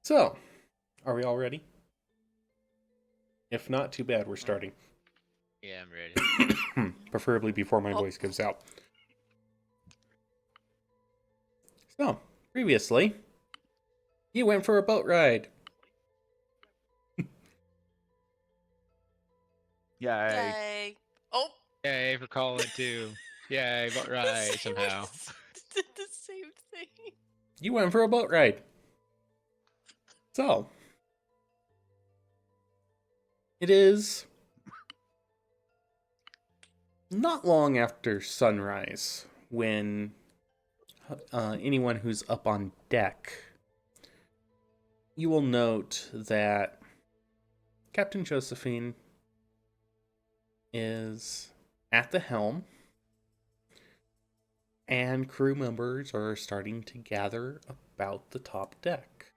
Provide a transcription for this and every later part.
So, are we all ready? If not, too bad, we're starting. Yeah, I'm ready. Preferably before my Oh. voice gives out. So, previously, you went for a boat ride. Yay. Yay. Oh. Yay for calling too. Yay, but right, somehow. Did the same thing. You went for a boat ride. So, it is not long after sunrise when anyone who's up on deck, you will note that Captain Josephine is at the helm, and crew members are starting to gather about the top deck.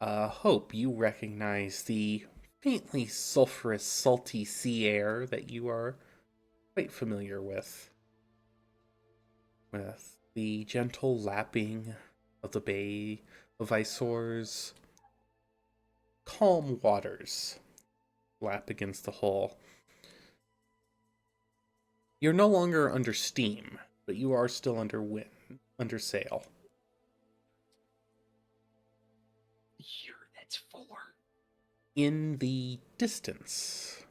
Hope you recognize the faintly sulfurous, salty sea air that you are quite familiar with the gentle lapping of the bay of Isor's calm waters lap against the hull. You're no longer under steam, but you are still under wind, under sail. That's 4. In the distance,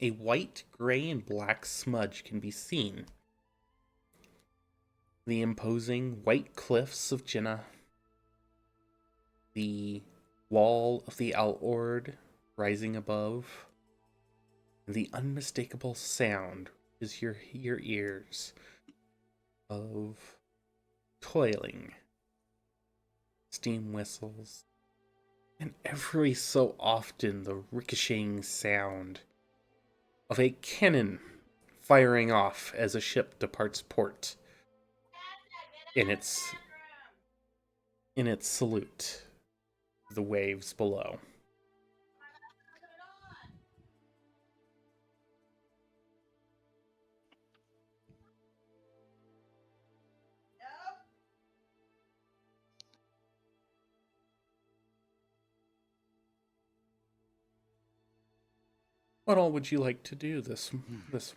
a white, gray, and black smudge can be seen. The imposing white cliffs of Jina, the wall of the Outward rising above, and the unmistakable sound is your ears of toiling steam whistles, and every so often the ricocheting sound of a cannon firing off as a ship departs port in its salute to the waves below. What all would you like to do this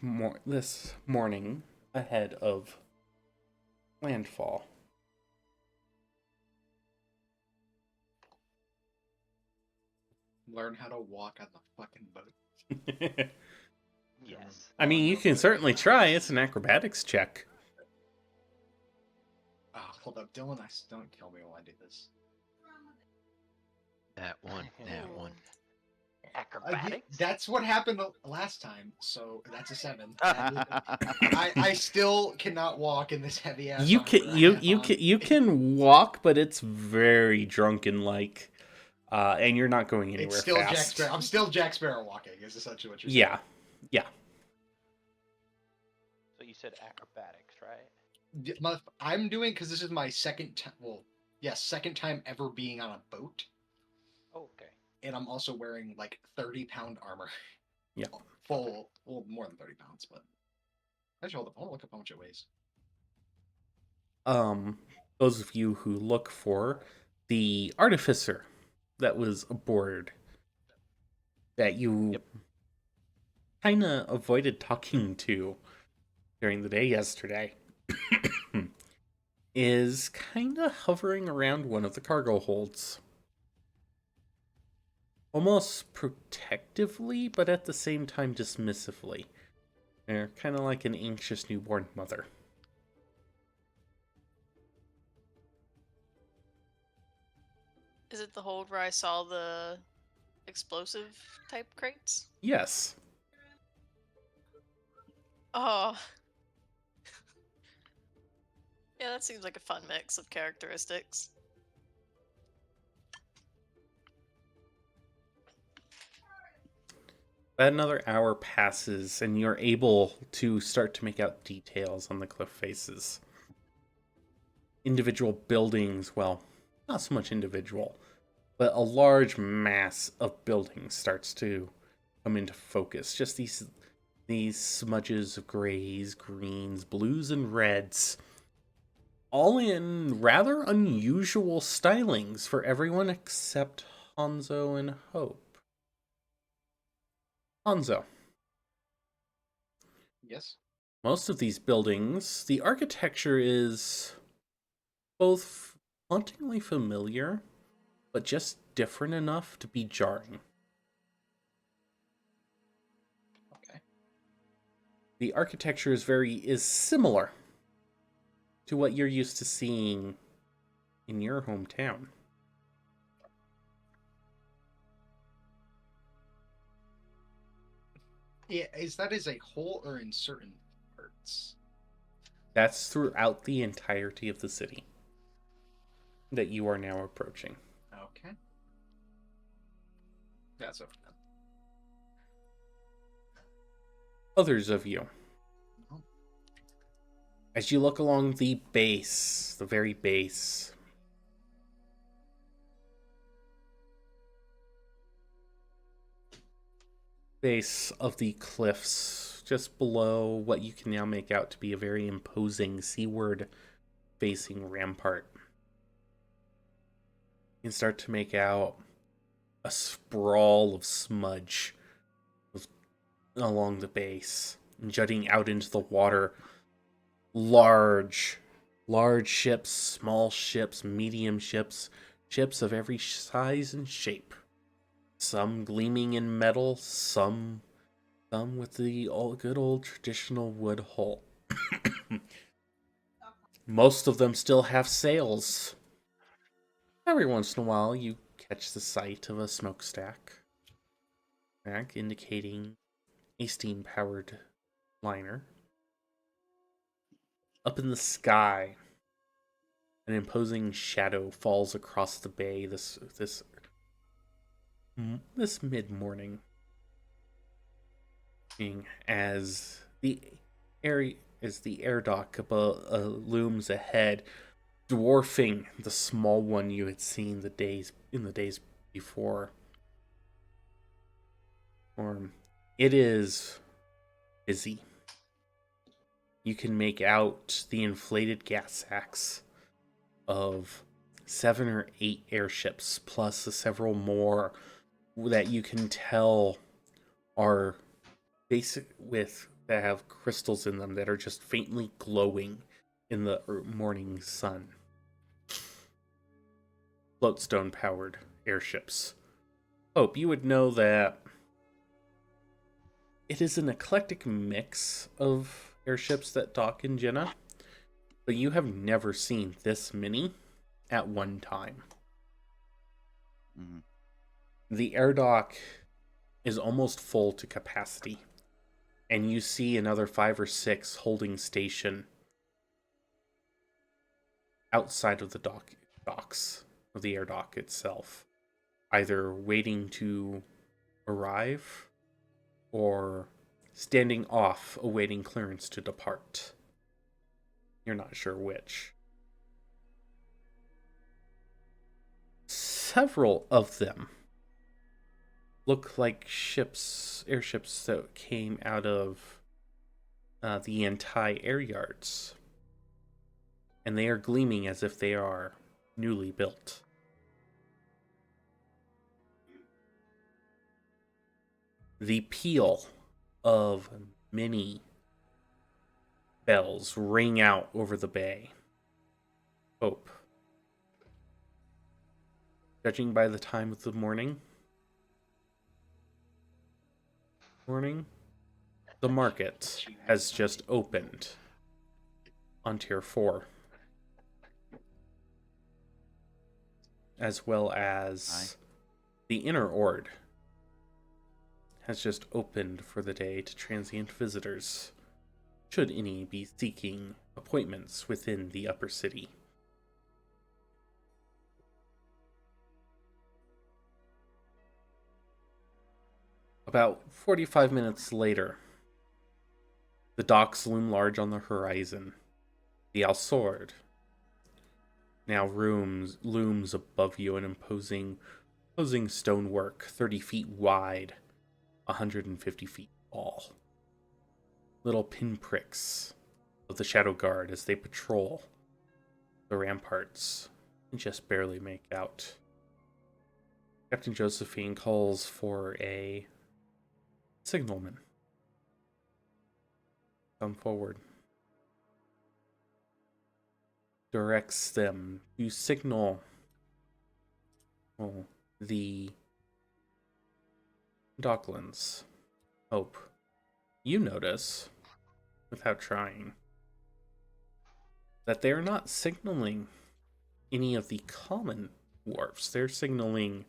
morning ahead of landfall? Learn how to walk on the fucking boat. Yes. I mean, you can certainly try. It's an acrobatics check. Oh, hold up, Dylan, don't kill me while I do this. That one. Acrobatics? That's what happened last time, so that's a 7. I still cannot walk in this heavy ass You can armor I have on. you can walk, but it's very drunken like, and you're not going anywhere It's still fast. Jack Sparrow. I'm still Jack Sparrow walking. Is essentially what you're Yeah, yeah. So you said acrobatics, right? saying. I'm doing because this is my second time. Well, yes, second time ever being on a boat, Okay. and I'm also wearing like 30-pound armor. Yeah. Full, well, more than 30 pounds, but actually, hold up. I want to look up how much it weighs. Those of you who look for the artificer that was aboard that you kind of avoided talking to during the day yesterday is kind of hovering around one of the cargo holds. Almost protectively, but at the same time dismissively. They're kind of like an anxious newborn mother. Is it the hold where I saw the explosive type crates? Yes. Oh. Yeah, that seems like a fun mix of characteristics. About another hour passes, and you're able to start to make out details on the cliff faces. Individual buildings, well, not so much individual, but a large mass of buildings starts to come into focus. Just these smudges of grays, greens, blues, and reds all in rather unusual stylings for everyone except Hanzo and Hope. Hanzo. Yes. Most of these buildings, the architecture is both hauntingly familiar, but just different enough to be jarring. Okay. The architecture is similar to what you're used to seeing in your hometown. Yeah, is that as a whole or in certain parts? That's throughout the entirety of the city that you are now approaching. Okay. That's okay then. Others of you, Oh. as you look along the base, the very base, of the cliffs, just below what you can now make out to be a very imposing seaward facing rampart, you can start to make out a sprawl of smudge along the base, and jutting out into the water. Large ships, small ships, medium ships, ships of every size and shape. Some gleaming in metal, some with the good old traditional wood hull. Most of them still have sails. Every once in a while, you catch the sight of a smokestack, indicating a steam-powered liner. Up in the sky, an imposing shadow falls across the bay this mid-morning, as the air dock looms ahead, dwarfing the small one you had seen in the days before. It is busy. You can make out the inflated gas sacks of 7 or 8 airships, plus the several more that you can tell are that have crystals in them that are just faintly glowing in the morning sun. Floatstone powered airships. Hope, you would know that it is an eclectic mix of airships that dock in Jina, but you have never seen this many at one time. Mm-hmm. The air dock is almost full to capacity, and you see another 5 or 6 holding station outside of the docks of the air dock itself, either waiting to arrive or standing off awaiting clearance to depart. You're not sure which. Several of them look like airships that came out of the anti-air yards, and they are gleaming as if they are newly built. The peal of many bells ring out over the bay. Hope. Judging by the time of the morning, the market has just opened on Tier 4. As well as the Inner Ord has just opened for the day to transient visitors, should any be seeking appointments within the upper city. About 45 minutes later, the docks loom large on the horizon. The Alsord now looms above you, an imposing stonework 30 feet wide, 150 feet tall. Little pinpricks of the Shadow Guard as they patrol the ramparts just barely make out. Captain Josephine calls for a signalman. Come forward. Directs them to signal the Docklands. Hope you notice, without trying, that they are not signaling any of the common wharfs. They're signaling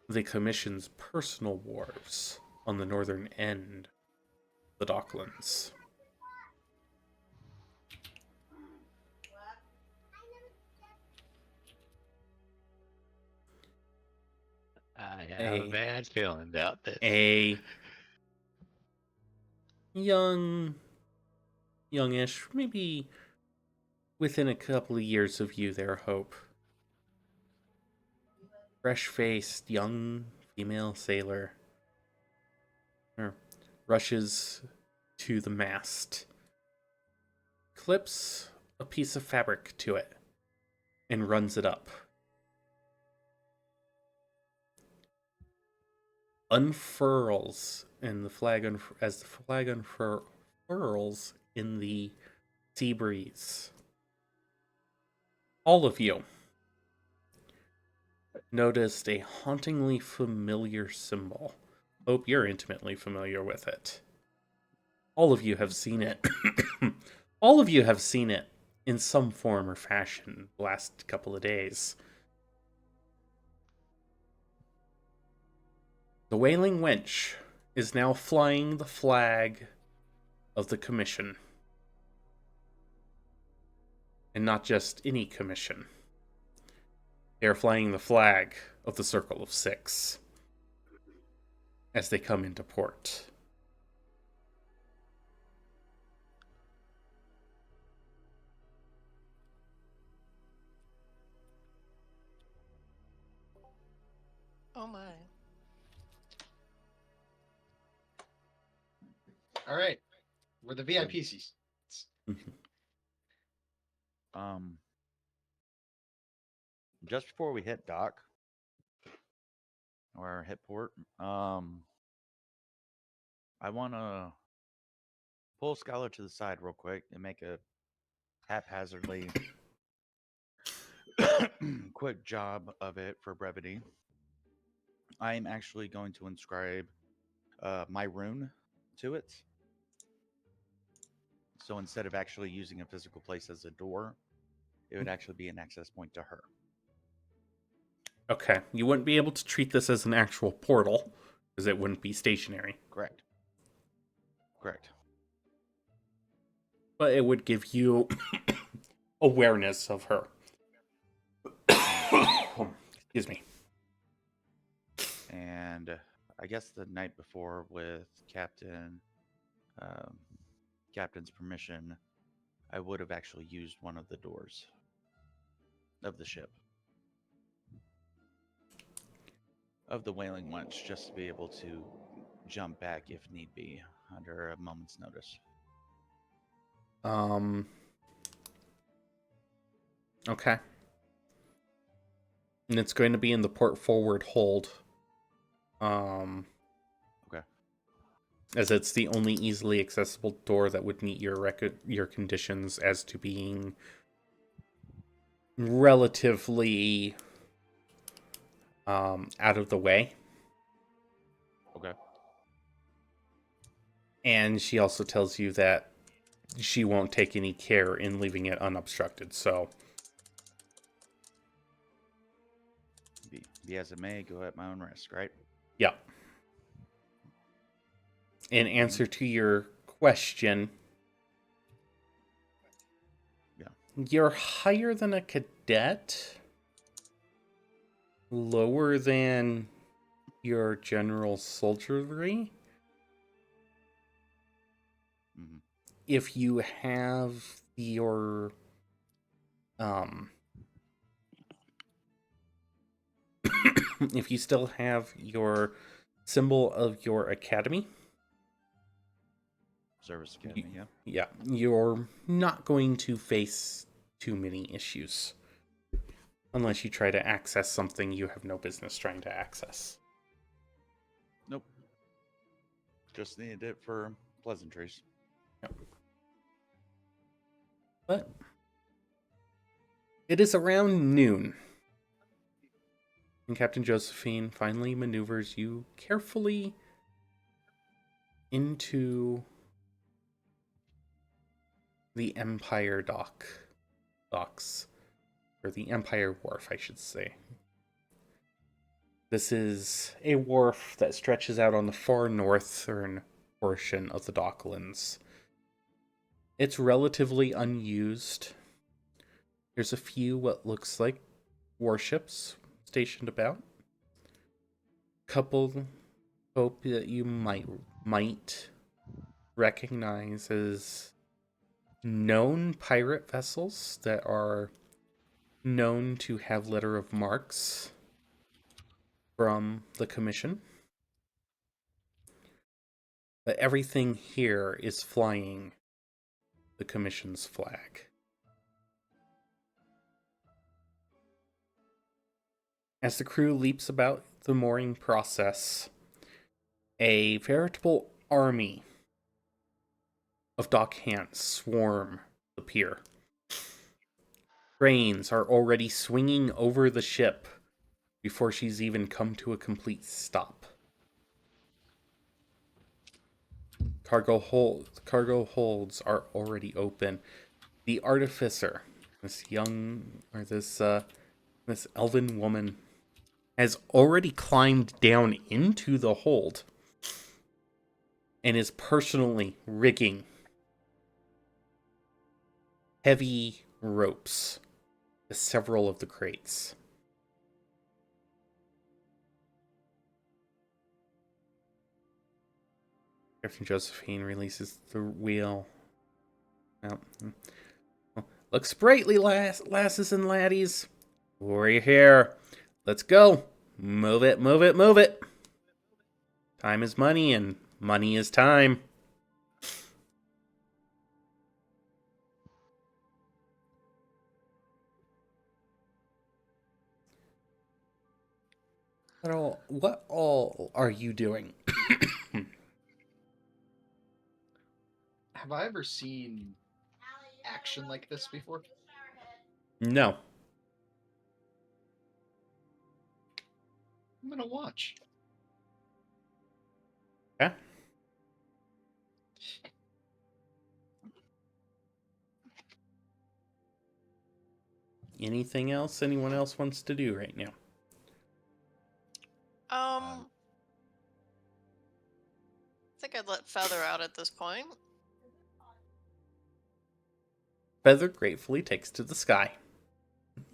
the Commission's personal wharves on the northern end of the Docklands. I have a bad feeling about this. A youngish, maybe within a couple of years of you there, Hope. Fresh-faced, young female sailor rushes to the mast, clips a piece of fabric to it, and runs it up. Unfurls, and the flag as the flag unfurls in the sea breeze. All of you noticed a hauntingly familiar symbol. Hope you're intimately familiar with it. All of you have seen it. All of you have seen it in some form or fashion the last couple of days. The Wailing Wench is now flying the flag of the Commission. And not just any commission. They are flying the flag of the Circle of Six as they come into port. Oh my. All right, we're the VIP seats. Just before we hit dock or hit port, I want to pull Scholar to the side real quick and make a haphazardly quick job of it for brevity. I am actually going to inscribe my rune to it. So instead of actually using a physical place as a door, it would actually be an access point to her. Okay, you wouldn't be able to treat this as an actual portal, because it wouldn't be stationary. Correct. But it would give you awareness of her. Excuse me. And I guess the night before, with Captain's permission, I would have actually used one of the doors of the ship. Of the Wailing Wench, just to be able to jump back if need be under a moment's notice. Okay. And it's going to be in the port forward hold. Okay. As it's the only easily accessible door that would meet your conditions as to being relatively out of the way. Okay. And she also tells you that she won't take any care in leaving it unobstructed, so... Be as it may, go at my own risk, right? Yeah. In answer to your question... Yeah. You're higher than a cadet, lower than your general soldiery. Mm-hmm. If you have your if you still have your symbol of your academy, Service Academy, yeah. yeah, you're not going to face too many issues. Unless you try to access something you have no business trying to access. Nope. Just needed it for pleasantries. Yep. But it is around noon. And Captain Josephine finally maneuvers you carefully into the Empire docks. Or the Empire Wharf, I should say. This is a wharf that stretches out on the far northern portion of the docklands. It's relatively unused. There's a few what looks like warships stationed about. Couple hope that you might recognize as known pirate vessels that are known to have letter of marks from the commission. But everything here is flying the commission's flag. As the crew leaps about the mooring process, a veritable army of dock hands swarm the pier. Cranes are already swinging over the ship before she's even come to a complete stop. Cargo holds are already open. The artificer, this elven woman, has already climbed down into the hold and is personally rigging heavy ropes to several of the crates. Captain Josephine releases the wheel. Oh. Look sprightly, lasses and laddies. We're here. Let's go. Move it, move it, move it. Time is money, and money is time. What all are you doing? Have I ever seen action like this before? No. I'm gonna watch. Okay. Anything else anyone else wants to do right now? I think I'd let Feather out at this point. Feather gratefully takes to the sky.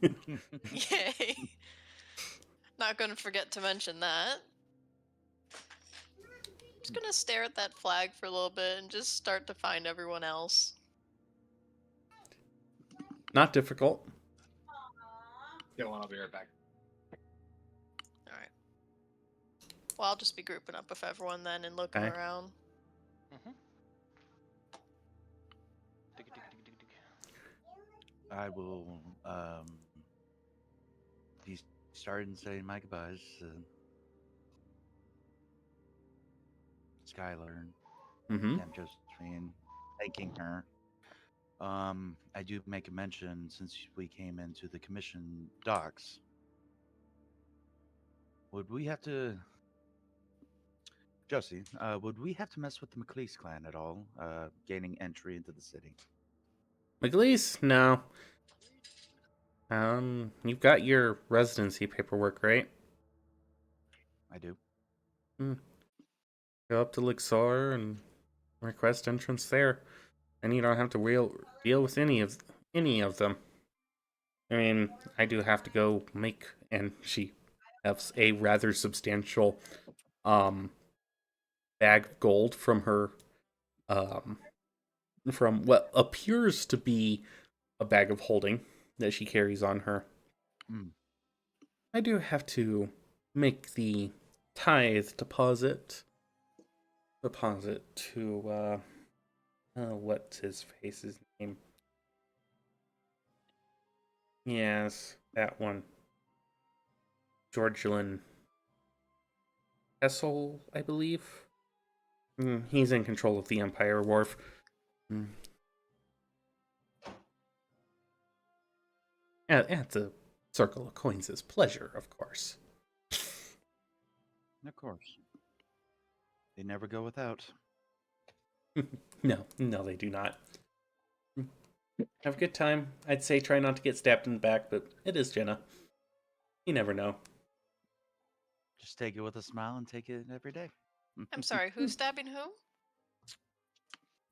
Yay! Not gonna forget to mention that. Just gonna stare at that flag for a little bit and just start to find everyone else. Not difficult. Yeah, well, I'll be right back. Alright. Well, I'll just be grouping up with everyone then and looking Okay. around. Dig, dig, dig, dig, dig. I will be starting saying my goodbyes. Skylar Mm-hmm. and Josephine, thanking her. I do make a mention since we came into the commission docks. Would we have to, Josie? Would we have to mess with the McLeese clan at all, gaining entry into the city? McLeese? No. You've got your residency paperwork, right? I do. Go up to Lixor and request entrance there, and you don't have to deal with any of them. I mean, I do have to go make, and she has a rather substantial bag of gold from her from what appears to be a bag of holding that she carries on her. I do have to make the tithe deposit to what's his face's name? Yes, that one. Georgian Hessel, I believe. He's in control of the Empire Wharf. At the Circle of Coins' pleasure, of course. Of course. They never go without. No, they do not. Have a good time. I'd say try not to get stabbed in the back, but it is Jenna. You never know. Just take it with a smile and take it every day. I'm sorry, who's stabbing who?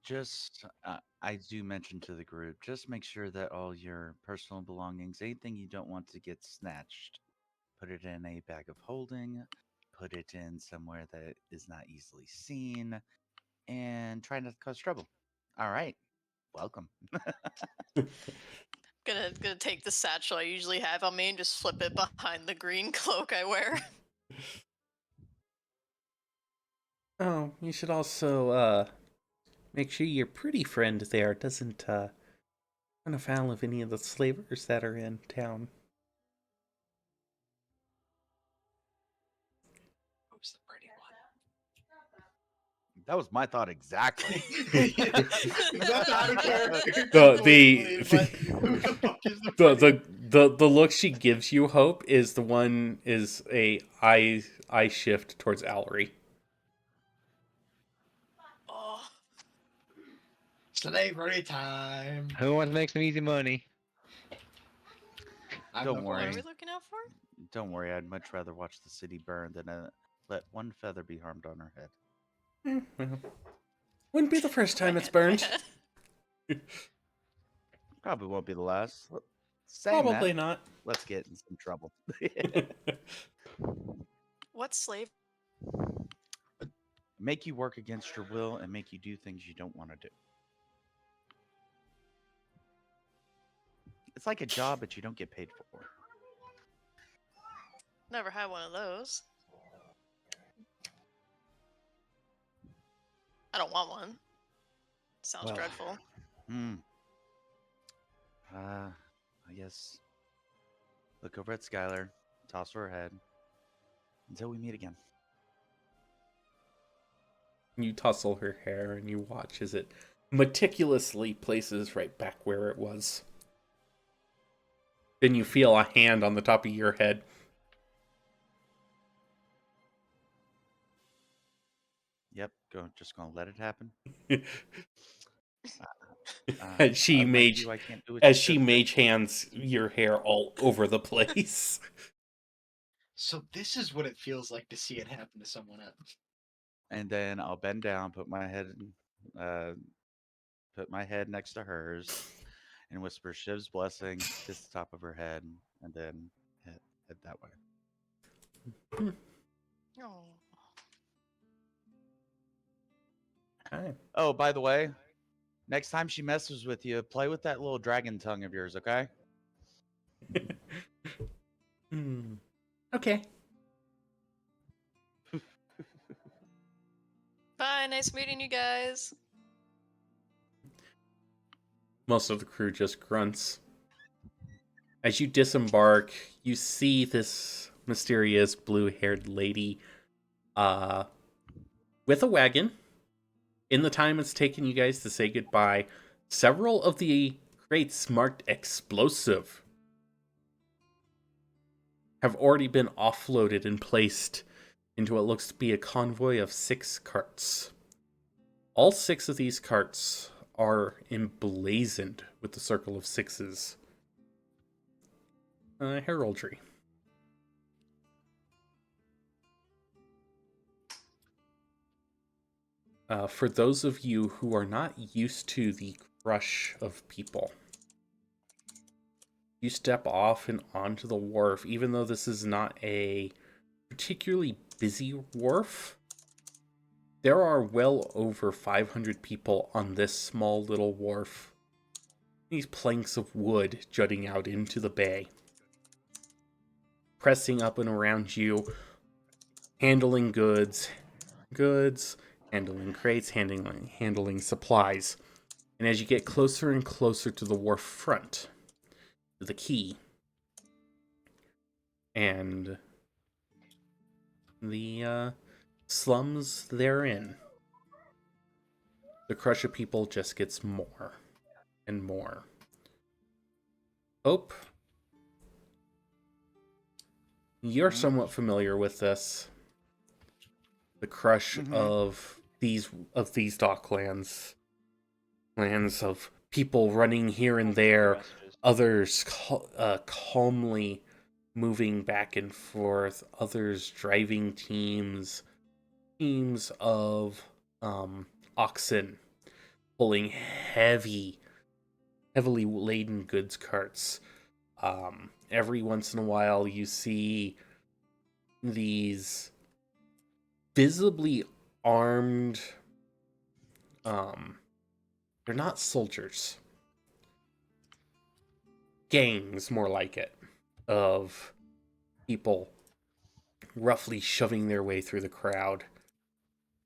Just, I do mention to the group, just make sure that all your personal belongings, anything you don't want to get snatched, put it in a bag of holding, put it in somewhere that is not easily seen, and try not to cause trouble. All right. Welcome. Gonna take the satchel I usually have on me and just flip it behind the green cloak I wear. Oh, you should also make sure your pretty friend there doesn't run afoul of any of the slavers that are in town. Who's the pretty That was my thought exactly. That's out of character. The But who the fuck is the pretty the look she gives you, Hope, is the one is a eye shift towards Allery. Oh, Slavery time. Who wants to make some easy money? Don't what are worry. we looking out for? Don't worry. I'd much rather watch the city burn than let one feather be harmed on her head. Well, wouldn't be the first time it's burned. Probably won't be the last. Saying Probably that, not. let's get in some trouble. What slave? Make you work against your will and make you do things you don't want to do. It's like a job, but you don't get paid for. Never had one of those. I don't want one. Sounds Well. dreadful. I guess. Look over at Skylar, toss her head until we meet again. You tussle her hair and you watch as it meticulously places right back where it was. Then you feel a hand on the top of your head. Yep, just gonna let it happen. As she unlike mage, you, I can't do it as to she sister. mage hands your hair all over the place. So this is what it feels like to see it happen to someone else. And then I'll bend down, put my head next to hers, and whisper Shiv's blessing, kiss the top of her head, and then head that way. Oh. Hi. Oh, by the way, next time she messes with you, play with that little dragon tongue of yours, okay? Okay. Bye, nice meeting you guys. Most of the crew just grunts. As you disembark, you see this mysterious blue-haired lady with a wagon. In the time it's taken you guys to say goodbye, several of the crates marked explosive have already been offloaded and placed into what looks to be a convoy of 6 carts. All 6 of these carts are emblazoned with the Circle of Sixes heraldry. For those of you who are not used to the crush of people, you step off and onto the wharf, even though this is not a particularly busy wharf. There are well over 500 people on this small little wharf. These planks of wood jutting out into the bay. Pressing up and around you, handling goods, handling crates, handling supplies. And as you get closer and closer to the wharf front, to the quay, and the slums therein. The crush of people just gets more and more. Hope, you're Mhm. somewhat familiar with this. The crush Mhm. of these docklands, lands of people running here and there, Messages. others calmly moving back and forth, others driving teams of oxen pulling heavily laden goods carts. Every once in a while, you see these visibly armed. They're not soldiers. Gangs, more like it, of people roughly shoving their way through the crowd.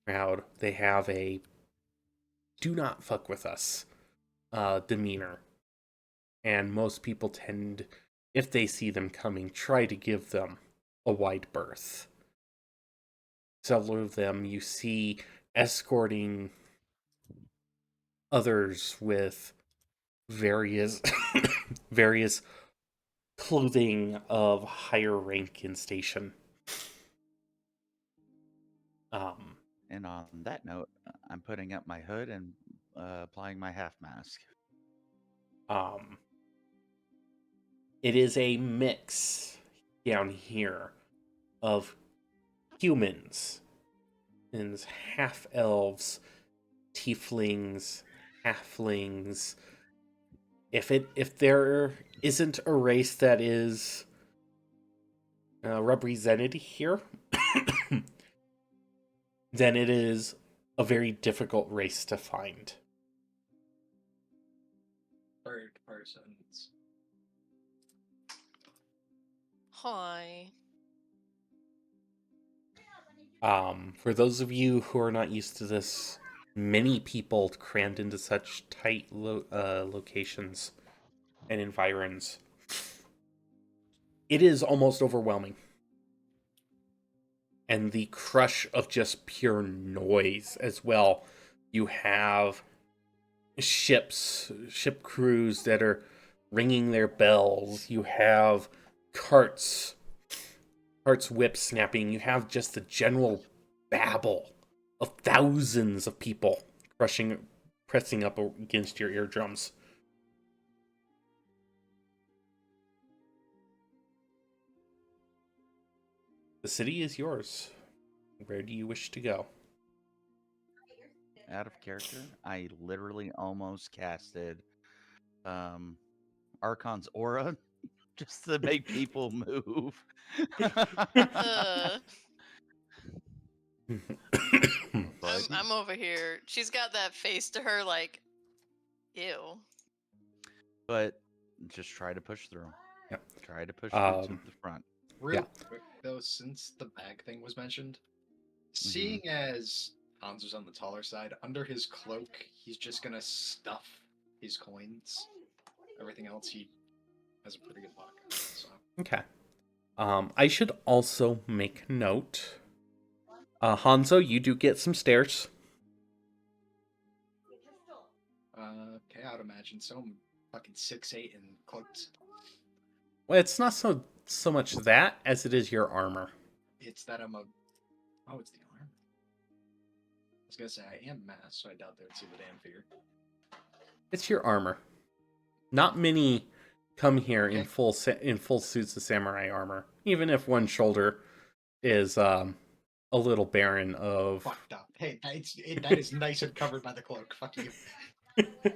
They have a "do not fuck with us" demeanor, and most people tend, if they see them coming, try to give them a wide berth. Several of them you see escorting others with various various clothing of higher rank and station. Um, And on that note, I'm putting up my hood and applying my half mask. um, it is a mix down here of humans and half elves, tieflings, halflings. If there isn't a race that is represented here, then it is a very difficult race to find. Bird persons. Hi. For those of you who are not used to this, many people crammed into such tight locations and environs, it is almost overwhelming. And the crush of just pure noise as well. You have ship crews that are ringing their bells. You have carts whip snapping. You have just the general babble of thousands of people pressing up against your eardrums. The city is yours. Where do you wish to go? Out of character, I literally almost casted Archon's aura just to make people move. Uh, But I'm over here. She's got that face to her like, ew. but just try to push through. Yeah. Try to push through to Um, the front. Real quick though, since the bag thing was mentioned, seeing as Hans was on the taller side, under his cloak, he's just gonna stuff his coins. Everything else, he has a pretty good pocket. So Okay. I should also make note. Hanzo, you do get some stairs. okay, I would imagine so. I'm fucking 6'8" and cloaked. Well, it's not so much that as it is your armor. It's that I'm a. Oh, it's the armor. I was gonna say I am masked, so I doubt they would see the damn figure. It's your armor. Not many come here in Okay. in full suits of samurai armor, even if one shoulder is a little barren of. Fucked up. Hey, that is nice and covered by the cloak. Fuck you. I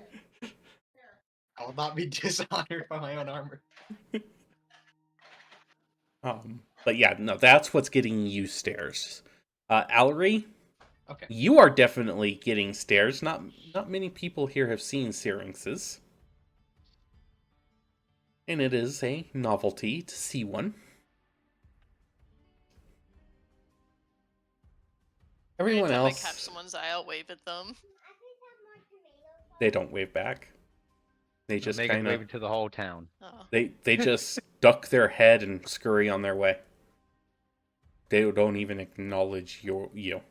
will not be dishonored by my own armor. But yeah, no, that's what's getting you stairs. Allery, Okay. you are definitely getting stairs. Not many people here have seen syrinxes. And it is a novelty to see one. Everyone Anytime I else, catch someone's eye, I'll wave at them. they don't wave back. They just Megan's kind of waving to the whole town. Oh. they just duck their head and scurry on their way. They don't even acknowledge you.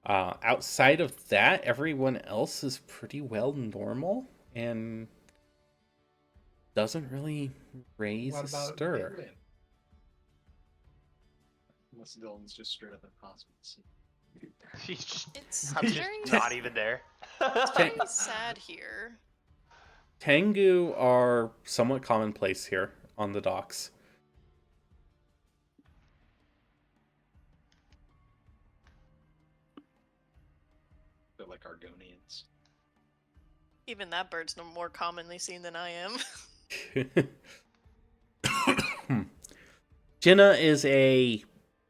Outside of that, everyone else is pretty well normal and doesn't really raise What a about stir. Galen? Unless Dylan's just straight up impossible to see. He's just, It's I'm just very, not even there. it's very sad here. Tengu are somewhat commonplace here on the docks. They're like Argonians. Even that bird's no more commonly seen than I am. Jinna is a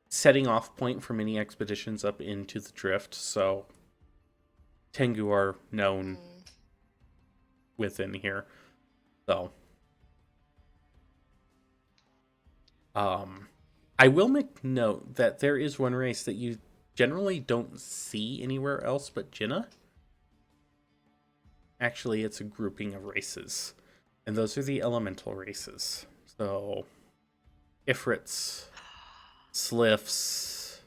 setting off point for many expeditions up into the drift, so Tengu are known within here. So I will make note that there is one race that you generally don't see anywhere else but Jinna. Actually, it's a grouping of races, and those are the elemental races. So Ifrits, Sliffs,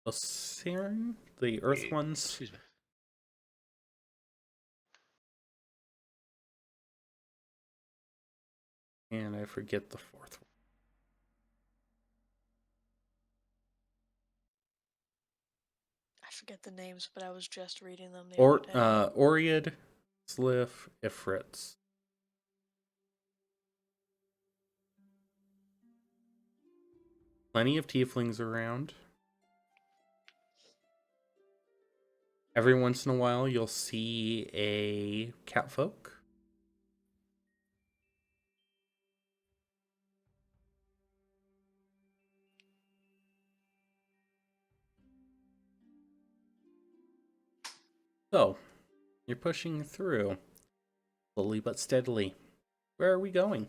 Osirin, the Earth ones, Excuse me. and I forget the fourth one. I forget the names, but I was just reading them the other day. Oread, Sliff, Ifrits. Plenty of tieflings around. Every once in a while, you'll see a catfolk. So, you're pushing through, slowly but steadily. Where are we going?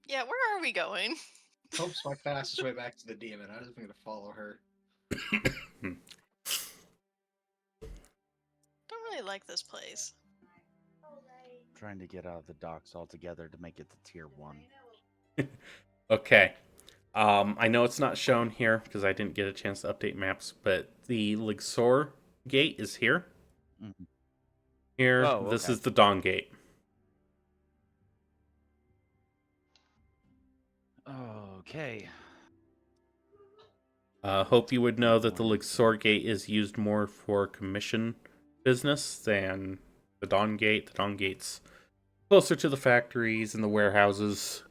Yeah, where are we going? Hope's my fastest way back to the demon. I was going to follow her. Don't really like this place. Trying to get out of the docks altogether to make it to tier 1. Okay. I know it's not shown here because I didn't get a chance to update maps, but the Ligsaur gate is here. Mhm. Here, Oh, this okay. is the Dawn gate. Okay. Hope you would know that the One. Ligsaur gate is used more for commission business than the Dawn gate. The Dawn gate's closer to the factories and the warehouses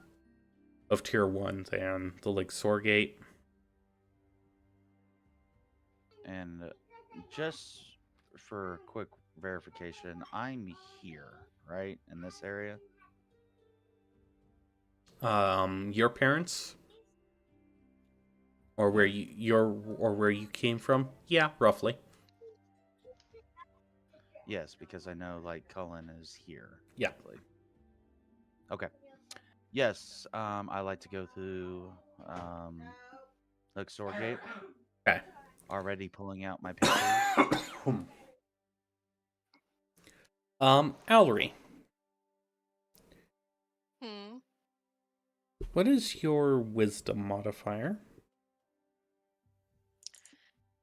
of Tier 1 than the Ligsaur gate. And just for quick verification, I'm here, right? In this area? Your parents? Or where where you came from? Yeah, roughly. Yes, because I know, like, Cullen is here. Yeah. Roughly. Okay. Yes, I like to go through Luxor Gate. Okay. Already pulling out my papers. Allery, Hmm. what is your wisdom modifier?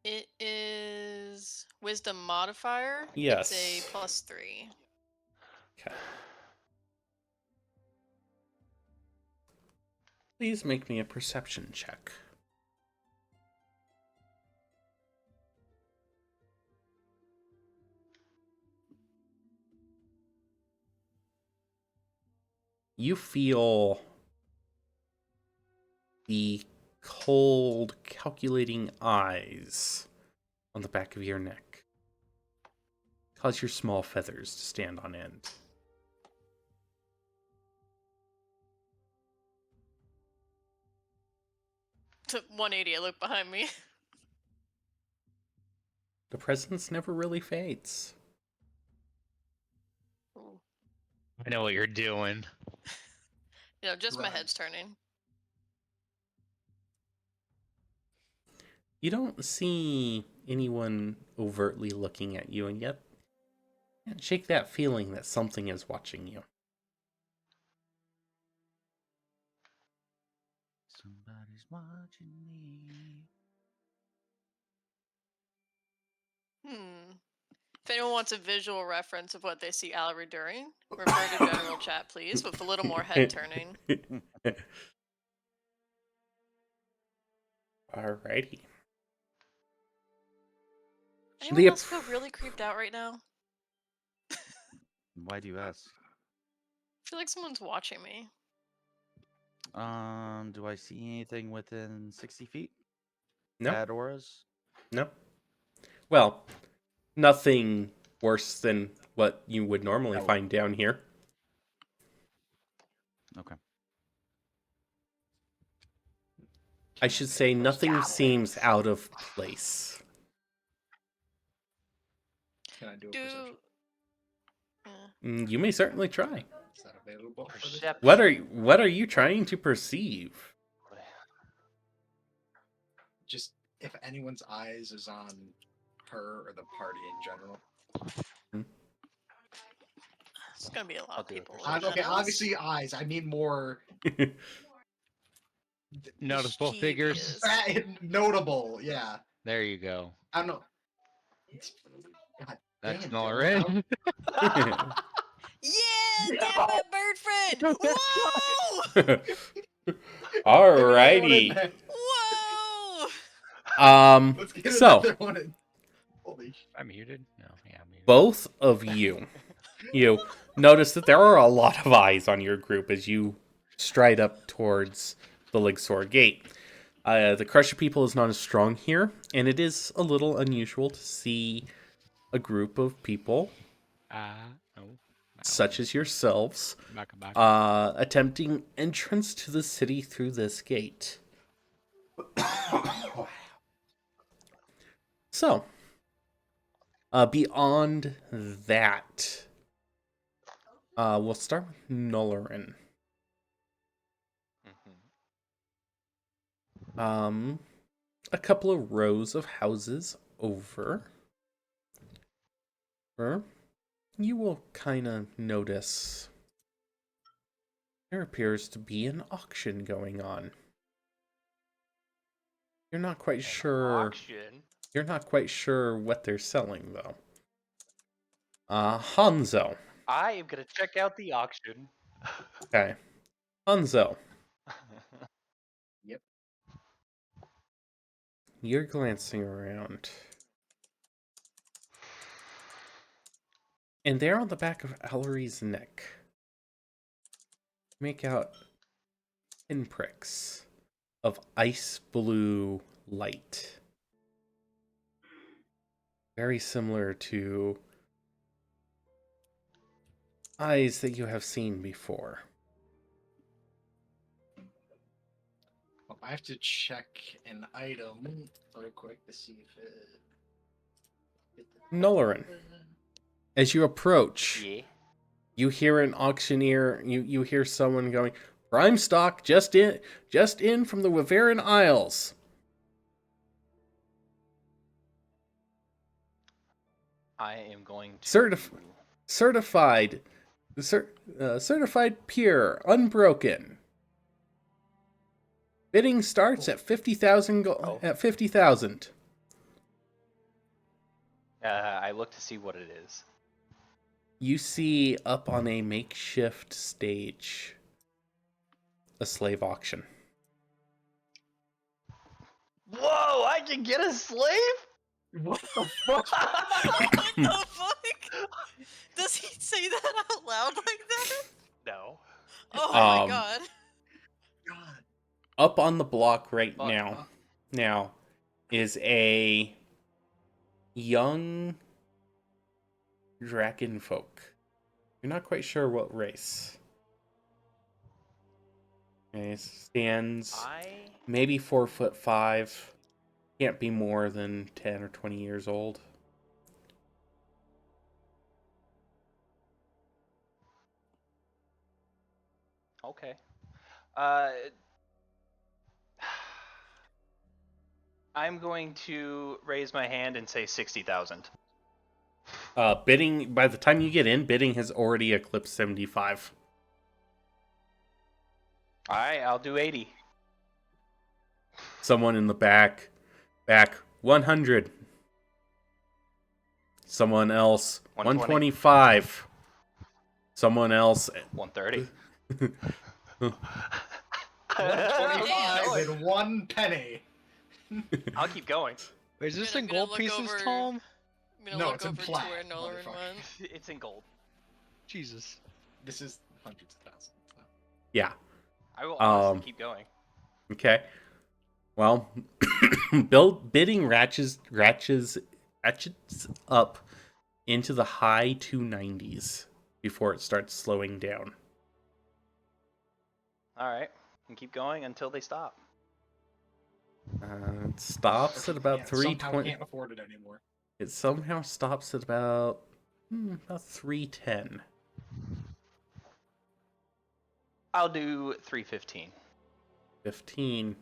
It is wisdom modifier. Yes. It's a +3. Okay. Please make me a perception check. You feel the cold, calculating eyes on the back of your neck. Cause your small feathers to stand on end. To 180, I look behind me. The presence never really fades. Ooh. I know what you're doing. Just my Right. head's turning. You don't see anyone overtly looking at you, and yet can't shake that feeling that something is watching you. Somebody's watching me. If anyone wants a visual reference of what they see Alary doing, refer to general chat, please, with a little more head turning. Alrighty. Anyone The else feel really creeped out right now? Why do you ask? I feel like someone's watching me. Do I see anything within 60 feet? No, Bad auras? no. Well, nothing worse than what you would normally find down here. Okay. I should say nothing seems out of place. Can I do a Do. perception? You may certainly try. Is that available for this? Perception. What are you trying to perceive? Just if anyone's eyes is on her or the party in general. It's gonna be a lot I'll of do it people. for with sure. Okay, shadows. obviously eyes. I mean more Noticeable figures. notable. Yeah, There you go. I don't know. God That's damn, Nolaren. Yeah, damn my bird friend! Whoa! Alrighty. Whoa! Let's get So another one in. Holy I muted? No, yeah, I'm muted. both of you notice that there are a lot of eyes on your group as you stride up towards the Ligsor gate. The Crusher people is not as strong here, and it is a little unusual to see a group of people No. such as yourselves Back. attempting entrance to the city through this gate. So, beyond that, we'll start with Nolarin. A couple of rows of houses over, you will kind of notice there appears to be an auction going on. You're not quite sure. Auction? You're not quite sure what they're selling, though. Hanzo. I am gonna check out the auction. Okay. Hanzo, Yep. you're glancing around. And there on the back of Alary's neck, make out pinpricks of ice blue light. Very similar to eyes that you have seen before. Well, I have to check an item real quick to see if it. Nolarin, as you approach, Yeah. you hear an auctioneer, you hear someone going, "Prime stock just in from the Wyverian Isles." I am going to Certified pure, unbroken. Bidding starts at 50,000 at 50,000. I look to see what it is. You see up on a makeshift stage a slave auction. Whoa! I can get a slave? What the fuck? What the fuck? Does he say that out loud like that? No. Oh my god. God. Up on the block right Fuck. now is a young dragon folk. You're not quite sure what race. Okay, stands maybe 4'5". Can't be more than 10 or 20 years old. Okay. I'm going to raise my hand and say 60,000. Bidding, by the time you get in, bidding has already eclipsed 75. All right, I'll do 80. Someone in the back, 100. Someone else, 120. 125. Someone else, 130. 125 Damn. and 1 penny. I'll keep going. Wait, is this I'm in gonna gold look pieces, over- Tom? I'm gonna No, look it's in over to plat, where Nolan motherfucker. went. It's in gold. Jesus. This is hundreds of thousands. So. yeah. I will honestly Um, keep going. Okay. Well, bidding ratchets up into the high 290s before it starts slowing down. All right, and keep going until they stop. It stops at about Yeah, somehow 320. can't afford it anymore. It somehow stops at about 310. I'll do 315. 15.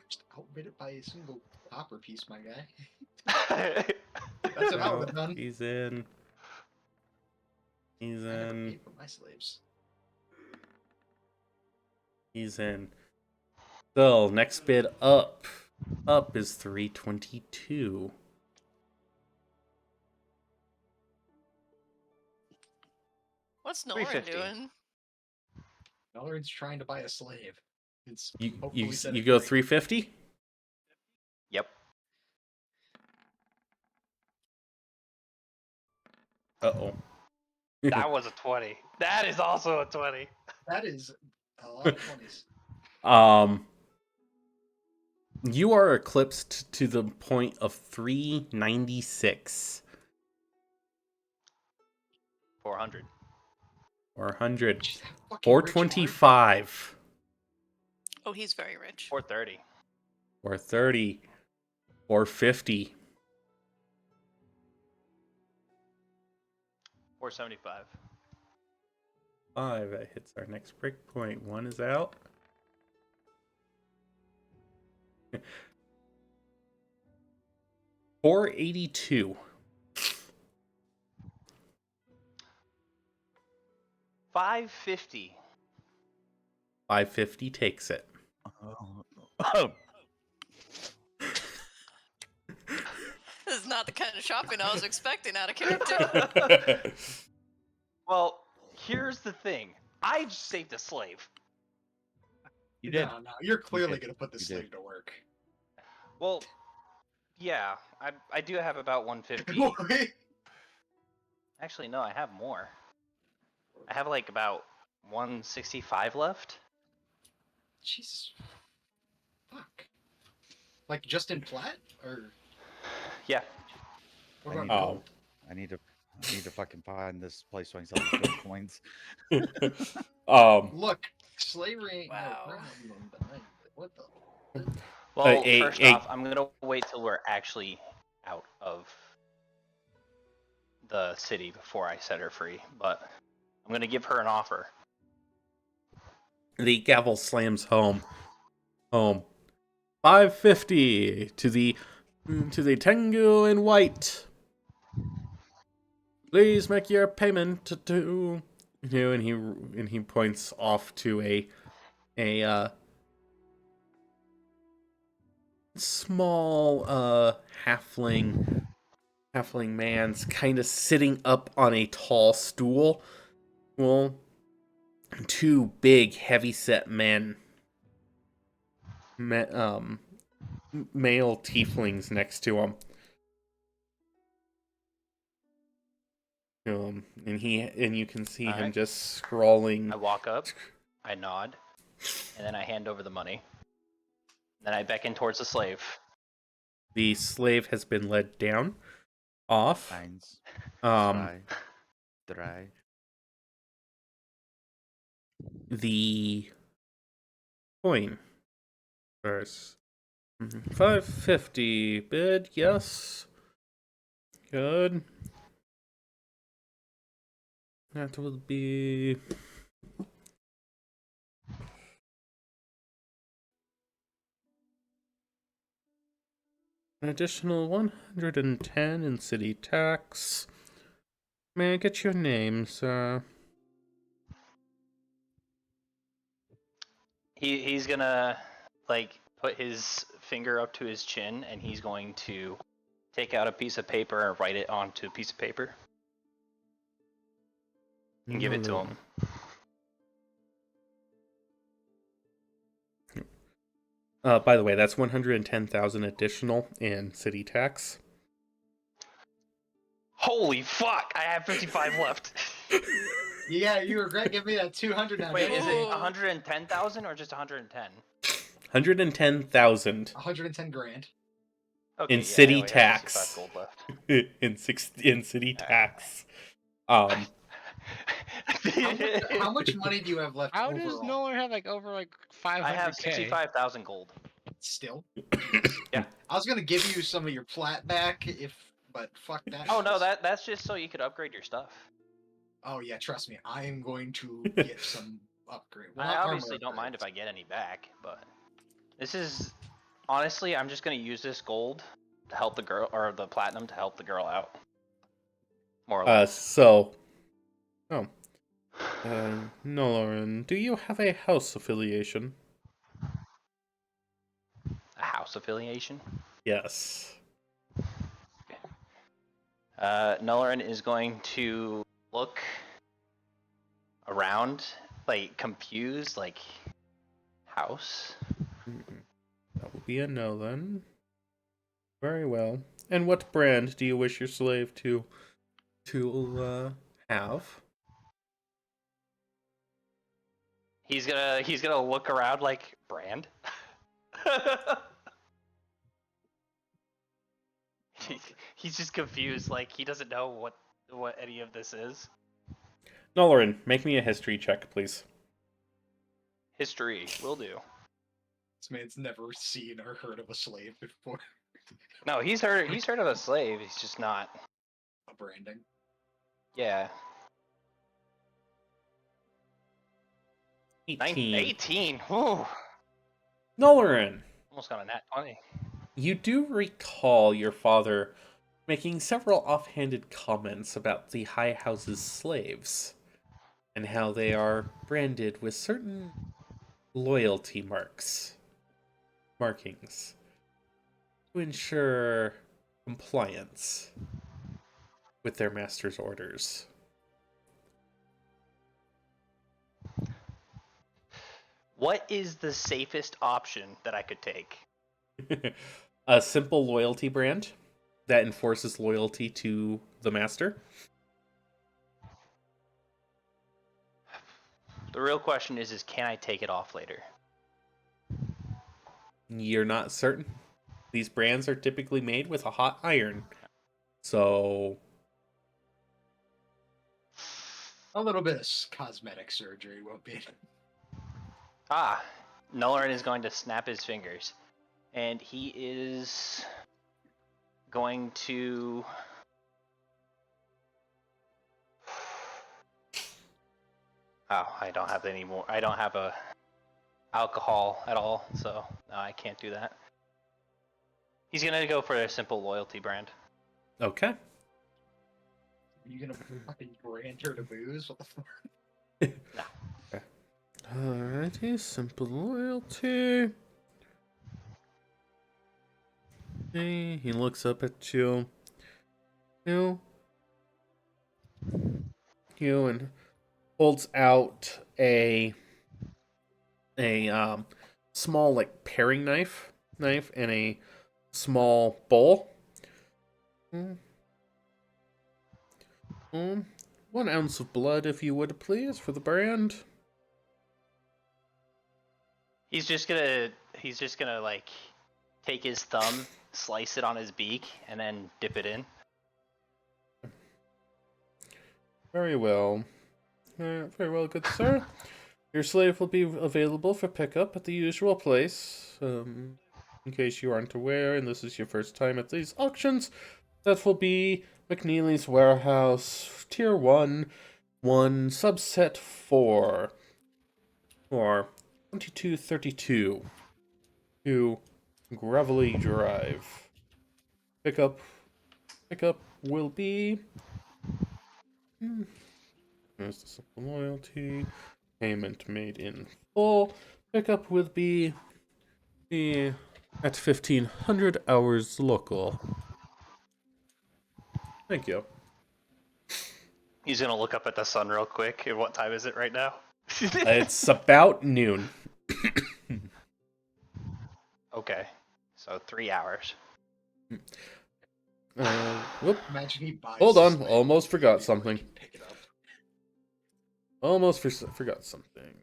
Just outbid it by a single copper piece, my guy. That's That's what I No, would have done. he's in. He's I never in. paid for my slaves. He's in. Still, next bid up. Up is 322. What's Nolan 350. doing? Dollar's trying to buy a slave. It's You hopefully set you it go free. 350? Yep. Uh-oh. That was a 20. That is also a 20. That is a lot of 20s. You are eclipsed to the point of 396 400. or 100. Jeez, that fucking rich 425 Oh, he's very rich. 430. 430 450 475. 5. That hits our next break point. 1 is out. $482. 550. 550 takes it. This is not the kind of shopping I was expecting out of character. Well, here's the thing. I just saved a slave. You did. No, you're clearly did. going to put this You slave did. to work. Well, yeah, I do have about 150. Actually, no, I have more. I have like about 165 left. Jesus. Fuck. Like just in plat? Or Yeah. what I about need to- gold? I need to fucking find this place so I can sell these gold coins. Look, slavery ain't Wow. no problem tonight. What the? Well, Hey, first hey. off, I'm gonna wait till we're actually out of the city before I set her free. But I'm gonna give her an offer. The gavel slams home. 550 to the Tengu in white. Please make your payment to and he points off to a small halfling man's kind of sitting up on a tall stool. Well, 2 big heavy-set men, male tieflings next to him. And you can see him Alright. just scrawling. I walk up, I nod, and then I hand over the money. Then I beckon towards the slave. The slave has been led down, off. Eins, Um, zwei, drei. the coin first. 550 bid, yes. Good. That would be An additional 110 in city tax. May I get your name, sir? He's gonna like put his finger up to his chin, and he's going to take out a piece of paper and write it onto a piece of paper and give it to him. By the way, that's 110,000 additional in city tax. Holy fuck! I have 55 left. Yeah, you regret giving me that 200 now. Wait, don't is you? it 110,000 or just 110? 110,000 110 grand. Okay, in yeah, I city only have 65 tax. gold left. in city Alright. tax. How much money do you have left How overall? does Nolan have like over like 500k? I have 65,000 gold. Still? Yeah. I was gonna give you some of your plat back but fuck that. Oh no, noise. that's just so you could upgrade your stuff. Oh yeah, trust me, I am going to get some upgrade. Well, I not obviously armor don't mind if upgrades. I get any back, but this is honestly, I'm just gonna use this gold to help the girl, or the platinum to help the girl out. More or less. Noloran, do you have a house affiliation? A house affiliation. Yes. Nullaren is going to look around, like confused, like house. That will be a no then. Very well. And what brand do you wish your slave to have? He's gonna look around like brand. He's just confused, like he doesn't know what any of this is. Noloran, make me a history check, please. History will do. This man's never seen or heard of a slave before. No, he's heard of a slave. He's just not. A branding. Yeah. 18. 18. Whew. Noloran, Almost got a nat 20. you do recall your father making several offhanded comments about the High House's slaves and how they are branded with certain loyalty markings to ensure compliance with their master's orders. What is the safest option that I could take? A simple loyalty brand that enforces loyalty to the master. The real question is can I take it off later? You're not certain. These brands are typically made with a hot iron. So A little bit of cosmetic surgery won't be. Ah, Nullaren is going to snap his fingers. And he is going to... Oh, I don't have any more. I don't have a alcohol at all, so no, I can't do that. He's gonna go for a simple loyalty brand. okay. Are you gonna fucking brand her to booze? What the fuck? No. Alrighty, simple loyalty. Hey, he looks up at you. You and holds out a small like paring knife and a small bowl. 1 ounce of blood, if you would please, for the brand. He's just gonna like take his thumb, slice it on his beak, and then dip it in. Very well. Very well, good sir. Your slave will be available for pickup at the usual place. In case you aren't aware, and this is your first time at these auctions, that will be McNeely's Warehouse, Tier 1, Subset 4, or 2232, to Gravelly Drive. Pickup will be. There's the simple loyalty. Payment made in full. Pickup will be at 1500 hours local. Thank you. He's gonna look up at the sun real quick. And what time is it right now? It's about noon. Okay, so 3 hours. Whoop. Imagine he buys. Hold the on, slave almost forgot before he something. can pick it up. Almost forgot something.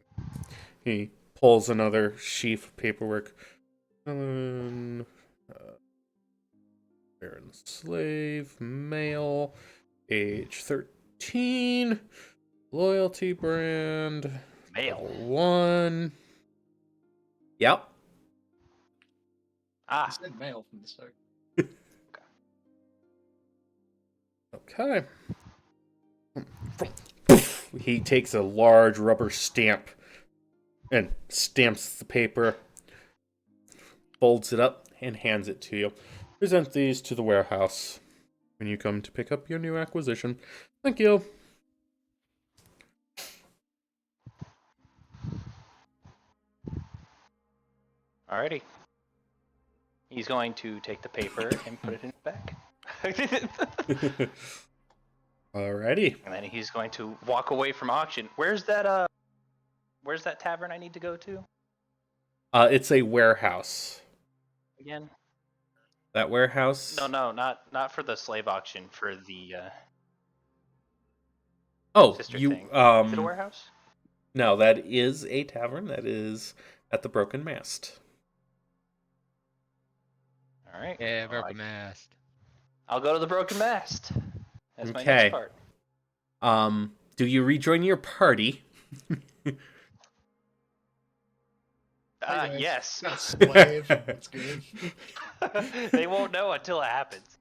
He pulls another sheaf of paperwork. Baron slave, male, age 13, loyalty brand, Male. level 1. Yep. He Ah, said male from the start. Okay. He takes a large rubber stamp and stamps the paper, folds it up, and hands it to you. Present these to the warehouse when you come to pick up your new acquisition. Thank you. alrighty. He's going to take the paper and put it in his bag. Alrighty. And then he's going to walk away from auction. Where's that tavern I need to go to? It's a warehouse. Again? That warehouse? No, not for the slave auction, for the Oh, sister you thing. Is it a warehouse? No, that is a tavern. That is at the Broken Mast. Alright. Yeah, broken mast. I'll go to the Broken Mast. That's my Okay. next part. Do you rejoin your party? Hey, guys, Yes. got a slave. That's good. They won't know until it happens.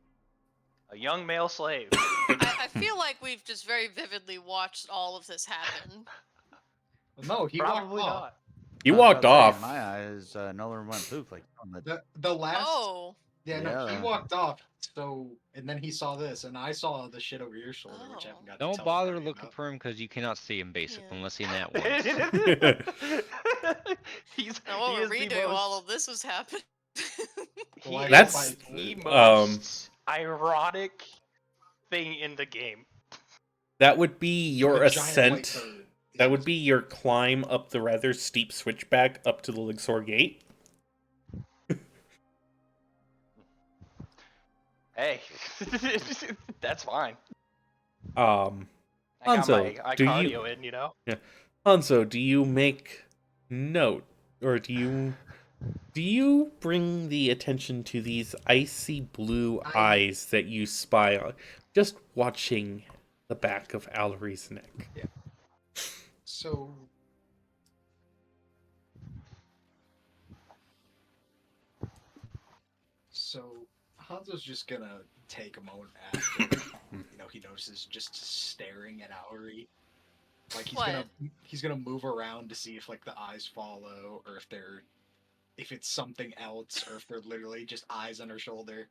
A young male slave. I feel like we've just very vividly watched all of this happen. No, he Probably walked off. not. You I was walked about to say, off. In my eyes, Nolan went poof like on the. The last. Oh. Yeah, no, he Yeah. walked off. So, and then he saw this, and I saw the shit over your shoulder, which I haven't got to Don't tell bother anybody looking about. for him because you cannot see him basically Yeah. unless he that once. Now while He we're is the redoing most- all of this was happening. Well, I That's- hope I- the most ironic thing in the game. That would be your the giant white ascent. bird. That would be your climb up the rather steep switchback up to the Lixor Gate. Hey, that's fine. I got Hanzo, my do cardio you- in, you know. Hanzo, do you make note, or do you bring the attention to these icy blue eyes that you spy on, just watching the back of Allery's neck? So. So, Hanzo's just gonna take a moment after, he notices just staring at Auri. Like he's gonna move around to see if like the eyes follow, or if it's something else, or if they're literally just eyes on her shoulder.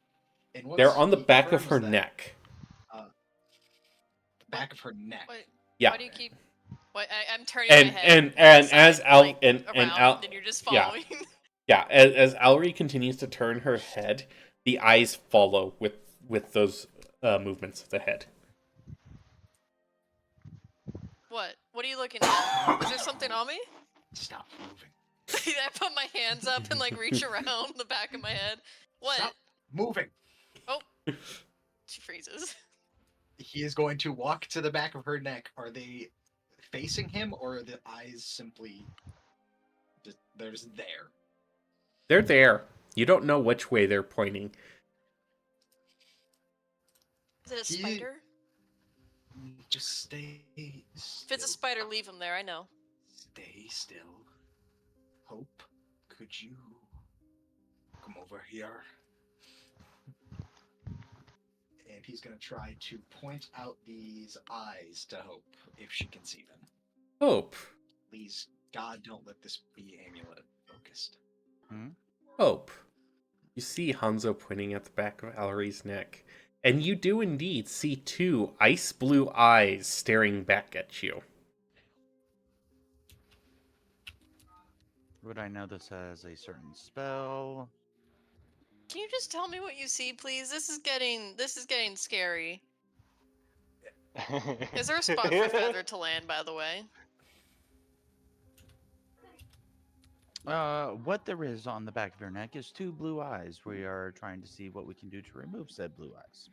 And once They're on the he back of her confirms that, neck. The back of her neck. Wait, Yeah. why do you keep? Why I'm turning And- my head and- to and the side, as Al- like, and around, Al- and you're just yeah. following. Yeah, as Allery continues to turn her head, the eyes follow with those movements of the head. What? What are you looking at? Is there something on me? Stop moving. I put my hands up and like reach around the back of my head. What? Stop moving. She freezes. He is going to walk to the back of her neck. Are they facing him, or are the eyes simply they're just there? They're there. You don't know which way they're pointing. Is it a He- spider? Just stay still. If it's a spider, leave him there. I know. Stay still. Hope, could you come over here? And he's gonna try to point out these eyes to Hope if she can see them. Hope. Please, God, don't let this be amulet focused. Hope. You see Hanzo pointing at the back of Allery's neck, and you do indeed see two ice blue eyes staring back at you. Would I know this as a certain spell? Can you just tell me what you see, please? This is getting scary. Is there a spot for Feather to land, by the way? What there is on the back of your neck is two blue eyes. We are trying to see what we can do to remove said blue eyes.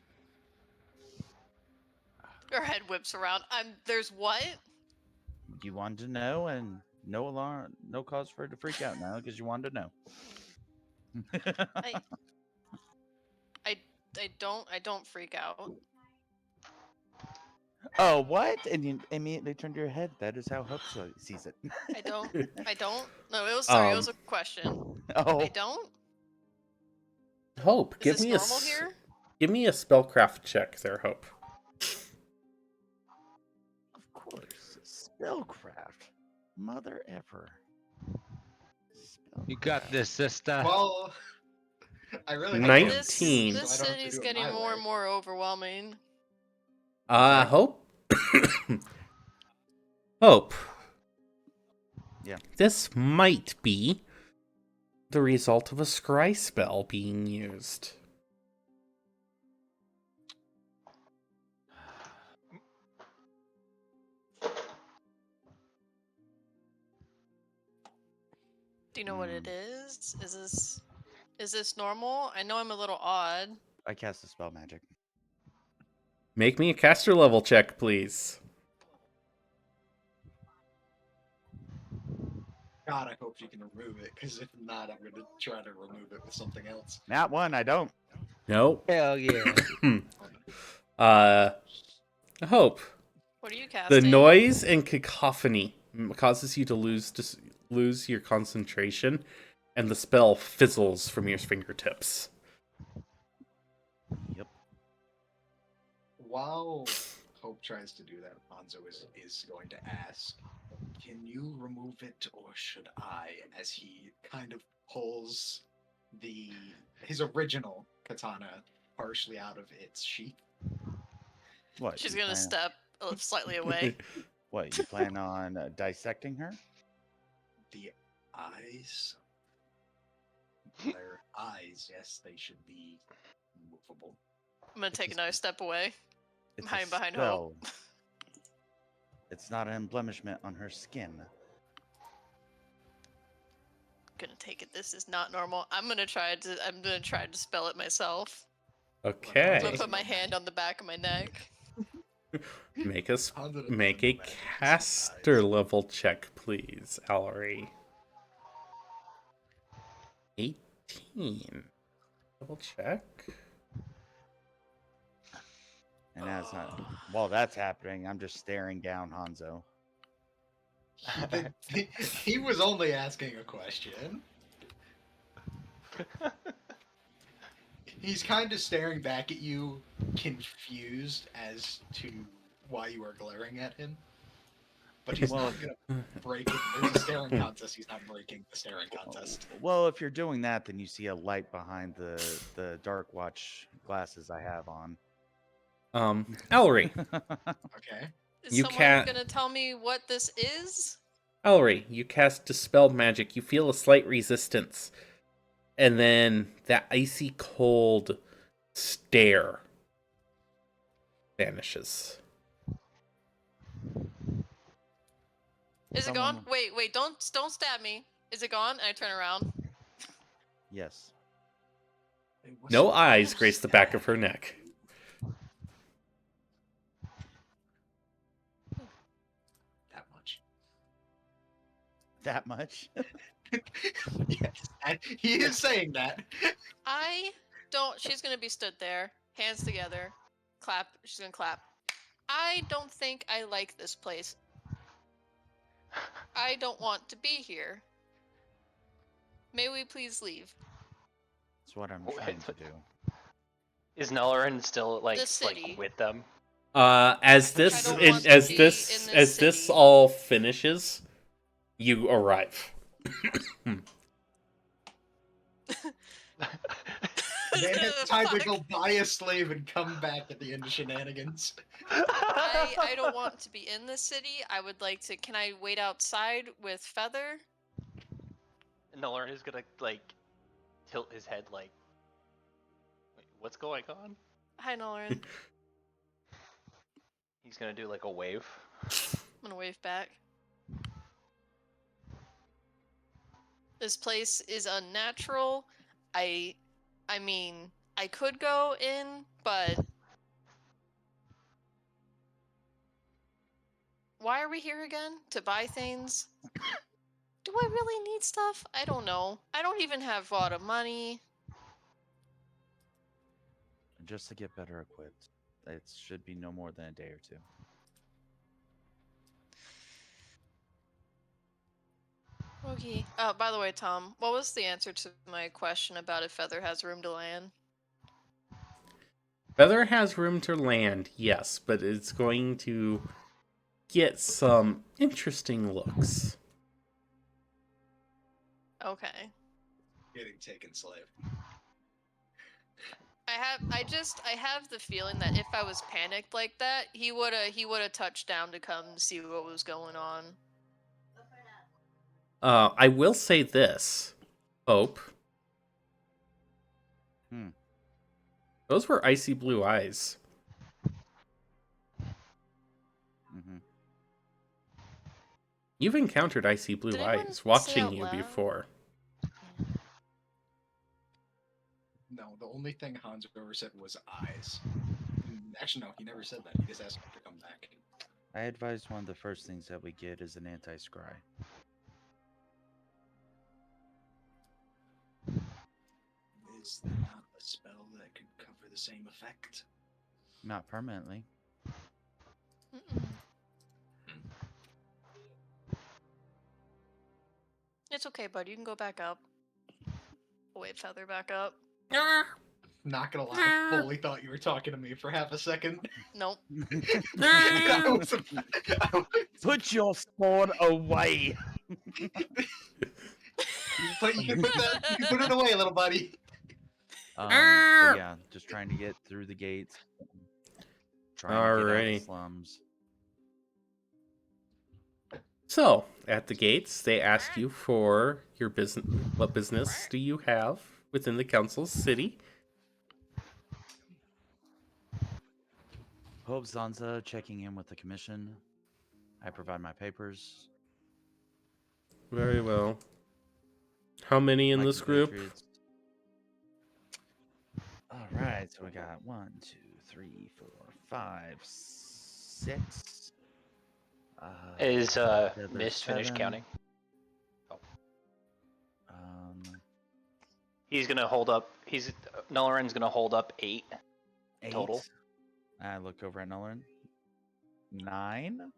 Her head whips around. There's what? You wanted to know, and no alarm, no cause for it to freak out now because you wanted to know. I don't freak out. Oh, what? And you immediately turned your head. That is how Hope sees it. I don't. No, it was it was a question. Oh, I don't. Hope, Is this normal here? give me a spellcraft check there, Hope. of course. Spellcraft. Mother ever. You got this, sister. Well, I really 19. This so I don't have to city's do it getting my more way. and more overwhelming. Hope. Hope. Yeah. This might be the result of a scry spell being used. Do you know what it is? Is this normal? I know I'm a little odd. I cast a spell magic. Make me a caster level check, please. God, I hope you can remove it, because if not, I'm gonna try to remove it with something else. Not one, I don't. No. Hell yeah. Hope. What are you casting? The noise and cacophony causes you to lose your concentration, and the spell fizzles from your fingertips. Yep. While Hope tries to do that, Hanzo is going to ask, can you remove it, or should I? As he kind of pulls his original katana partially out of its sheath. What? She's you gonna plan- step slightly away. What, you plan on dissecting her? The eyes. Their eyes, yes, they should be movable. I'm gonna take another step away. It's a Hiding behind spell. Hope. It's not an embellishment on her skin. Gonna take it. This is not normal. I'm gonna try to spell it myself. I'm Okay. gonna put my hand on the back of my neck. Make Hanzo make a doesn't know magic, it's caster eyes. level check, please, Allery. 18. Double check. And that's not. While that's happening, I'm just staring down Hanzo. He was only asking a question. He's kind of staring back at you, confused as to why you are glaring at him. But he's not gonna break it. There's a staring contest. He's not breaking the staring contest. Well, if you're doing that, then you see a light behind the dark watch glasses I have on. Allery. Okay. Is You someone can't- gonna tell me what this is? Allery, you cast Dispel Magic. You feel a slight resistance. And then that icy cold stare vanishes. Is it Someone- gone? Wait, don't stab me. Is it gone? And I turn around. Yes. No eyes grace the back of her neck. That much. That much? Yes, and he is saying that. I don't. She's gonna be stood there, hands together, clap. She's gonna clap. I don't think I like this place. I don't want to be here. May we please leave? That's what I'm What? trying to do. Is Nalarin still The city. like with them? As this I don't want to as be this in this as this city. all finishes, you arrive. They have time to Fuck. go buy a slave and come back at the end of shenanigans. I don't want to be in the city. I would like to. Can I wait outside with Feather? Nolan is gonna like tilt his head like, wait, what's going on? Hi, Nolan. He's gonna do like a wave. I'm gonna wave back. This place is unnatural. I mean, I could go in, but why are we here again? To buy things? Do I really need stuff? I don't know. I don't even have a lot of money. Just to get better equipped. It should be no more than a day or two. Okay. By the way, Tom, what was the answer to my question about if Feather has room to land? Feather has room to land, yes, but it's going to get some interesting looks. Okay. Getting taken slave. I have the feeling that if I was panicked like that, he woulda touched down to come see what was going on. I will say this, Hope. Those were icy blue eyes. Mm-hmm. You've encountered icy blue Did anyone eyes say watching out you loud? before. No, the only thing Hans ever said was eyes. Actually, no, he never said that. He just asked him to come back. I advise one of the first things that we get is an anti-scry. Is there not a spell that could cover the same effect? Not permanently. Mm-mm. It's okay, bud. You can go back up. Wait, Feather back up. Not gonna lie, I fully thought you were talking to me for half a second. Nope. I was Put your sword away. But you can put it away, little buddy. But yeah, just trying to get through the gates. Trying to get out of the Alrighty. slums. So, at the gates, they ask you for your business. What business do you have within the council's city? Hope Zanza checking in with the commission. I provide my papers. Very well. How many in My this group? compatriots. All right, so we got 1, 2, 3, 4, 5, 6. Is there's Mist finished 7. counting? Um, He's gonna hold up. Nolaran's gonna hold up 8 8. total. I look over at Nolan. 9.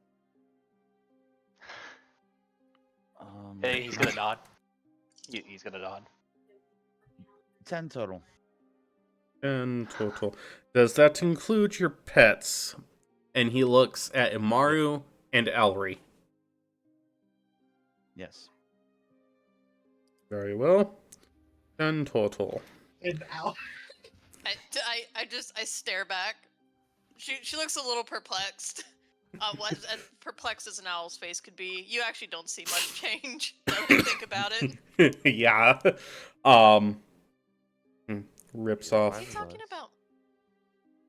Hey, he's gonna nod. He's gonna nod. 10 total. In total. Does that include your pets? And he looks at Imaru and Elri. Yes. Very well. 10 total. And Al. I stare back. She looks a little perplexed. As perplexed as an owl's face could be. You actually don't see much change. Now that I think about it. Yeah. Rips off. What are you talking about?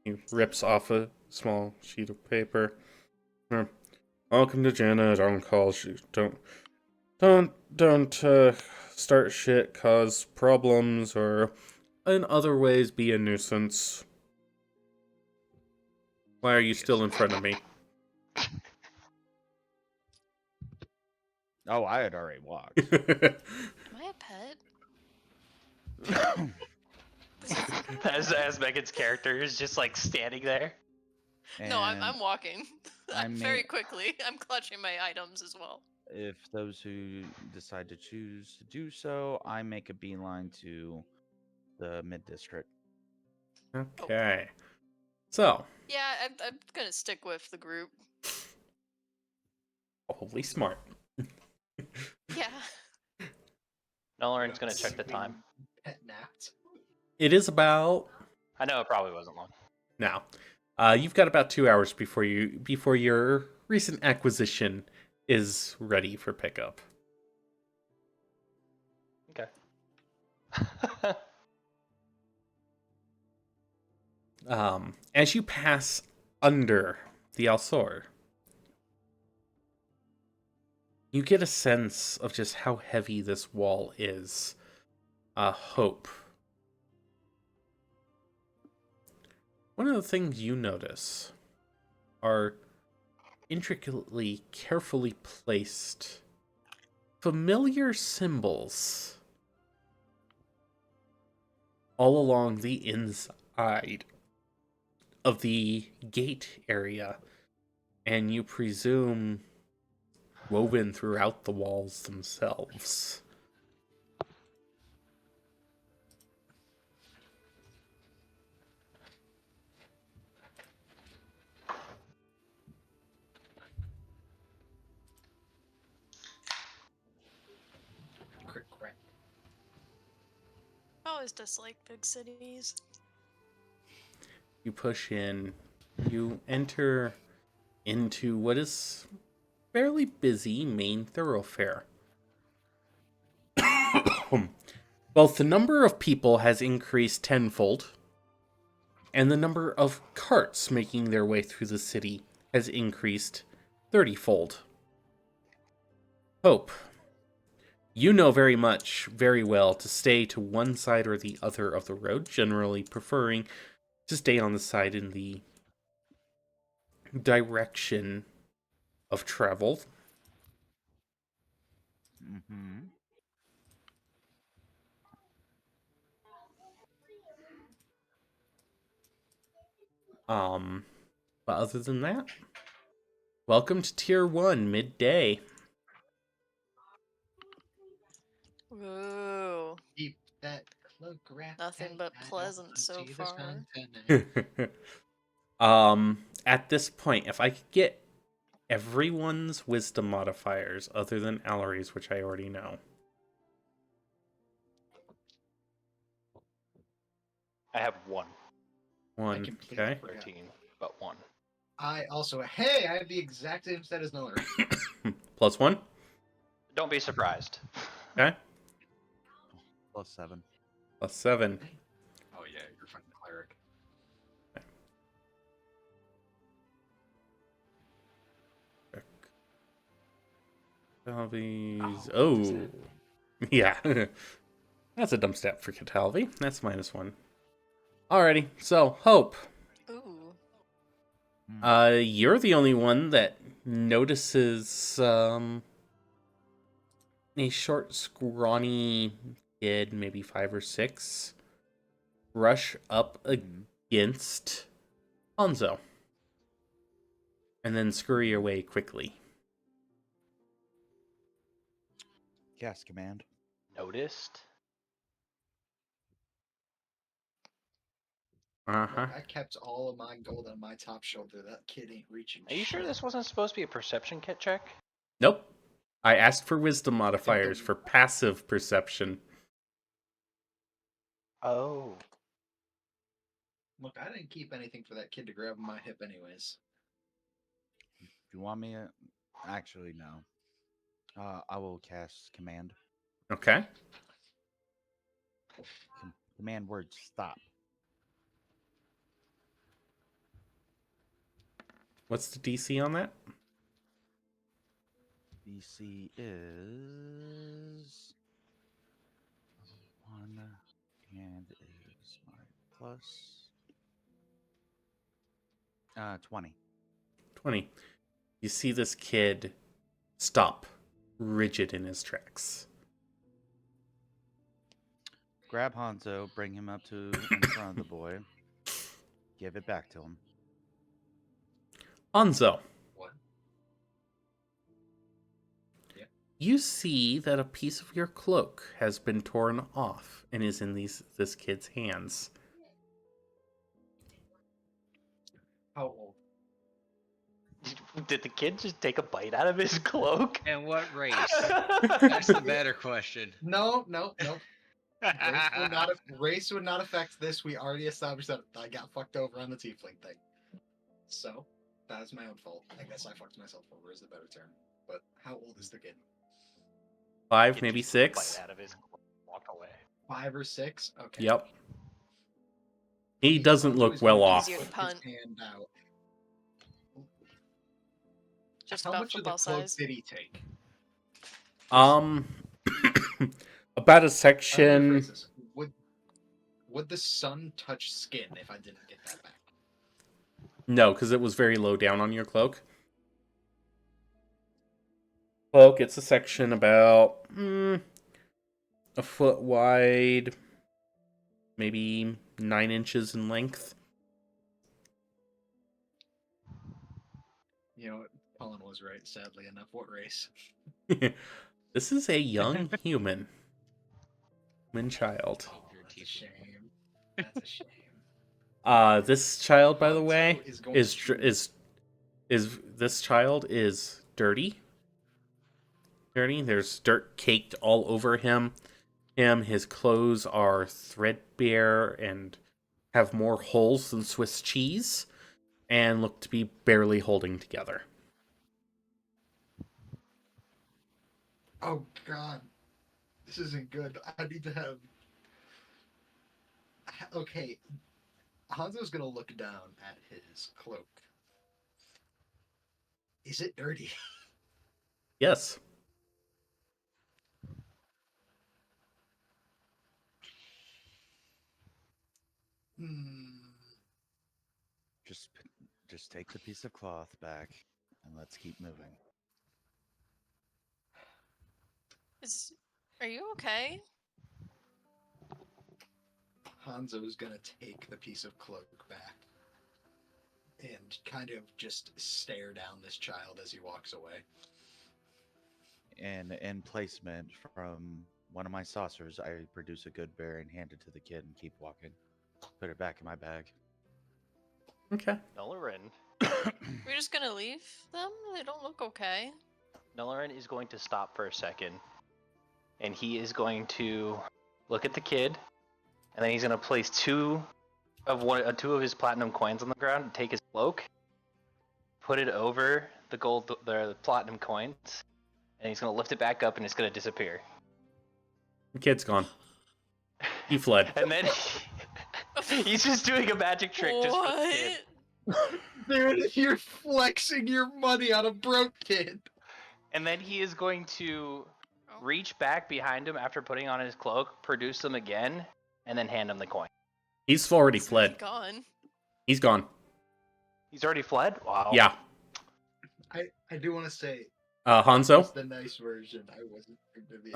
He rips off a small sheet of paper. Welcome to Janet on call. Don't start shit, cause problems, or in other ways be a nuisance. Why are you still in front of me? Oh, I had already walked. Am I a pet? As Megan's character is just like standing there. No, I'm walking. I'm Very quickly. I'm clutching my items as well. If those who decide to choose to do so, I make a beeline to the mid district. Okay. So, Yeah, I'm gonna stick with the group. holy smart. Yeah. Nolaran's gonna check the time. Pet napped. It is about I know it probably wasn't long. now. You've got about 2 hours before your recent acquisition is ready for pickup. Okay. As you pass under the Alsor, you get a sense of just how heavy this wall is. Hope. One of the things you notice are intricately, carefully placed, familiar symbols all along the inside of the gate area, and you presume woven throughout the walls themselves. Crick crack. I always dislike big cities. You push in, you enter into what is fairly busy main thoroughfare. Both the number of people has increased tenfold, and the number of carts making their way through the city has increased 30-fold. Hope, you know very well to stay to one side or the other of the road, generally preferring to stay on the side in the direction of travel. Mm-hmm. But other than that, welcome to Tier 1 midday. Ooh, Keep that cloak wrapped. nothing but I don't pleasant wanna so see the sun far. tonight. At this point, if I could get everyone's wisdom modifiers other than Allery's, which I already know. I have one. One, completely okay. forgot. 13, but one. I also, hey, I have the exact same stat as Miller. +1, Don't be surprised. okay. +7. +7. Oh yeah, you're fucking cleric. Catalvi's. Oh, Oh, yeah. That's a dumb stat for Catalvi. That's -1. Alrighty, so Hope. Ooh. You're the only one that notices a short, scrawny kid, maybe 5 or 6, rush up against Hanzo, and then scurry away quickly. Cast command. Noticed? Uh-huh. Look, I kept all of my gold on my top shoulder. That kid ain't reaching. Are you sure shit. this wasn't supposed to be a perception kit check? Nope. I asked for wisdom modifiers for passive perception. Oh. Look, I didn't keep anything for that kid to grab on my hip, anyways. If you want me to... Actually, no. I will cast command. Okay. Command word stop. What's the DC on that? DC is 1 and is my plus 20. 20. You see this kid stop, rigid in his tracks. Grab Hanzo, bring him up to in front of the boy. Give it back to him. Hanzo, What? you see that a piece of your cloak has been torn off and is in this kid's hands. How old? Did the kid just take a bite out of his cloak? And what race? That's the better question. No. Race would not affect this. We already established that I got fucked over on the tiefling thing. So, that's my own fault. I guess I fucked myself over is the better term. But how old is the kid? 5, Kid maybe just took a 6. bite out of his walk away. 5 or 6? Okay. Yep. He doesn't Hanzo look is well going to off. Easier to put punt. his hand out. Just How about much of the football cloak size. did he take? About a Let me section. rephrase this. Would the sun touch skin if I didn't get that back? No, because it was very low down on your cloak. Cloak, it's a section about a foot wide, maybe 9 inches in length. You know what? Colin was right, sadly enough. What race? This is a young human child. Oh, that's a shame. That's a shame. This child, by the Hanzo way, is going is to- this child is dirty. Dirty. There's dirt caked all over him. His clothes are threadbare and have more holes than Swiss cheese, and look to be barely holding together. Oh god. This isn't good. I need to have. Okay. Hanzo's gonna look down at his cloak. Is it dirty? Yes. Hmm. Just take the piece of cloth back and let's keep moving. Are you okay? Hanzo's gonna take the piece of cloak back and kind of just stare down this child as he walks away. And in placement from one of my saucers, I produce a good bear and hand it to the kid and keep walking. Put it back in my bag. Okay. Nolarin. We're just gonna leave them? They don't look okay. Nolarin is going to stop for a second, and he is going to look at the kid, and then he's going to place two of his platinum coins on the ground and take his cloak, put it over the platinum coins, and he's going to lift it back up, and it's going to disappear. The kid's gone. He fled. And then he's just doing a magic trick just for the kid. Dude, you're flexing your money on a broke kid. And then he is going to reach back behind him after putting on his cloak, produce them again, and then hand him the coin. He's already fled. Gone. He's gone. He's already fled? Wow. Yeah. I do want to say, Hanzo? that's the nice version. I wasn't going to be.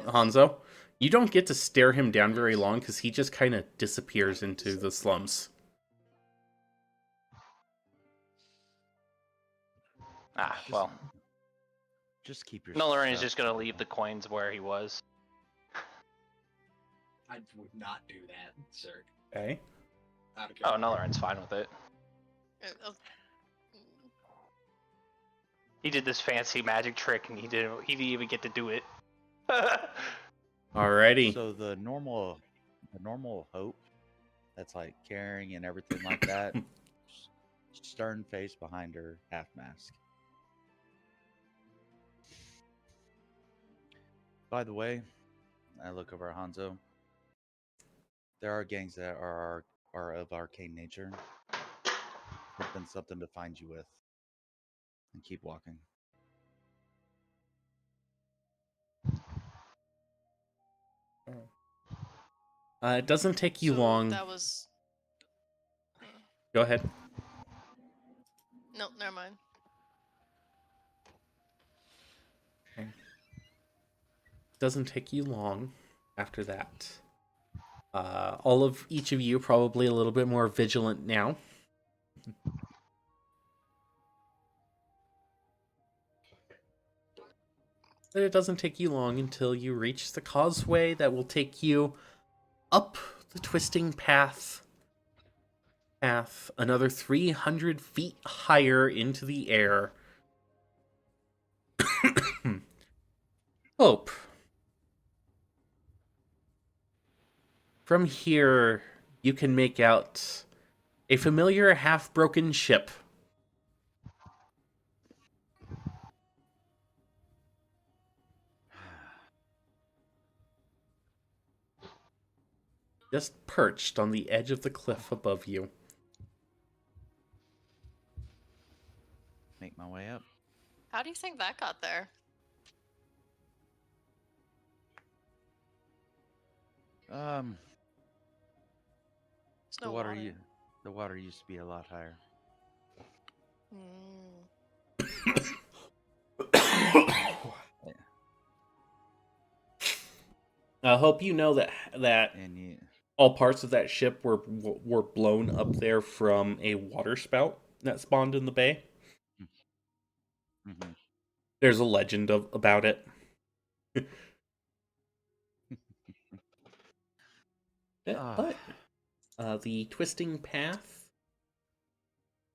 Hanzo? You don't get to stare him down very long because he just kind of disappears into the slums. Well. Just keep your Nolarin is stuff. just going to leave the coins where he was. I would not do that, sir. Okay. Out of Oh, character. Nolarin's fine with it. He did this fancy magic trick and he didn't even get to do it. Alrighty. So the normal hope that's like caring and everything like that, stern face behind her half mask. By the way, I look over at Hanzo. There are gangs that are of arcane nature. It's been something to find you with. And keep walking. It doesn't take you So long. That was. Go ahead. No, never mind. Doesn't take you long after that. Each of you probably a little bit more vigilant now. But it doesn't take you long until you reach the causeway that will take you up the twisting path. Another 300 feet higher into the air. Hope. From here, you can make out a familiar half-broken ship. Just perched on the edge of the cliff above you. Make my way up. How do you think that got there? Um, There's the no water, water. the water used to be a lot higher. Mm. I hope you know that And you, all parts of that ship were blown up there from a water spout that spawned in the bay. mhm. There's a legend about it. Ah, But the twisting path,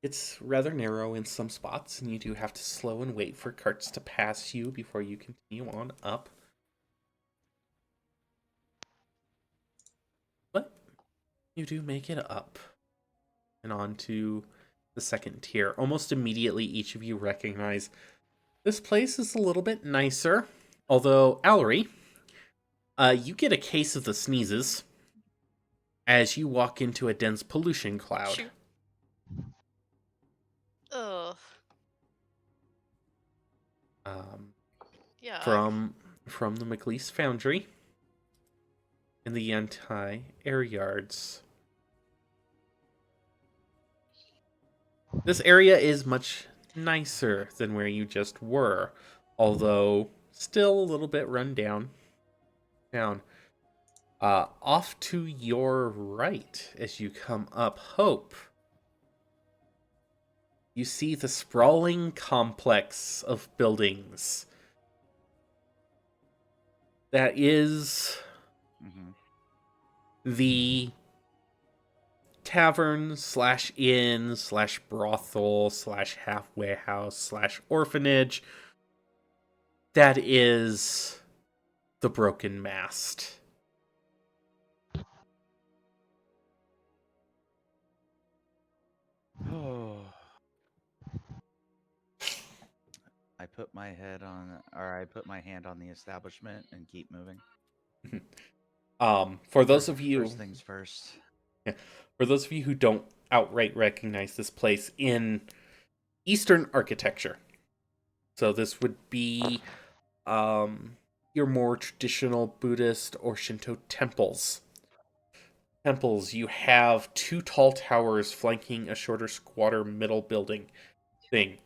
it's rather narrow in some spots, and you do have to slow and wait for carts to pass you before you continue on up. But you do make it up and onto the second tier. Almost immediately, each of you recognize this place is a little bit nicer. Although, Allery, you get a case of the sneezes as you walk into a dense pollution cloud. Shoot. Ugh. Yeah. From the McLeese Foundry in the Yantai Air Yards. This area is much nicer than where you just were, although still a little bit run down. Off to your right as you come up Hope, you see the sprawling complex of buildings that is the tavern slash inn slash brothel slash halfway house slash orphanage that is the Broken Mast. Oh. I put my hand on the establishment and keep moving. For those of you, first things first. For those of you who don't outright recognize this place in Eastern architecture, so this would be your more traditional Buddhist or Shinto temples. You have two tall towers flanking a shorter, squatter middle building thing.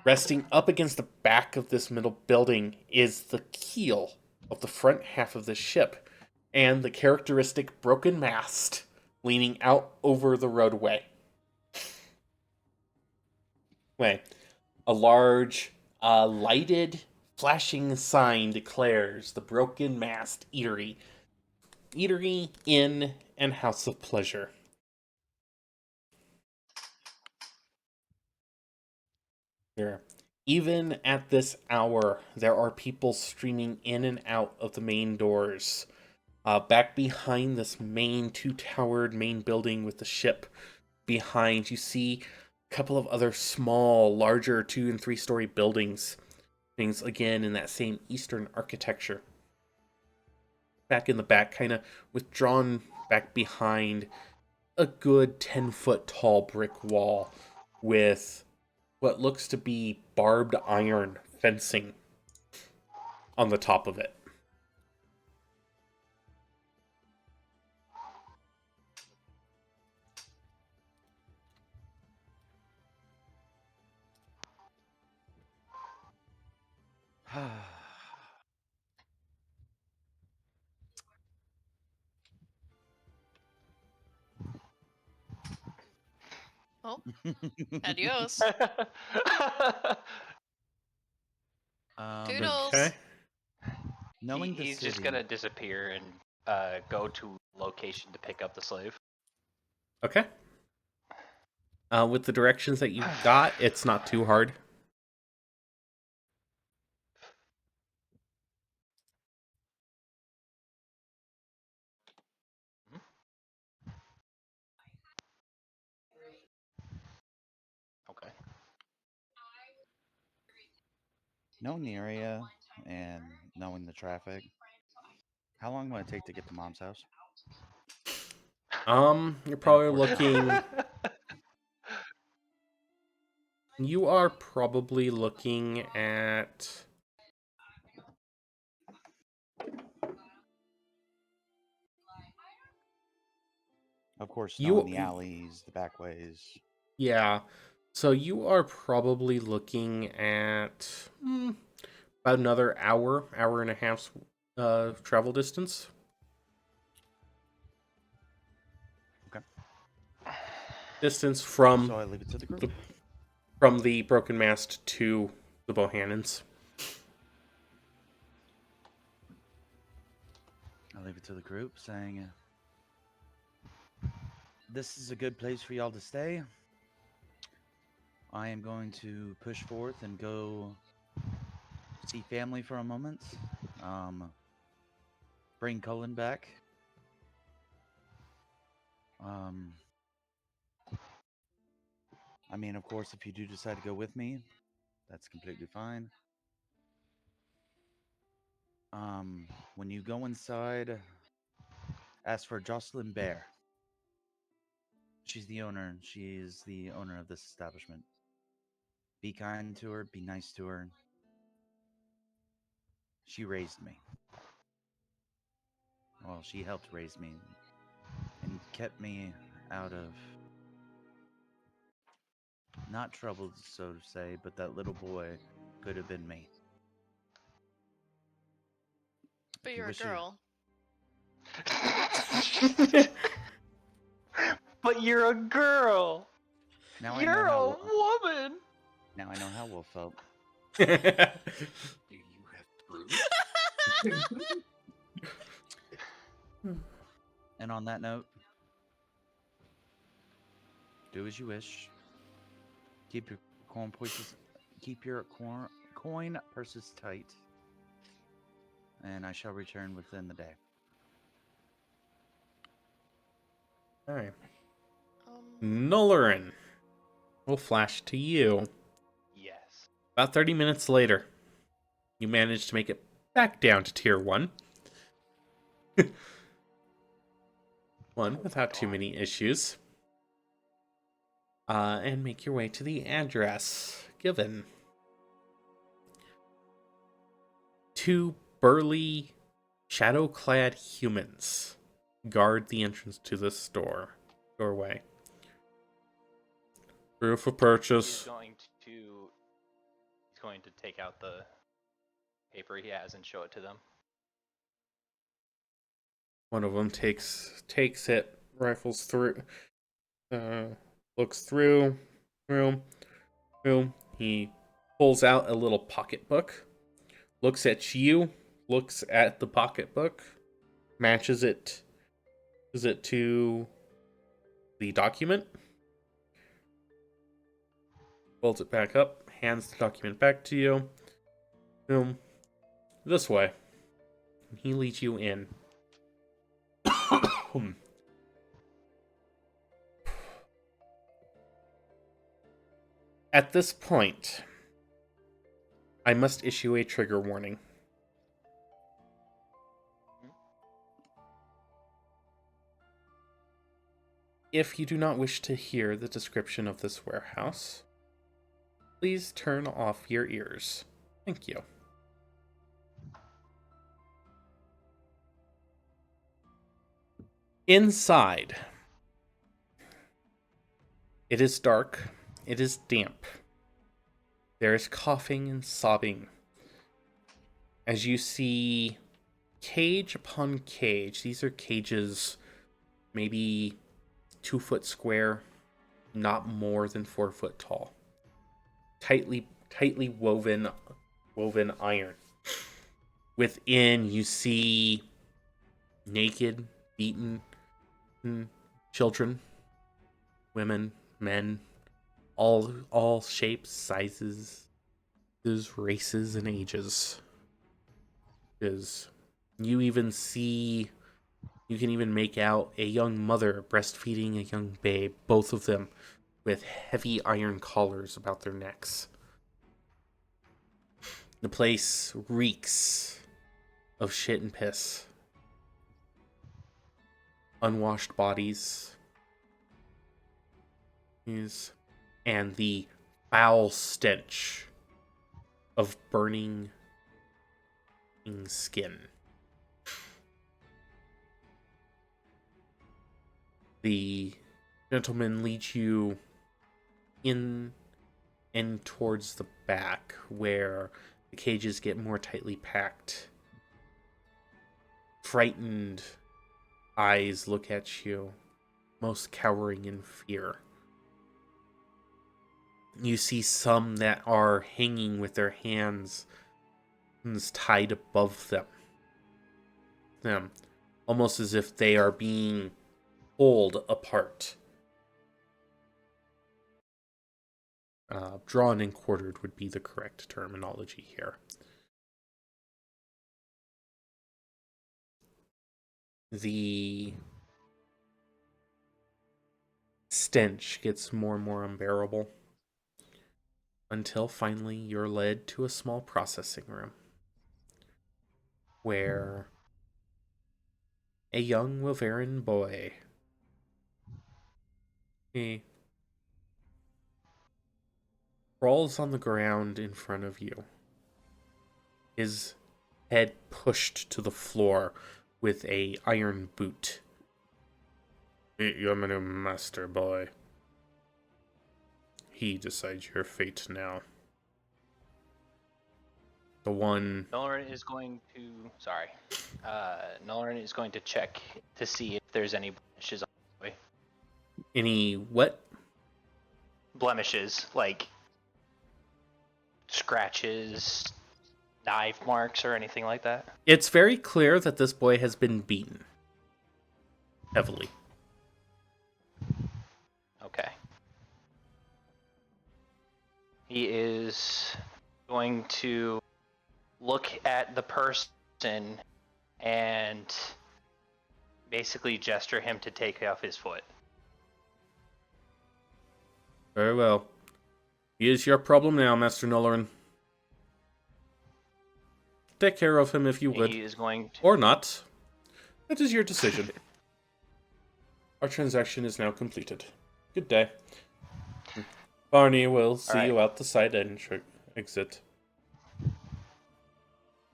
Resting up against the back of this middle building is the keel of the front half of the ship and the characteristic broken mast leaning out over the roadway. A large, lighted, flashing sign declares the Broken Mast Eatery. Eatery, Inn, and House of Pleasure. There. Even at this hour, there are people streaming in and out of the main doors. Back behind this main two-towered main building with the ship behind, you see a couple of other small, larger 2- and 3-story buildings. Things, again, in that same Eastern architecture. Back in the back, kind of withdrawn back behind a good 10-foot tall brick wall with what looks to be barbed iron fencing on the top of it. Oh, adios. Toodles. Okay. Knowing the He's city, just gonna disappear and go to location to pick up the slave. Okay. With the directions that you've got, it's not too hard. knowing the area and knowing the traffic, how long will it take to get to Mom's house? You're And probably of course, looking. You are probably looking at. of course, knowing You, the alleys, the back ways. yeah. So you are probably looking at about another hour and a half travel distance. Okay. Distance So I leave it to the group. from the Broken Mast to the Bohannons. I leave it to the group, saying, "This is a good place for y'all to stay. I am going to push forth and go see family for a moment. Bring Cullen back. Um, I mean, of course, if you do decide to go with me, that's completely fine. When you go inside, ask for Jocelyn Bear. She's the owner. She is the owner of this establishment. Be kind to her. Be nice to her. She raised me. Well, she helped raise me and kept me out of not trouble, so to say, but that little boy could have been me. But If you you're a wish to, girl. But you're a girl. now I know You're a how. woman. Now I know how Wolf felt. Do you have proof? And on that note, do as you wish. Keep your coin purses tight, and I shall return within the day. All right. Um, Nullerin. We'll flash to you. Yes. About 30 minutes later, you manage to make it back down to tier 1. One without too many issues. And make your way to the address given. 2 burly, shadow-clad humans guard the entrance to this doorway. Proof of purchase. He's going to take out the paper he has and show it to them. One of them takes it, rifles through, looks through. He pulls out a little pocketbook, looks at you, looks at the pocketbook, matches it. Is it to the document? Folds it back up, hands the document back to you. Boom. This way. He leads you in. At this point, I must issue a trigger warning. If you do not wish to hear the description of this warehouse, please turn off your ears. Thank you. Inside, it is dark. It is damp. There is coughing and sobbing as you see cage upon cage. These are cages maybe 2 foot square, not more than 4 foot tall. Tightly woven iron. Within you see naked, beaten children, women, men, all shapes, sizes, races, and ages. Because you can even make out a young mother breastfeeding a young babe, both of them with heavy iron collars about their necks. The place reeks of shit and piss. Unwashed bodies. And the foul stench of burning skin. The gentleman leads you in and towards the back, where the cages get more tightly packed. Frightened eyes look at you, most cowering in fear. You see some that are hanging with their hands tied above them, almost as if they are being pulled apart. Drawn and quartered would be the correct terminology here. The stench gets more and more unbearable until finally you're led to a small processing room where a young Wyverian boy, he crawls on the ground in front of you, his head pushed to the floor with a iron boot. You're my new master, boy. He decides your fate now. The one... Nolan is going to... Sorry. Nolan is going to check to see if there's any blemishes on the boy. Any what? Blemishes, like scratches, knife marks, or anything like that. It's very clear that this boy has been beaten. Heavily. Okay. He is going to look at the person and basically gesture him to take off his foot. Very well. He is your problem now, Master Nolorin. Take care of him if you would. He is going to... Or not. That is your decision. Our transaction is now completed. Good day. Barney will see you out the side exit.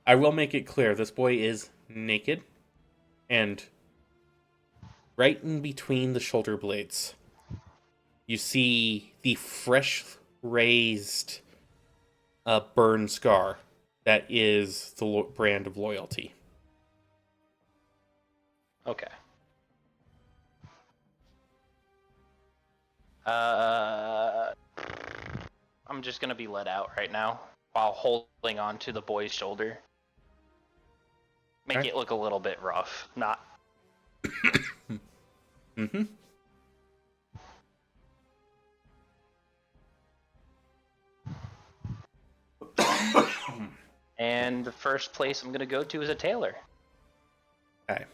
I will make it clear, this boy is naked, and right in between the shoulder blades, you see the fresh raised burn scar that is the brand of loyalty. Okay. I'm just gonna be let out right now while holding on to the boy's shoulder. Make Okay. it look a little bit rough. Not. Mm-hmm. And the first place I'm gonna go to is a tailor. Okay.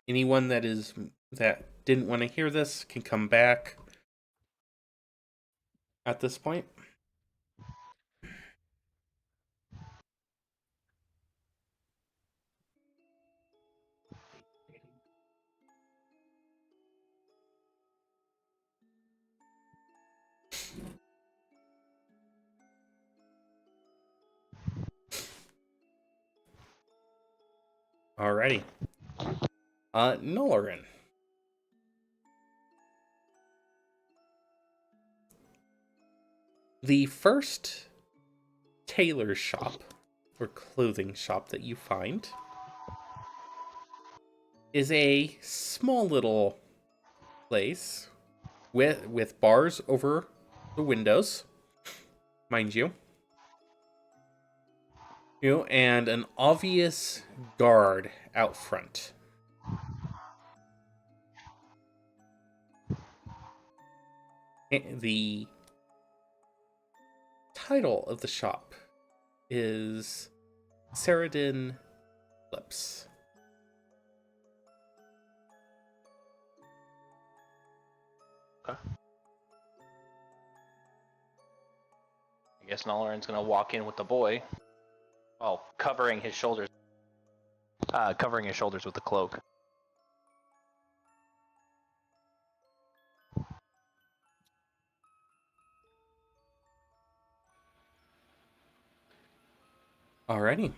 Anyone that didn't want to hear this can come back at this point. Alrighty. Nolorin. The first tailor shop or clothing shop that you find is a small little place with bars over the windows, mind you. And an obvious guard out front. The title of the shop is Saradin Lips. Okay. I guess Nalaran's gonna walk in with the boy, while covering his shoulders with the cloak. Alrighty.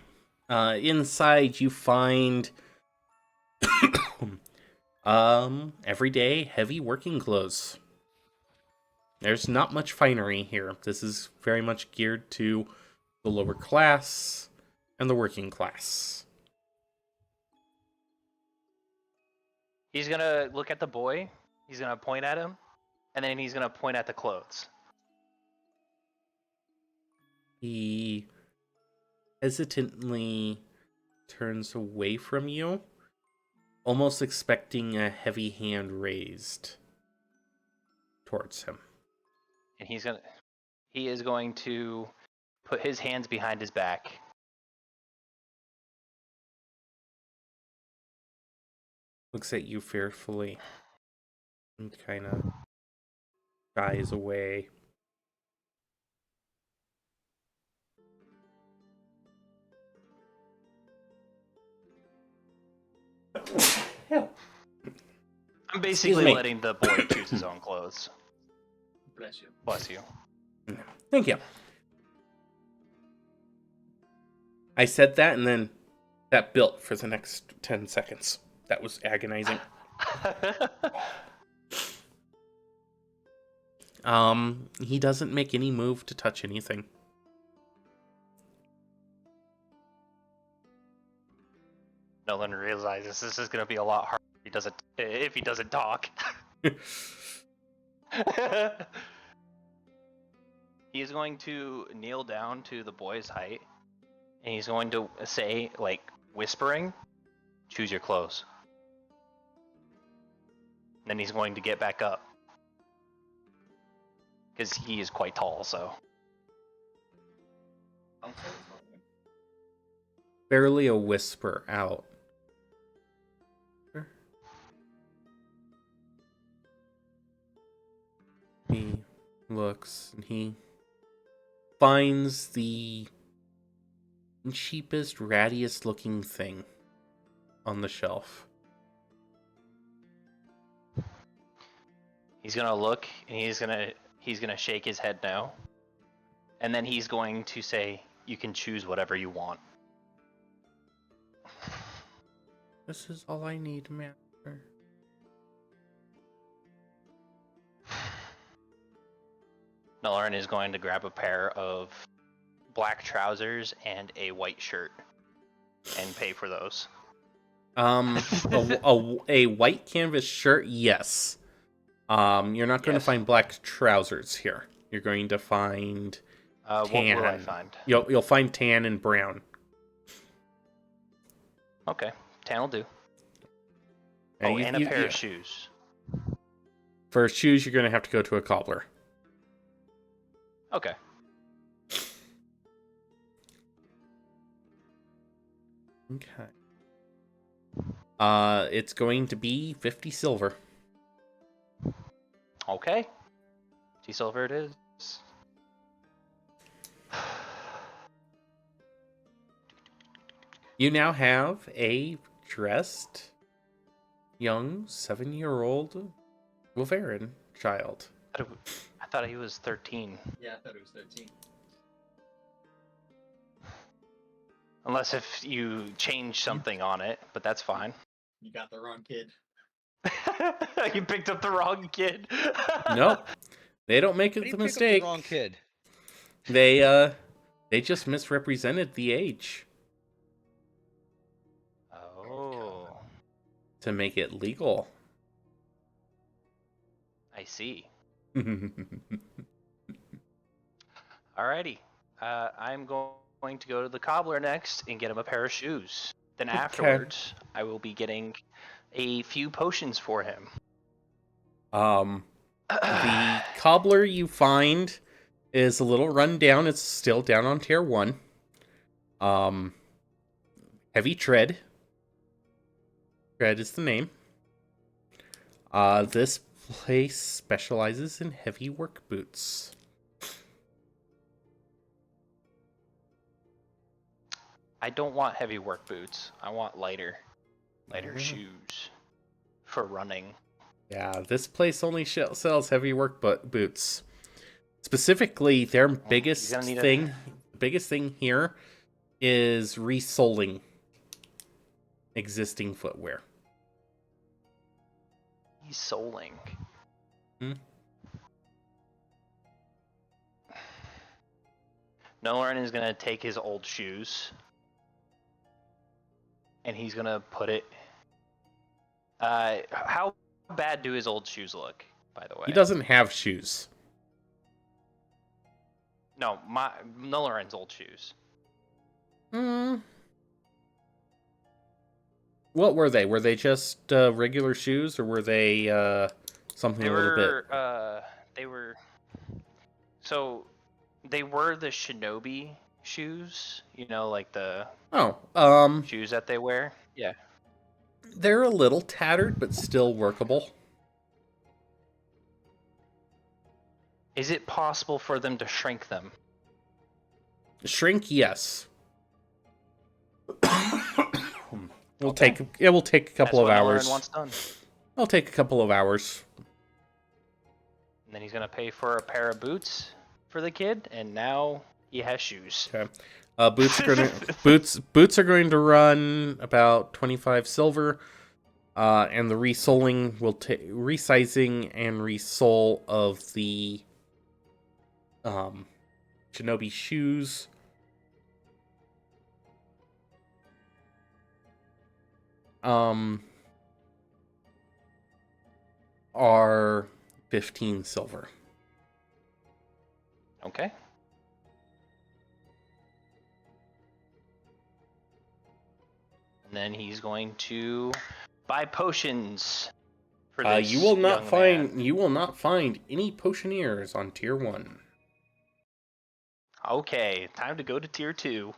Inside you find everyday heavy working clothes. There's not much finery here. This is very much geared to the lower class and the working class. He's gonna look at the boy, he's gonna point at him, and then he's gonna point at the clothes. He hesitantly turns away from you, almost expecting a heavy hand raised towards him. And he is going to put his hands behind his back. Looks at you fearfully and kind of shies away. Hell. I'm basically me. letting the boy choose his own clothes. Bless you. Bless you. Thank you. I said that and then that built for the next 10 seconds. That was agonizing. He doesn't make any move to touch anything. Nolan realizes this is gonna be a lot harder if he doesn't talk. He is going to kneel down to the boy's height, and he's going to say, like, whispering, "Choose your clothes." And then he's going to get back up. Because he is quite tall, so. Barely a whisper out. He looks and he finds the cheapest, rattiest looking thing on the shelf. He's gonna look and he's gonna shake his head no. And then he's going to say, "You can choose whatever you want." This is all I need, master. Nalaran is going to grab a pair of black trousers and a white shirt and pay for those. A white canvas shirt, yes. You're not going to find black trousers here. You're going to find tan. What will I find? You'll find tan and brown. Okay, tan will do. And and a pair of shoes. For shoes, you're going to have to go to a cobbler. Okay. Okay. It's going to be 50 silver. Okay. 50 silver it is. You now have a dressed young 7-year-old Wolverine child. I thought he was 13. Yeah, I thought it was 13. Unless if you change something on it, but that's fine. You got the wrong kid. You picked up the wrong kid. Nope. They don't make How do it you the pick up mistake. the wrong kid? They just misrepresented the age Oh, to make it legal. I see. Alrighty. I'm going to go to the cobbler next and get him a pair of shoes. Then afterwards, I will be getting a few potions for him. The cobbler you find is a little run down. It's still down on tier 1. Heavy tread. Tread is the name. This place specializes in heavy work boots. I don't want heavy work boots. I want lighter Yeah. shoes for running. Yeah, this place only sells heavy work boots. Specifically, their He's gonna need biggest thing here is resoling existing footwear. He's soling. Nolan is gonna take his old shoes and he's gonna put it. How bad do his old shoes look? By the way, He doesn't have shoes. No, Nolan's old shoes. What were they? Were they just regular shoes, or were they something a little bit? They were. So, they were the shinobi shoes. You know, like the shoes that they wear. Yeah. They're a little tattered, but still workable. Is it possible for them to shrink them? Shrink, yes. It will take a couple of hours. Wants done. It'll take a couple of hours. And then he's gonna pay for a pair of boots for the kid, and now he has shoes. Okay. Boots are going to run about 25 silver. And the resoling will take resizing and resole of the Shinobi shoes. Are 15 silver. Okay. And then he's going to buy potions for this you will not young man. find any potioneers on tier 1. Okay, time to go to tier 2.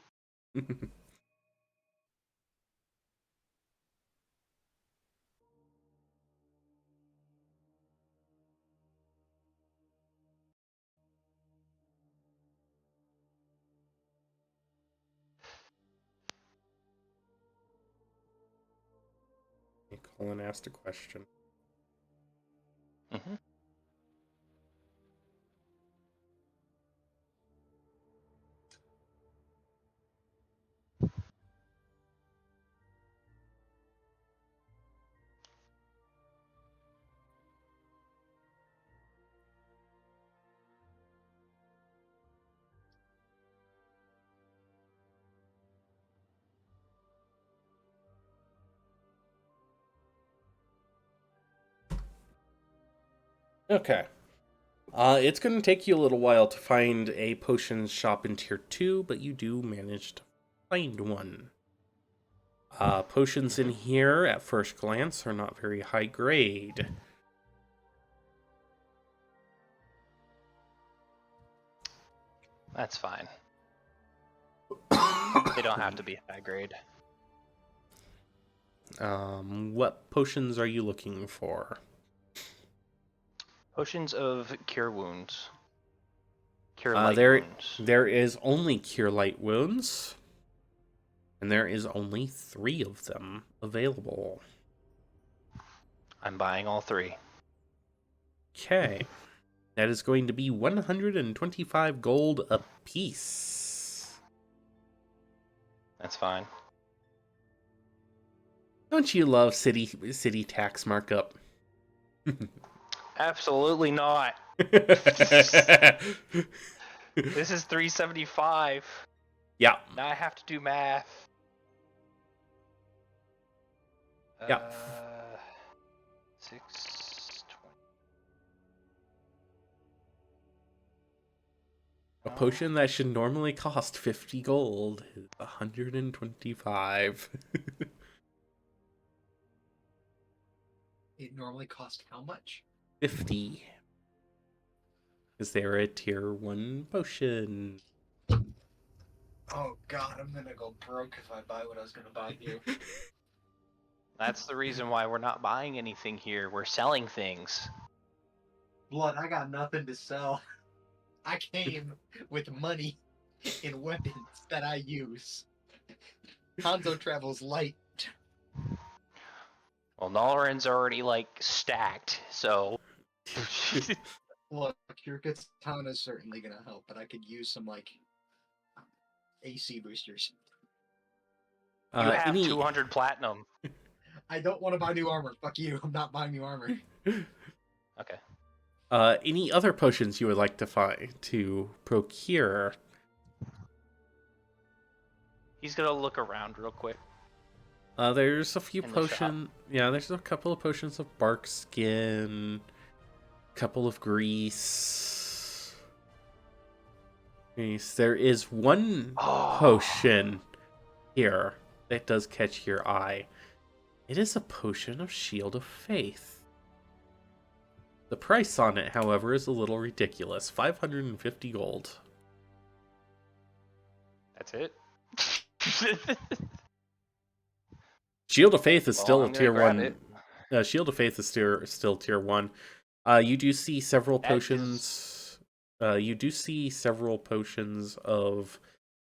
Colin asked a question. Mm-hmm. Okay. It's going to take you a little while to find a potions shop in tier 2, but you do manage to find one. Potions in here, at first glance, are not very high grade. That's fine. They don't have to be high grade. What potions are you looking for? Potions of cure wounds. Cure light wounds. There is only cure light wounds, and there is only 3 of them available. I'm buying all 3. Okay. That is going to be 125 gold apiece. That's fine. Don't you love city tax markup? Absolutely not. This is 375. Yeah. Now I have to do math. Yeah. 620. A potion that should normally cost 50 gold is 125. It normally costs how much? 50. Because they're a tier 1 potion. Oh god, I'm gonna go broke if I buy what I was gonna buy here. That's the reason why we're not buying anything here. We're selling things. Blood, I got nothing to sell. I came with money and weapons that I use. Hanzo travels light. Well, Nalarin's already like stacked, so. Look, your katana's certainly gonna help, but I could use some like AC boosters. You have any 200 platinum. I don't want to buy new armor. Fuck you. I'm not buying new armor. Okay. Any other potions you would like to procure? He's gonna look around real quick. There's a few In the shop. Yeah, there's a couple of potions of bark skin, couple of grease. There is one potion here that does catch your eye. It is a potion of Shield of Faith. The price on it, however, is a little ridiculous. 550 gold. That's it. Shield of Faith is Well, still I'm a gonna tier grab 1. it. Shield of Faith is still tier 1. You do see several That is- potions. You do see several potions of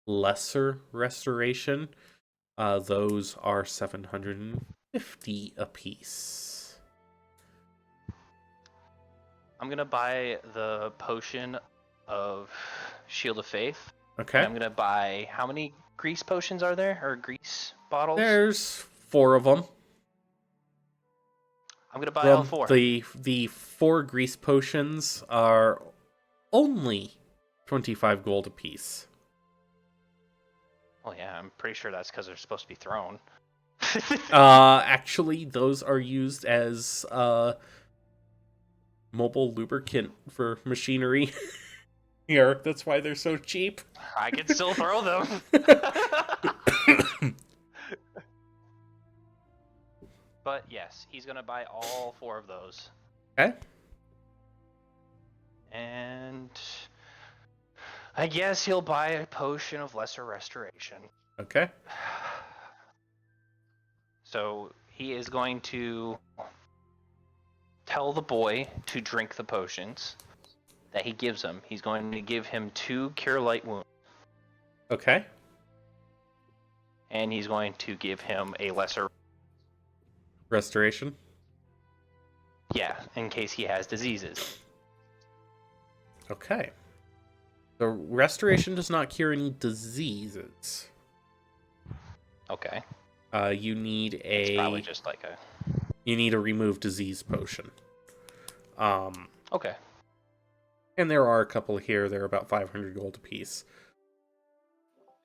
lesser restoration. Those are 750 apiece. I'm gonna buy the potion of Shield of Faith. Okay. And I'm gonna buy, how many grease potions are there, or grease bottles? There's 4 of them. I'm gonna buy all 4. The 4 grease potions are only 25 gold apiece. Well, yeah, I'm pretty sure that's because they're supposed to be thrown. Actually, those are used as mobile lubricant for machinery. Here, that's why they're so cheap. I can still throw them. But yes, he's gonna buy all 4 of those. Okay. And I guess he'll buy a potion of lesser restoration. Okay. So he is going to tell the boy to drink the potions that he gives him. He's going to give him 2 cure light wounds. Okay. And he's going to give him a lesser, Restoration. yeah, in case he has diseases. Okay. The restoration does not cure any diseases. Okay. You need It's probably a just like a... remove disease potion. Okay. And there are a couple here. They're about 500 gold apiece.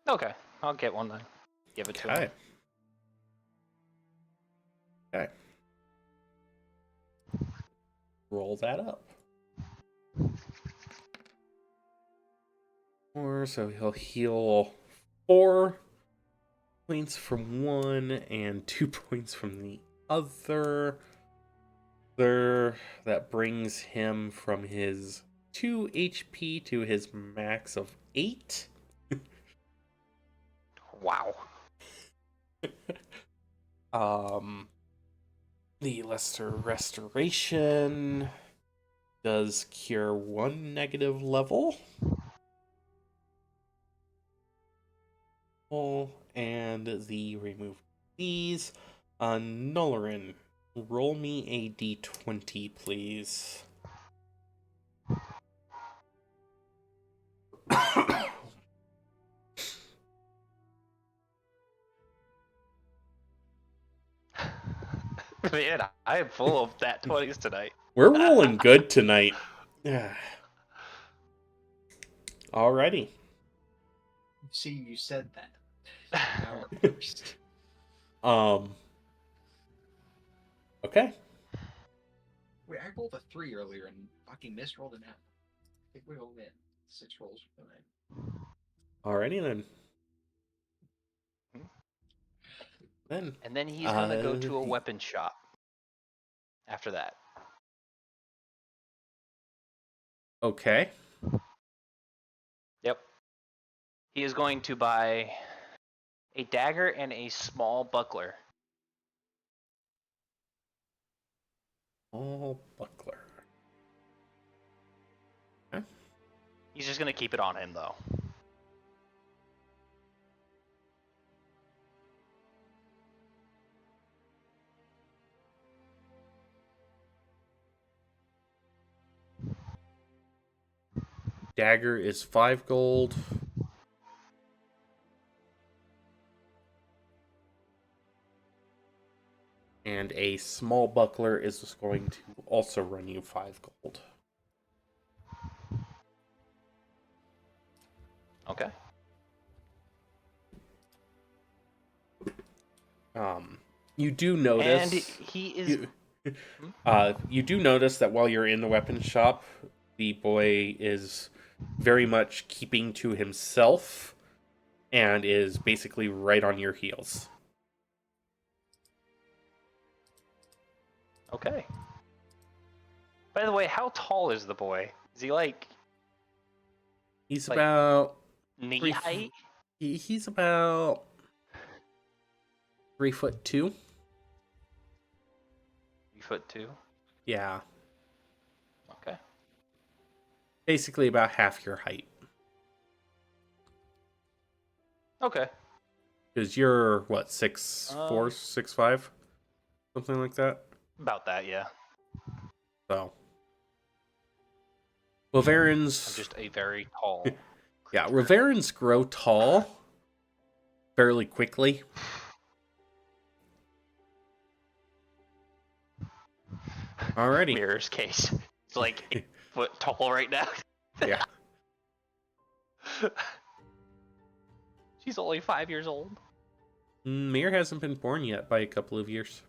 Okay. I'll get one then. Give it to him. Okay. Okay. Roll that up. So he'll heal 4 points from one and 2 points from the other. That brings him from his 2 HP to his max of 8. Wow. The lesser restoration does cure 1 negative level. And the remove these. Nolarin, roll me a d20, please. Man, I am full of that 20s tonight. We're rolling good tonight. Alrighty. See, you said that. Now we're first. Okay. Wait, I rolled a 3 earlier and fucking misrolled an F. I think we all get 6 rolls for tonight. Alrighty then. And then he's gonna go to a weapon shop. After that. Okay. Yep. He is going to buy a dagger and a small buckler. Oh, buckler. He's just gonna keep it on him though. Dagger is 5 gold. And a small buckler is just going to also run you 5 gold. Okay. You do notice, And he is. you do notice that while you're in the weapons shop, the boy is very much keeping to himself and is basically right on your heels. Okay. By the way, how tall is the boy? Is he like He's Like- about knee Three- height? he's about 3'2". 3'2". Yeah, Okay. basically about half your height. Okay. Because you're what, 6'4", 6'5", something like that. About that, yeah. So, I'm Reverans, just a very tall. yeah, creature. Reverans grow tall fairly quickly. Alrighty, Mirror's case. It's like 8 foot tall right now. yeah. She's only 5 years old. Mir hasn't been born yet by a couple of years.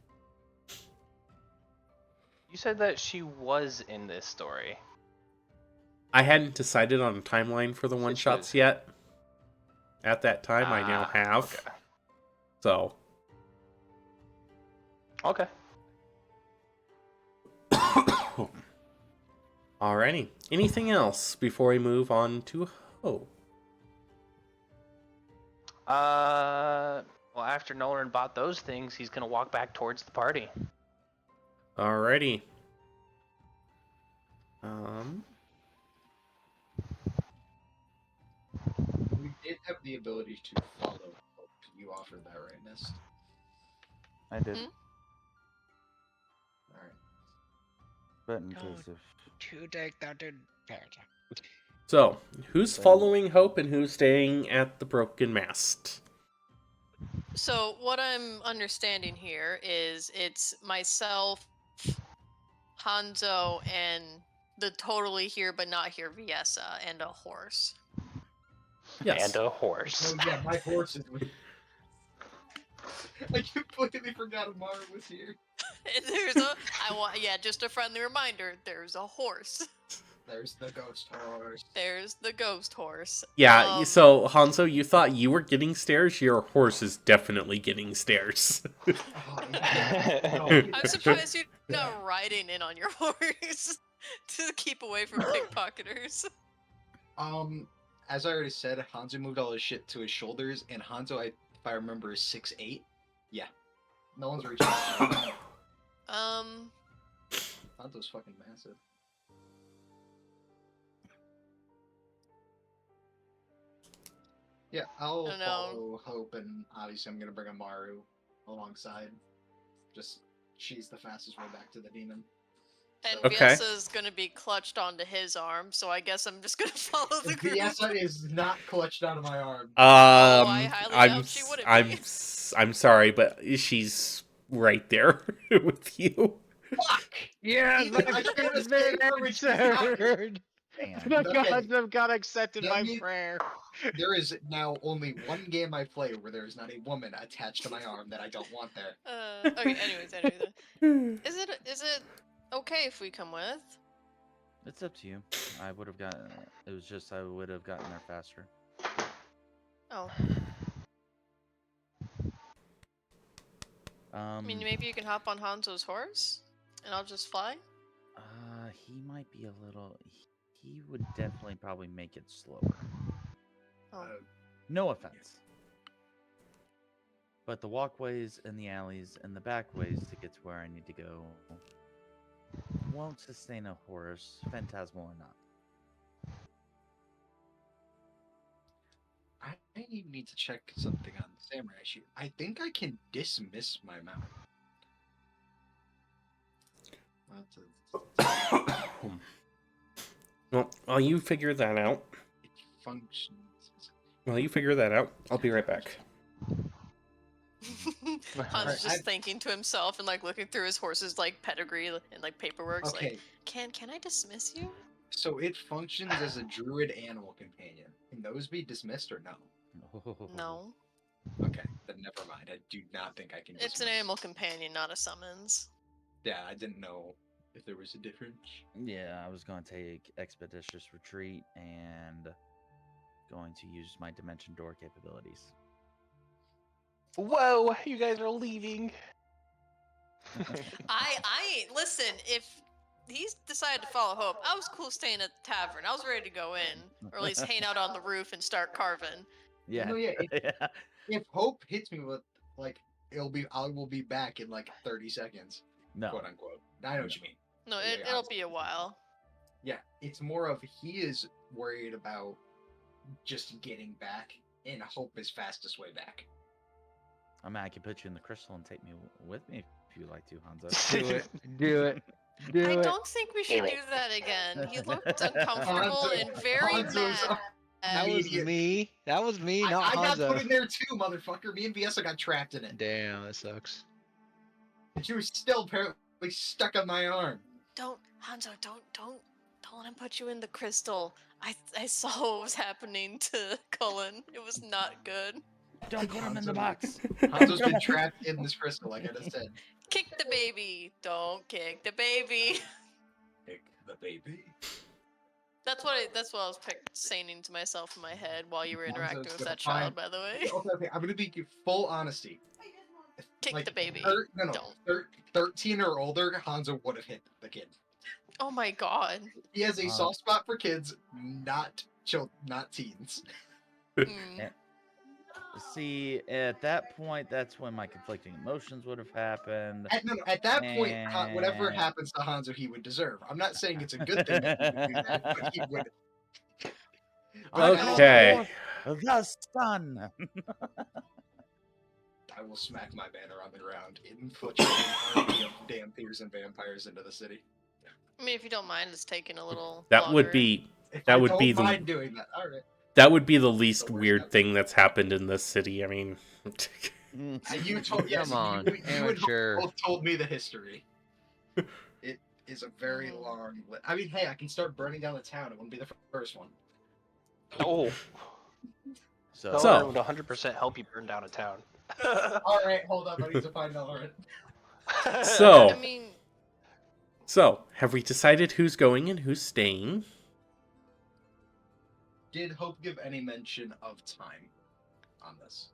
You said that she was in this story. I hadn't decided on a timeline for the Said one she shots was- yet. At that time, I now Ah, have. Okay. So, Okay. alrighty. Anything else before we move on to Ho? Well, after Nolan bought those things, he's gonna walk back towards the party. Alrighty. We did have the ability to follow. You offered that, right, Nest? I did. Hmm? All right. But in case of To take that in character. So, who's following Hope and who's staying at the Broken Mast? So what I'm understanding here is it's myself, Hanzo, and the totally here but not here Viesa, and a horse. Yes. And a horse. Oh yeah, my horse is with. I completely forgot Amara was here. And there's a just a friendly reminder, there's a horse. There's the ghost horse. There's the ghost horse. Yeah, so Hanzo, you thought you were getting stairs? Your horse is definitely getting stairs. Oh, yeah. I'm surprised you're not riding in on your horse to keep away from pickpocketers. As I already said, Hanzo moved all his shit to his shoulders, and Hanzo, if I remember, is 6'8". Yeah, no one's reaching. Hanzo's fucking massive. Yeah, I'll I don't know. follow Hope, and obviously I'm gonna bring Amaru alongside. Just she's the fastest way back to the demon. And So- Okay. Viesa's gonna be clutched onto his arm, so I guess I'm just gonna follow the group. Viesa is not clutched out of my arm. I highly doubt she wouldn't be. I'm sorry, but she's right there with you. Fuck! Yeah, Even I can't escape her when she's not- answered. man, The Okay. gods of God accepted That my means- prayer. There is now only one game I play where there is not a woman attached to my arm that I don't want there. Okay. Anyways. Is it okay if we come with? it's up to you. I would have gotten. It was just I would have gotten there faster. Oh, I mean maybe you can hop on Hanzo's horse, and I'll just fly. He might be a little. He would definitely probably make it slower. Oh. No offense. But the walkways and the alleys and the back ways to get to where I need to go won't sustain a horse, phantasmal or not. I need to check something on the samurai shoot. I think I can dismiss my mount. Well, while you figure that out, It functions. I'll be right back. Hans is just Alright, thinking to himself and like looking through his horse's like pedgree and like paperwork. Okay, Like, can I dismiss you? so it functions as a druid animal companion. Can those be dismissed or no? No, Okay, then never mind. I do not think I can dismiss. it's an animal companion, not a summons. Yeah, I didn't know if there was a difference. Yeah, I was going to take Expeditious Retreat and going to use my Dimension Door capabilities. Whoa, you guys are leaving. I listen. If he's decided to follow Hope, I was cool staying at the tavern. I was ready to go in, or at least hang out on the roof and start carving. Yeah. No, yeah. Yeah. If Hope hits me with like, I will be back in like 30 seconds, No. quote unquote. I know what you mean. No, Yeah, it'll be a while. Yeah, it's more of he is worried about just getting back, and Hope is fastest way back. I mean, I could put you in the crystal and take me with me if you would like to, Hanzo. Do it. Do it. Do I it. don't think we should do that again. He looked uncomfortable Hanzo- and very Hanzo's mad. That was immediate- me. That was me, not I got Hanzo. put in there too, motherfucker. Me and Viesa got trapped in it. Damn, that sucks. And she was still apparently stuck on my arm. Don't, Hanzo, don't let him put you in the crystal. I saw what was happening to Cullen. It was not good. Don't put him in the box. Hanzo's been trapped in this crystal, like I just said. Kick the baby. Don't kick the baby. Pick the baby. That's what I was saying to myself in my head while you were interacting with gonna that child, find- by the way. Okay, I'm gonna be full honesty. Kick the baby. No, Don't. 13 or older, Hanzo would have hit the kid. Oh my god. He has a soft spot for kids, not teens. Mm. See, at that point, that's when my conflicting emotions would have happened. At that point, whatever happens to Hanzo, he would deserve. I'm not saying it's a good thing that he would do that, but he would. Okay. The sun. I will smack my banner on the ground, infiltrate an army of vampires and vampires into the city. I mean, if you don't mind, it's taking a little. That would longer. be If That I would don't be the- mind doing that. All right. that would be the least The worst weird ever. thing that's happened in this city. I mean, You told yes, Come on, you and amateur. both told me the history. It is a very long. I mean, hey, I can start burning down the town. It wouldn't be the first one. Oh, So, So- would 100% help you burn down a town. All right, hold up. I need to find Elrond. so I mean, so have we decided who's going and who's staying? Did Hope give any mention of time on this?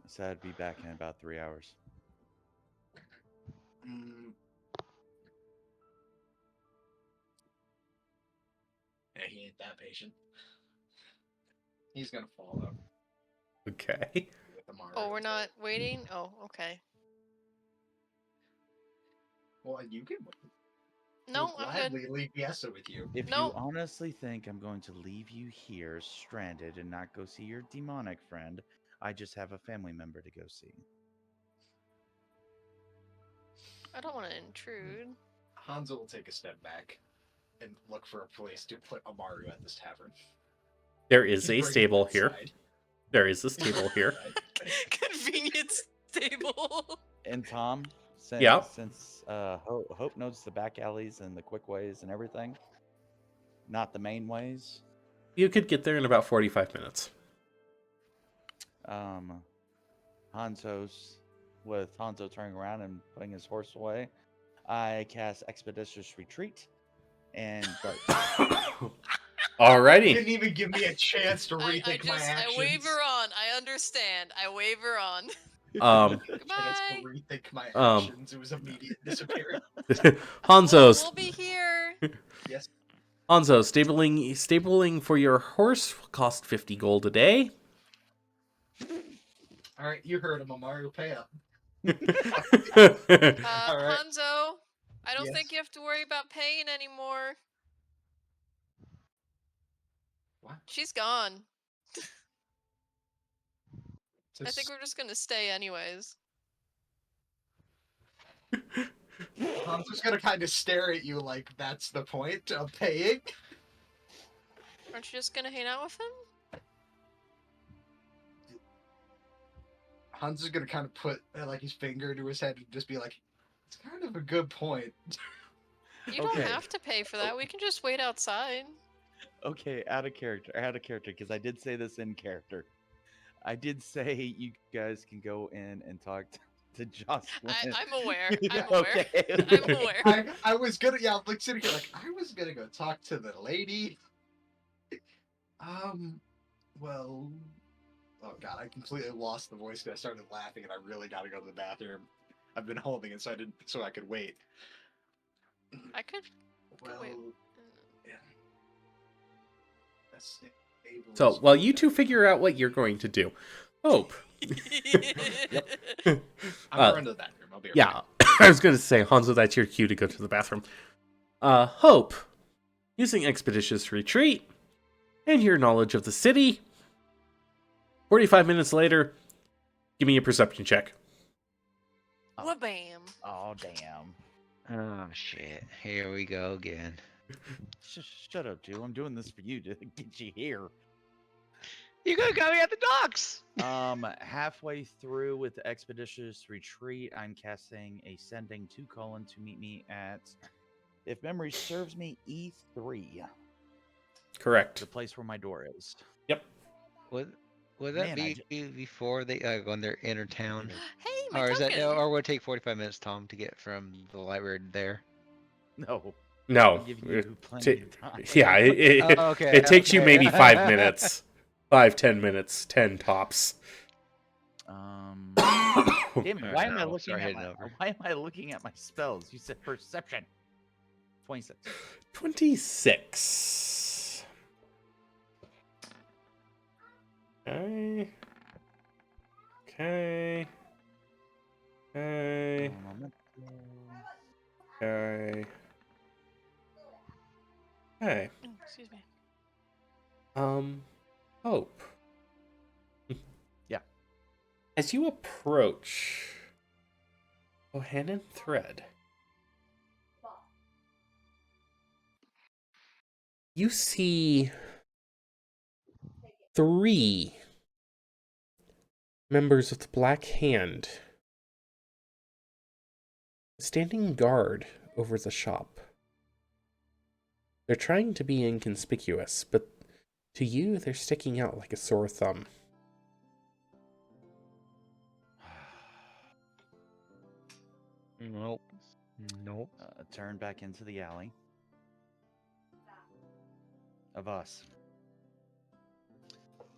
so I'd be back in about 3 hours. Yeah, he ain't that patient. He's gonna follow up Okay. with the Mario. oh, we're not waiting. Oh, okay. Well, you can. No, We'll I'm good. gladly leave Yesa with you. If No. you honestly think I'm going to leave you here stranded and not go see your demonic friend, I just have a family member to go see. I don't want to intrude. Hanzo will take a step back and look for a place to put Amaru at this tavern. There is Bring a him stable here. inside. There is a stable here. Convenience stable. And Tom, since, Yeah. since Hope knows the back alleys and the quick ways and everything, not the main ways, You could get there in about 45 minutes. with Hanzo turning around and putting his horse away, I cast Expeditious Retreat and start. Alrighty. Didn't even give me a chance to I rethink my actions. I waver on. I understand. I waver on. Um, Chance Goodbye. to rethink my Um, actions. It was immediate disappearance. Hanzo's We'll be here. Yes. Hanzo, stabling for your horse will cost 50 gold a day. All right, you heard him, Amaru. Pay up. Hanzo, I don't Yes. think you have to worry about paying anymore. What? She's gone. I think we're just gonna stay anyways. I'm just gonna kind of stare at you like that's the point of paying. Aren't you just gonna hang out with him? Hans is gonna kind of put like his finger to his head and just be like, "It's kind of a good point." You don't have to pay for that. We can just wait outside. Okay, out of character, because I did say this in character. I did say you guys can go in and talk to Jocelyn. I'm aware. I'm aware. Okay, I'm okay. aware. I was gonna, yeah, I'm like sitting here like I was gonna go talk to the lady. Well, oh god, I completely lost the voice because I started laughing and I really got to go to the bathroom. I've been holding it so I could wait. I could. Well, wait. yeah. That's able So, while you two figure out what you're going to do, Hope. Yep. I'm gonna run to the bathroom. I'll be right Yeah, I was going to say, Hanzo, that's your cue to go to the bathroom. Hope, using Expeditious Retreat and your knowledge of the city, 45 minutes later, give me a perception check. Wha-bam. Oh, damn. Oh shit! Here we go again. Shut up, Jill. I'm doing this for you to get you here. You could have got me at the docks. Halfway through with the Expeditious Retreat, I'm casting a sending to Colin to meet me at, if memory serves me, E3. Correct. The place where my door is. Yep. Would that Man, be before they when they're inner town? Hey, my Or is that, token. or would it take 45 minutes, Tom, to get from the library there? No. No. I'm giving you plenty of time. Yeah, Okay, it takes you okay. maybe 5 minutes. 5-10 minutes. 10 tops. Damn it, Alright, why am I we'll looking start at heading my, over. why am I looking at my spells? You said perception. 26. 26. Okay. Okay. Okay. Okay. Okay. Oh, excuse me. Hope. Yeah. As you approach Bohannon Thread, you see 3 members of the Black Hand standing guard over the shop. They're trying to be inconspicuous, but to you, they're sticking out like a sore thumb. Nope. Nope. Turn back into the alley. Of us.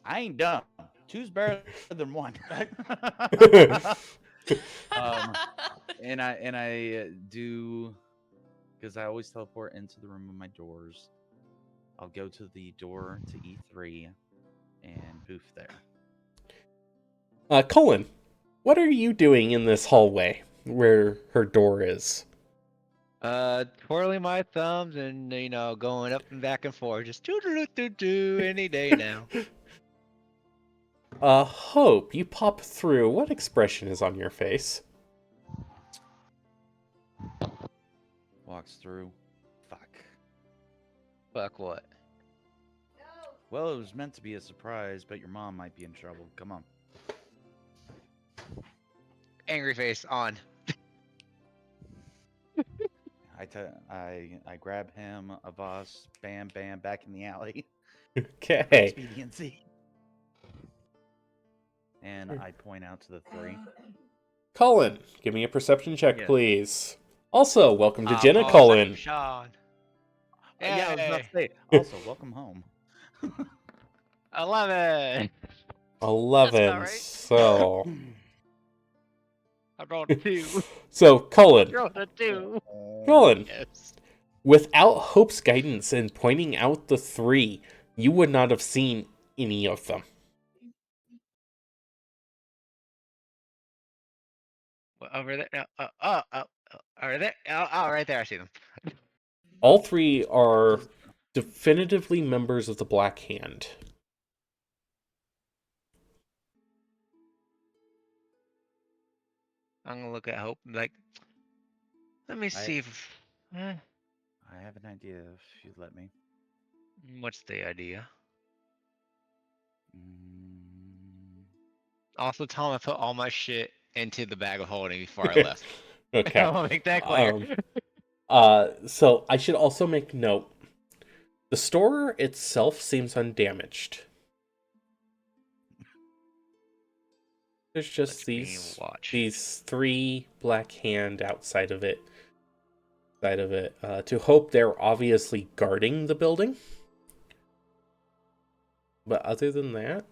I ain't dumb. 2's better than 1. And I do, because I always teleport into the room of my doors. I'll go to the door to E3 and poof there. Colin, what are you doing in this hallway where her door is? Twirling my thumbs and going up and back and forth, just doo any day now. Hope, you pop through. What expression is on your face? Walks through. Fuck. Fuck what? Well, it was meant to be a surprise, but your mom might be in trouble. Come on. Angry face on. I grab him, Avos, bam, bam, back in the alley. Okay. Expediency. And I point out to the 3. Colin, give me a perception check, Yeah. please. Also, welcome to Jenna, Colin. Sean. Yeah, I was about to Hey. say. Also, welcome home. 11. 11. right. So, I rolled a 2. so Colin, Rolled a 2. Colin, Yes. without Hope's guidance and pointing out the 3, you would not have seen any of them. Over there. Over there. Oh, right there. I see them. All 3 are definitively members of the Black Hand. I'm gonna look at Hope and be like, let me see if. I have an idea if you'd let me. What's the idea? Mm, Also, tell him I put all my shit into the bag of holding before I left. Okay. I'll make that clear. So I should also make note. The store itself seems undamaged. There's just these 3 black hand outside of it. To Hope, they're obviously guarding the building. But other than that,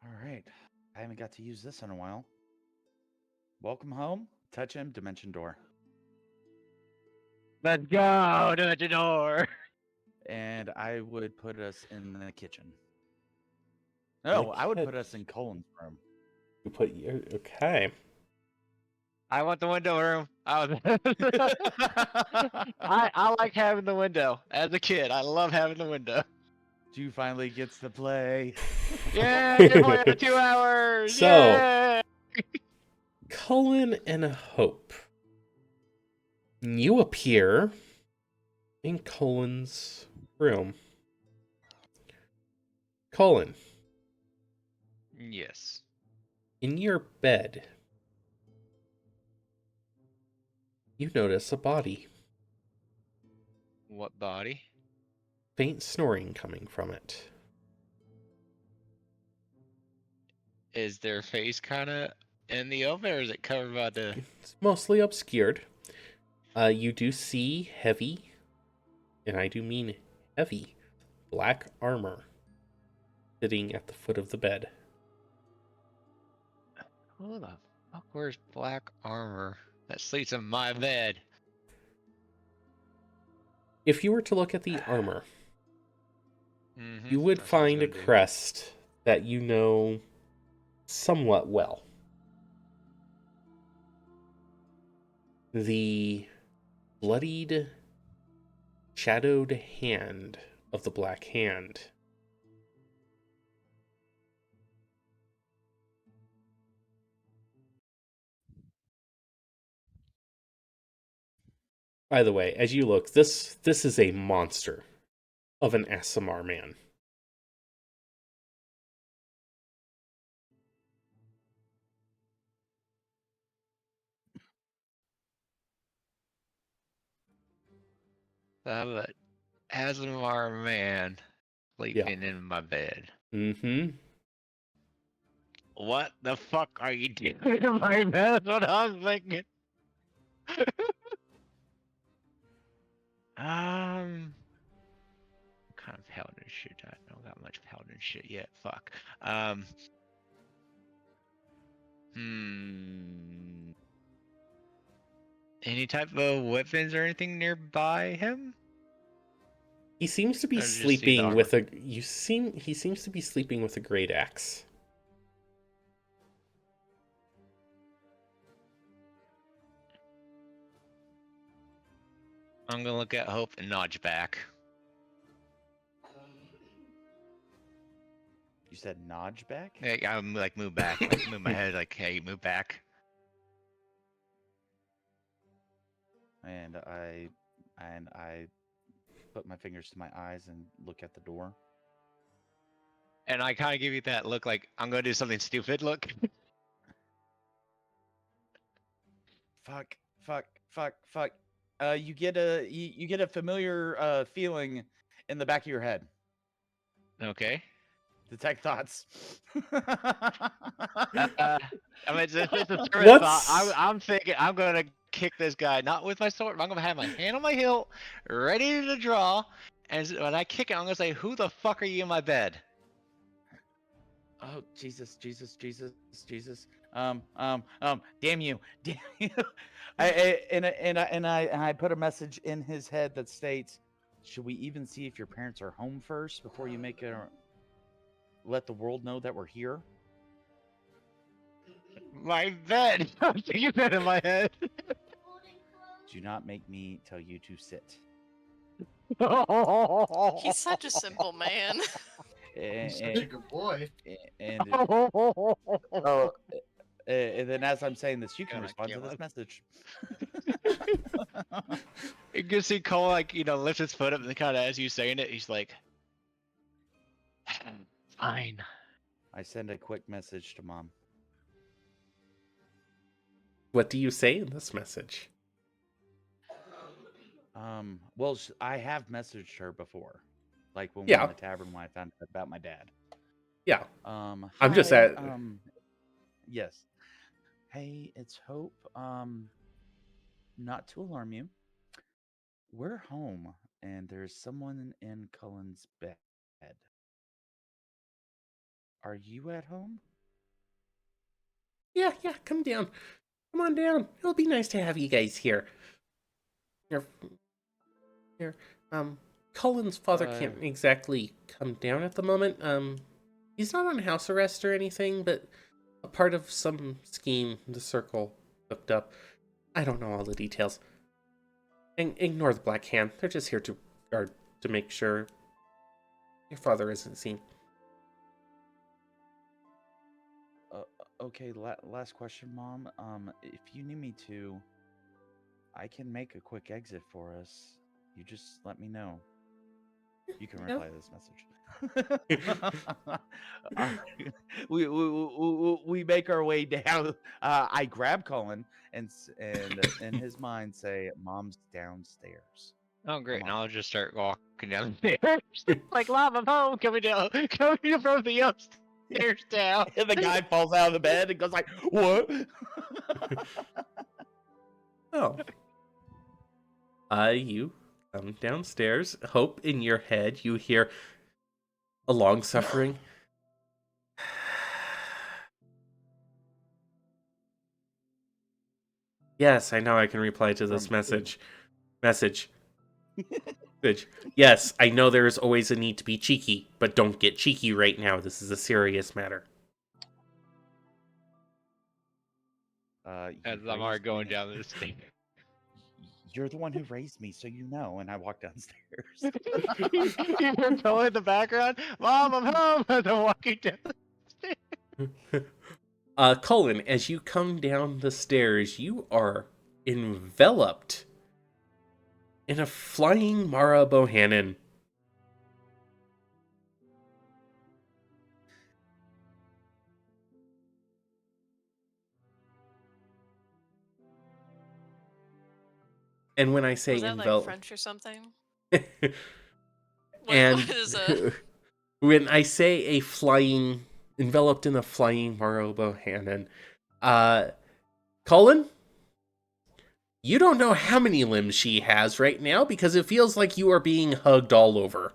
all right. I haven't got to use this in a while. Welcome home. Touch him. Dimension door. Let's go to the door. And I would put us in the kitchen. No, I would put us in Colin's room. You put your okay. I want the window room. I like having the window. As a kid, I love having the window. Drew finally gets to play. Yay! Play for 2 hours. So, Yay! Cullen and Hope, you appear in Cullen's room. Cullen, Yes. in your bed, you notice a body. What body? Faint snoring coming from it. Is their face kind of in the oven, or is it covered by the? It's mostly obscured. You do see heavy, and I do mean heavy, black armor sitting at the foot of the bed. Who the fuck wears black armor that sleeps in my bed? If you were to look at the armor, Mm-hmm. you would find a crest that you know somewhat well. The bloodied, shadowed hand of the Black Hand. By the way, as you look, this is a monster of an ASMR man. But as an our man sleeping in my bed. Mm-hmm. What the fuck are you doing in my bed? That's what I was thinking. What kind of paladin shit? I don't got much paladin shit yet. Fuck. Any type of weapons or anything nearby him? He seems to be Or just see the sleeping armor? with a he seems to be sleeping with a great axe. I'm gonna look at Hope and nudge back. You said nudge back? Hey, I'm like move back, like move my head, like hey, move back. And I put my fingers to my eyes and look at the door. And I kind of give you that look, like I'm gonna do something stupid. Look. Fuck. You get a familiar feeling in the back of your head. Okay. Detect thoughts. I mean, it's a servant What's- thought. I'm thinking I'm gonna kick this guy, not with my sword. But I'm gonna have my hand on my hilt, ready to draw. And when I kick it, I'm gonna say, "Who the fuck are you in my bed?" Oh Jesus! Damn you! I put a message in his head that states, "Should we even see if your parents are home first before you let the world know that we're here?" My bed. I'm thinking that in my head. Do not make me tell you to sit. He's such a simple man. He's such a good boy. And oh, and then as I'm saying this, you can Gonna respond to kill this him. message. You can see Cole like lift his foot up and kind of as you saying it, he's like, "Fine." I send a quick message to Mom. What do you say in this message? Well, I have messaged her before, like when we were Yeah. in the tavern when I found out about my dad. Yeah. I'm just at- yes. Hey, it's Hope. Not to alarm you. We're home, and there's someone in Cullen's bed. Are you at home? Yeah, come down. Come on down. It'll be nice to have you guys here. Here. Cullen's father can't exactly come down at the moment. He's not on house arrest or anything, but a part of some scheme the circle hooked up. I don't know all the details. Ignore the black hand. They're just here to make sure your father isn't seen. Okay, last question, Mom. If you need me to, I can make a quick exit for us. You just let me know. You can reply to this message. We make our way down. I grab Cullen and in his mind say, "Mom's downstairs." Oh great! Come Now on. I'll just start walking down the stairs. Like, Mom, I'm home. Coming down. Coming from the upstairs down. And the guy falls out of the bed and goes like, "What?" Oh. You come downstairs. Hope in your head you hear a long suffering. Yes, I know I can reply to this message. Message. Yes, I know there is always a need to be cheeky, but don't get cheeky right now. This is a serious matter. As I'm already going down the stairs. You're the one who raised me, so you know. And I walk downstairs. You're going in the background. Mom, I'm home. As I'm walking down the stairs. Cullen, as you come down the stairs, you are enveloped in a flying Mara Bohannon. And when I say Was that like enveloped, French or something? and What is a... when I say enveloped in a flying Mara Bohannon, Cullen, you don't know how many limbs she has right now because it feels like you are being hugged all over.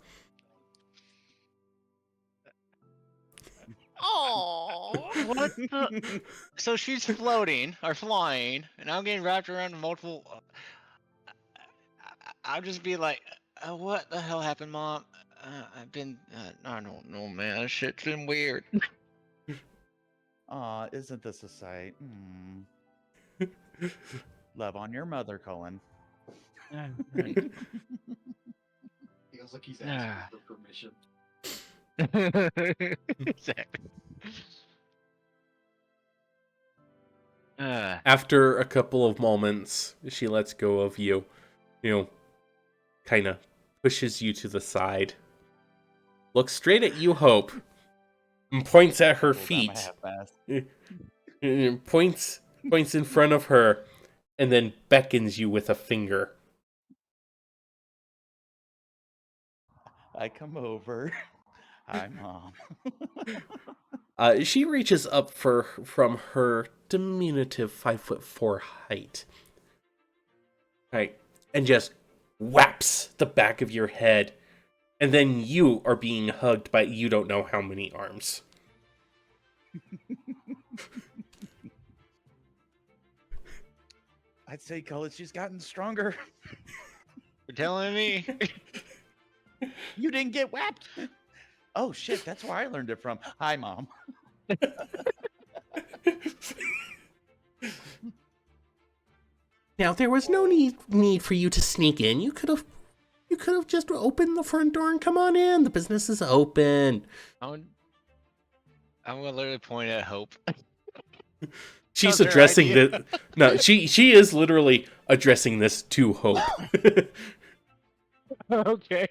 Oh. What the? So she's floating or flying, and I'm getting wrapped around multiple. I'll just be like, "What the hell happened, Mom? I've been. I don't know, man. This shit's been weird." Aw, isn't this a sight? Love on your mother, Cullen. Feels like he's asking for permission. Exactly. After a couple of moments, she lets go of you, kind of pushes you to the side, looks straight at you, Hope, and points at her feet. Points in front of her, and then beckons you with a finger. I come over. Hi, Mom. She reaches up from her diminutive 5'4" height, right, and just whaps the back of your head, and then you are being hugged by you don't know how many arms. I'd say, Cullen, she's gotten stronger. You're telling me? You didn't get whacked. Oh shit, that's where I learned it from. Hi, Mom. Now, there was no need for you to sneak in. You could have You could have just opened the front door and come on in. The business is open. I'm gonna literally point at Hope. She's How's her addressing idea? the. No, she is literally addressing this to Hope. Okay.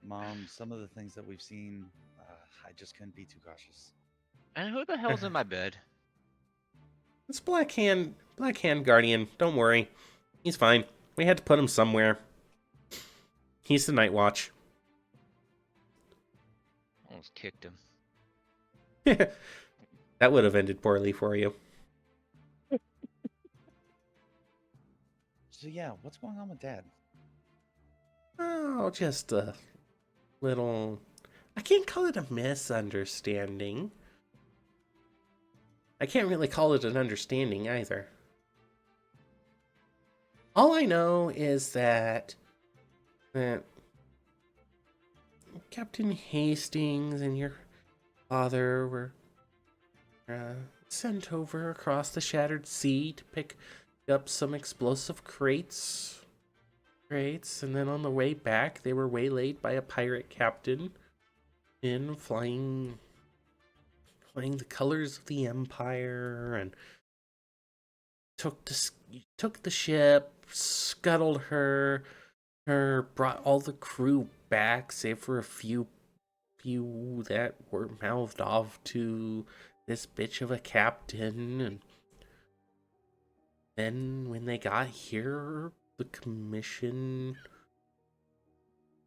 Mom, some of the things that we've seen, I just couldn't be too cautious. And who the hell's in my bed? It's Black Hand Guardian. Don't worry, he's fine. We had to put him somewhere. He's the Night Watch. Almost kicked him. That would have ended poorly for you. So yeah, what's going on with Dad? Oh, just a little. I can't call it a misunderstanding. I can't really call it an understanding either. All I know is that Captain Hastings and your father were sent over across the shattered sea to pick up some explosive crates, and then on the way back they were waylaid by a pirate captain in flying the colors of the Empire, and took the ship, scuttled her, brought all the crew back, save for a few that were mouthed off to this bitch of a captain. And then when they got here, the commission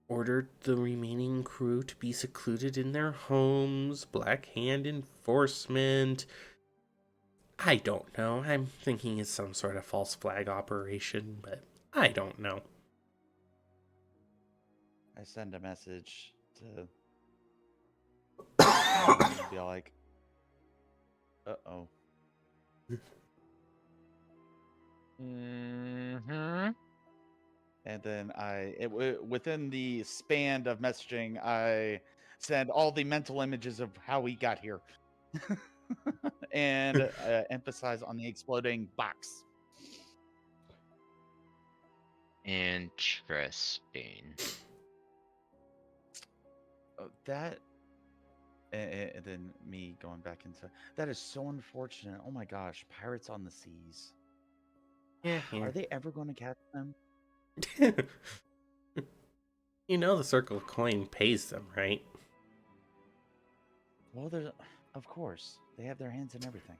ordered the remaining crew to be secluded in their homes. Black Hand enforcement. I don't know. I'm thinking it's some sort of false flag operation, but I don't know. I send a message to be like, uh-oh. Mm-hmm. And then within the span of messaging, I send all the mental images of how we got here. And emphasize on the exploding box. Interesting. That, and then me going back into that is so unfortunate. Oh my gosh, pirates on the seas. Yeah. Are they ever going to catch them? You know the Circle of Coin pays them, right? Well, of course, they have their hands in everything.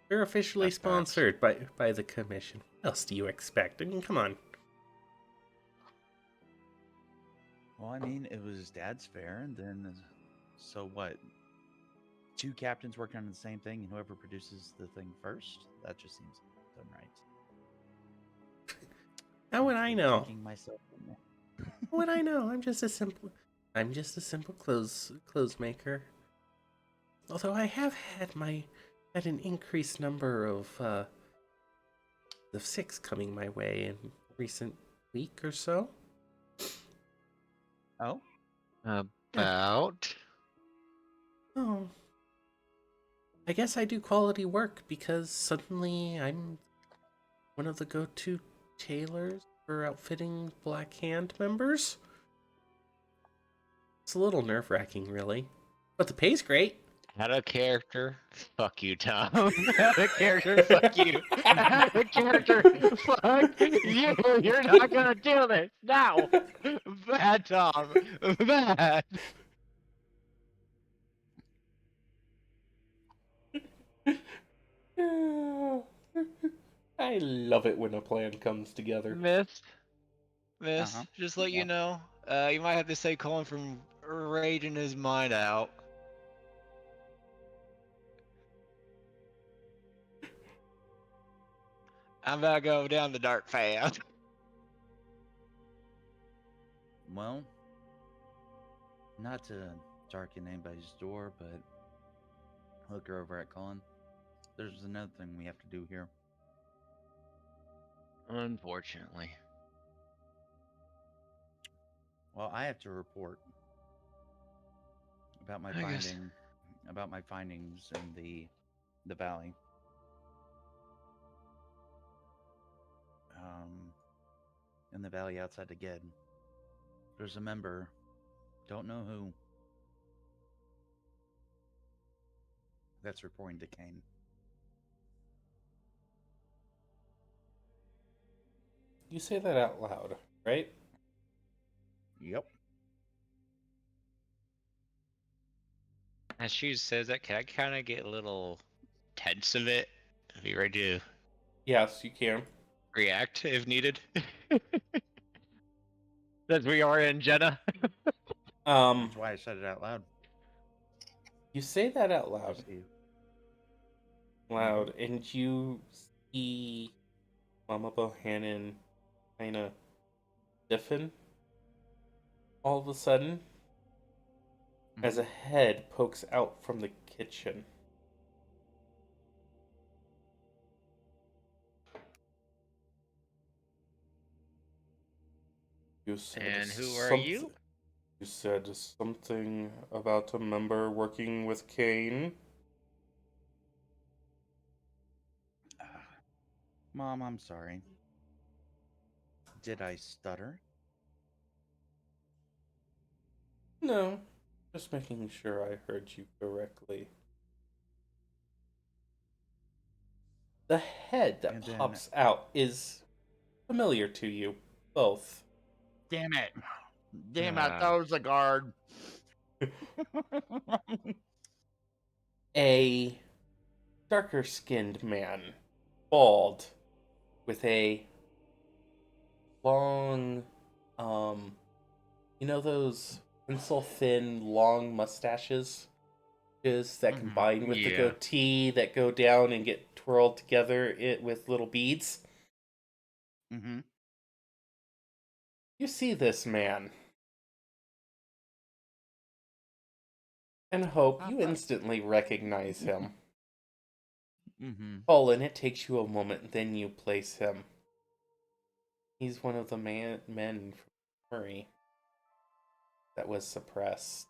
They're officially That's facts. sponsored by the commission. What else do you expect? I mean, come on. Well, I mean, it was Dad's fair, and then so what? Two captains working on the same thing, and whoever produces the thing first? That just seems done right. How would I know? Kicking myself in there. How would I know? I'm just a simple clothes maker. Although I have had an increased number of six coming my way in recent week or so. Oh, About. Oh. I guess I do quality work because suddenly I'm one of the go-to tailors for outfitting Black Hand members. It's a little nerve-wracking, really. But the pay's great. Out of character. Fuck you, Tom. Out of character. Fuck you. Out of character. Fuck you. You're not gonna do this now. Bad, Tom. Bad. I love it when a plan comes together. Miss, Uh-huh. just let Yeah. you know, you might have to say Colin from raging his mind out. I'm about to go down the dark path. Well, not to darken anybody's door, but look her over at Colin. There's another thing we have to do here. Unfortunately. Well, I have to report about my I guess. findings in the valley. in the valley outside again. There's a member, don't know who, that's reporting to Kane. You say that out loud, right? Yep. As she says that, can I kind of get a little tense of it? Be ready to Yes, you can. react if needed. As we are in Jenna. That's why I said it out loud. You say that out loud, See. and you see Mama Bohannon kind of stiffen all of a sudden as a head pokes out from the kitchen. You said And who are you? You said something about a member working with Kane. Mom, I'm sorry. Did I stutter? No, just making sure I heard you correctly. The head that And then- pops out is familiar to you both. Damn it. Damn, I thought it was a guard. A darker skinned man, bald, with a long, you know those pencil thin long mustaches that combine with the Yeah. goatee that go down and get twirled together with little beads? Mm-hmm. You see this man. And Hope, you instantly recognize him. Mm-hmm. Colin, it takes you a moment, then you place him. He's one of the men from Murray that was suppressed.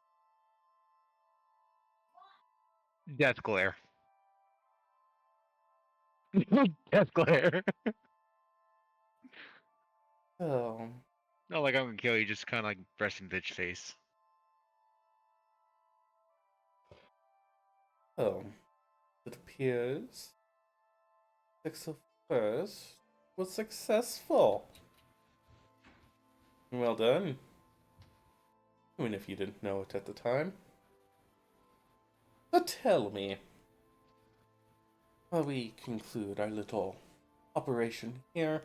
Death glare. Death glare. So, Not like I'm gonna kill you, just kind of like resting bitch face. so it appears 6 of first was successful. Well done. Even if you didn't know it at the time. But tell me, while we conclude our little operation here,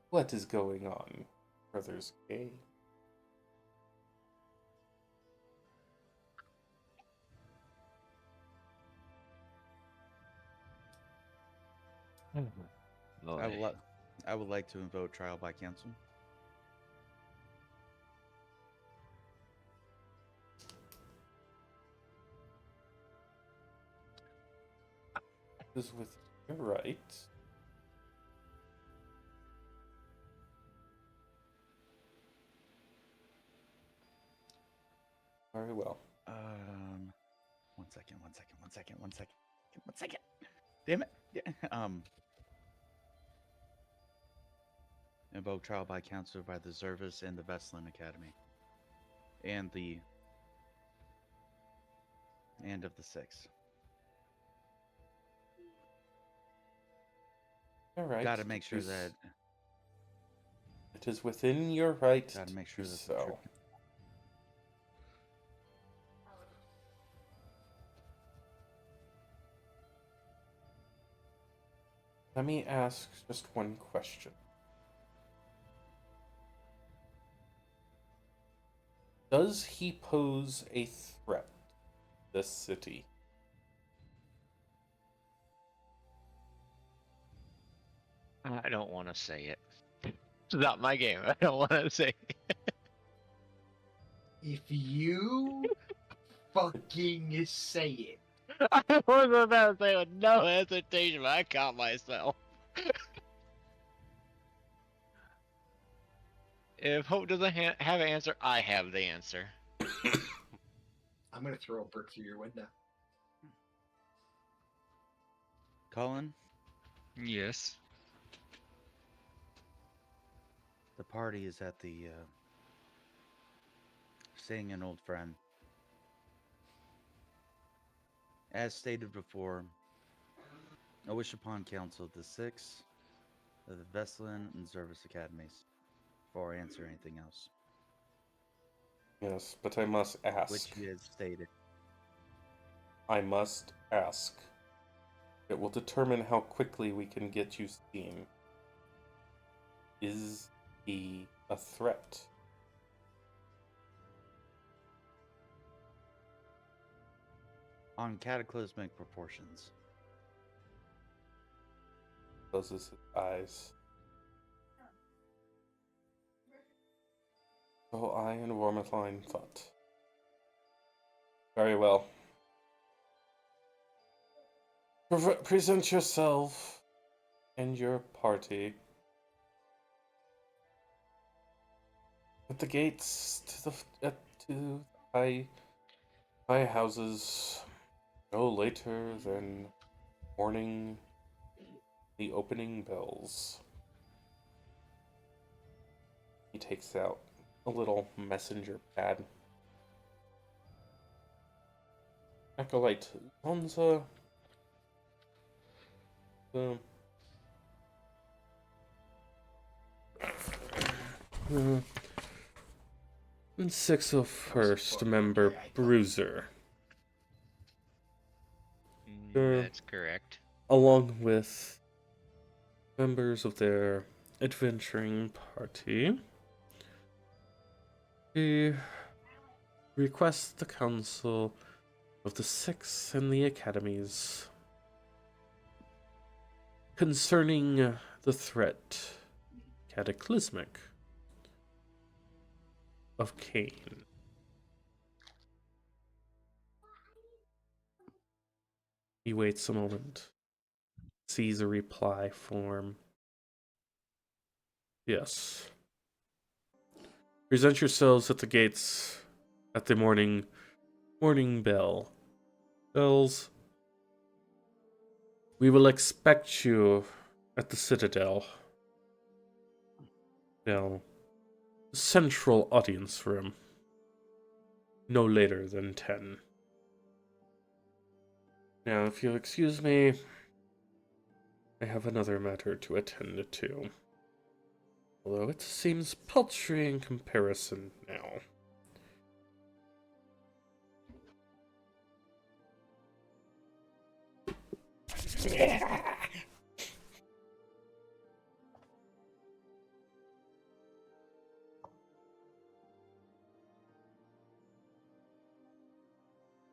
what is going on, Brothers K? I would like to invoke trial by council. Is with your right. Very well. One second. Damn it. Invoke trial by council by the Zervis and the Vestlin Academy. And the end of the 6. All right. Gotta make sure that it is within your right. Gotta make sure to that so. Let me ask just one question. Does he pose a threat to this city? I don't want to say it. It's not my game. I don't want to say it. If you fucking say it. I was about to say with no hesitation, but I caught myself. If Hope doesn't have an answer, I have the answer. I'm gonna throw a brick through your window. Colin, Yes. The party is at the seeing an old friend. As stated before, I wish upon counsel of the six of the Vestlin and Service Academies before I answer anything else, Yes, but I must ask. which you had stated. I must ask. It will determine how quickly we can get you seen. Is he a threat? On cataclysmic proportions. Closes his eyes. So I and Wormathline thought. Very well. Present yourself and your party at the gates to high houses. No later than morning the opening bells. He takes out a little messenger pad. Acolyte Lonza. The and 601st member Bruiser. That's correct. Along with members of their adventuring party, he requests the council of the Six and the Academies concerning the threat, cataclysmic, of Cain. He waits a moment, sees a reply form. Yes. Present yourselves at the gates at the morning bell. Bells. We will expect you at the Citadel. Now, central audience room. No later than 10. Now, if you'll excuse me, I have another matter to attend to. Although it seems paltry in comparison now.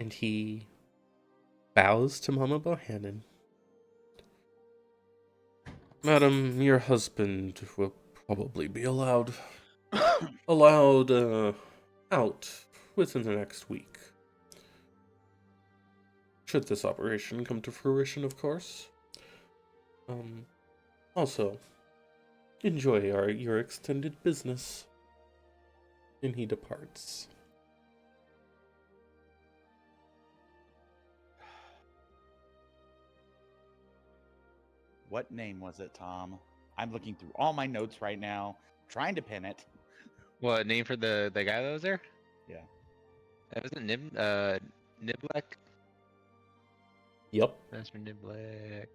And he bows to Mama Bohannon. Madam, your husband will probably be allowed out within the next week. Should this operation come to fruition, of course. Also, enjoy your extended business. And he departs. What name was it, Tom? I'm looking through all my notes right now, trying to pin it. What name for the guy that was there? Yeah. That wasn't Niblek? Yep. Master Niblek.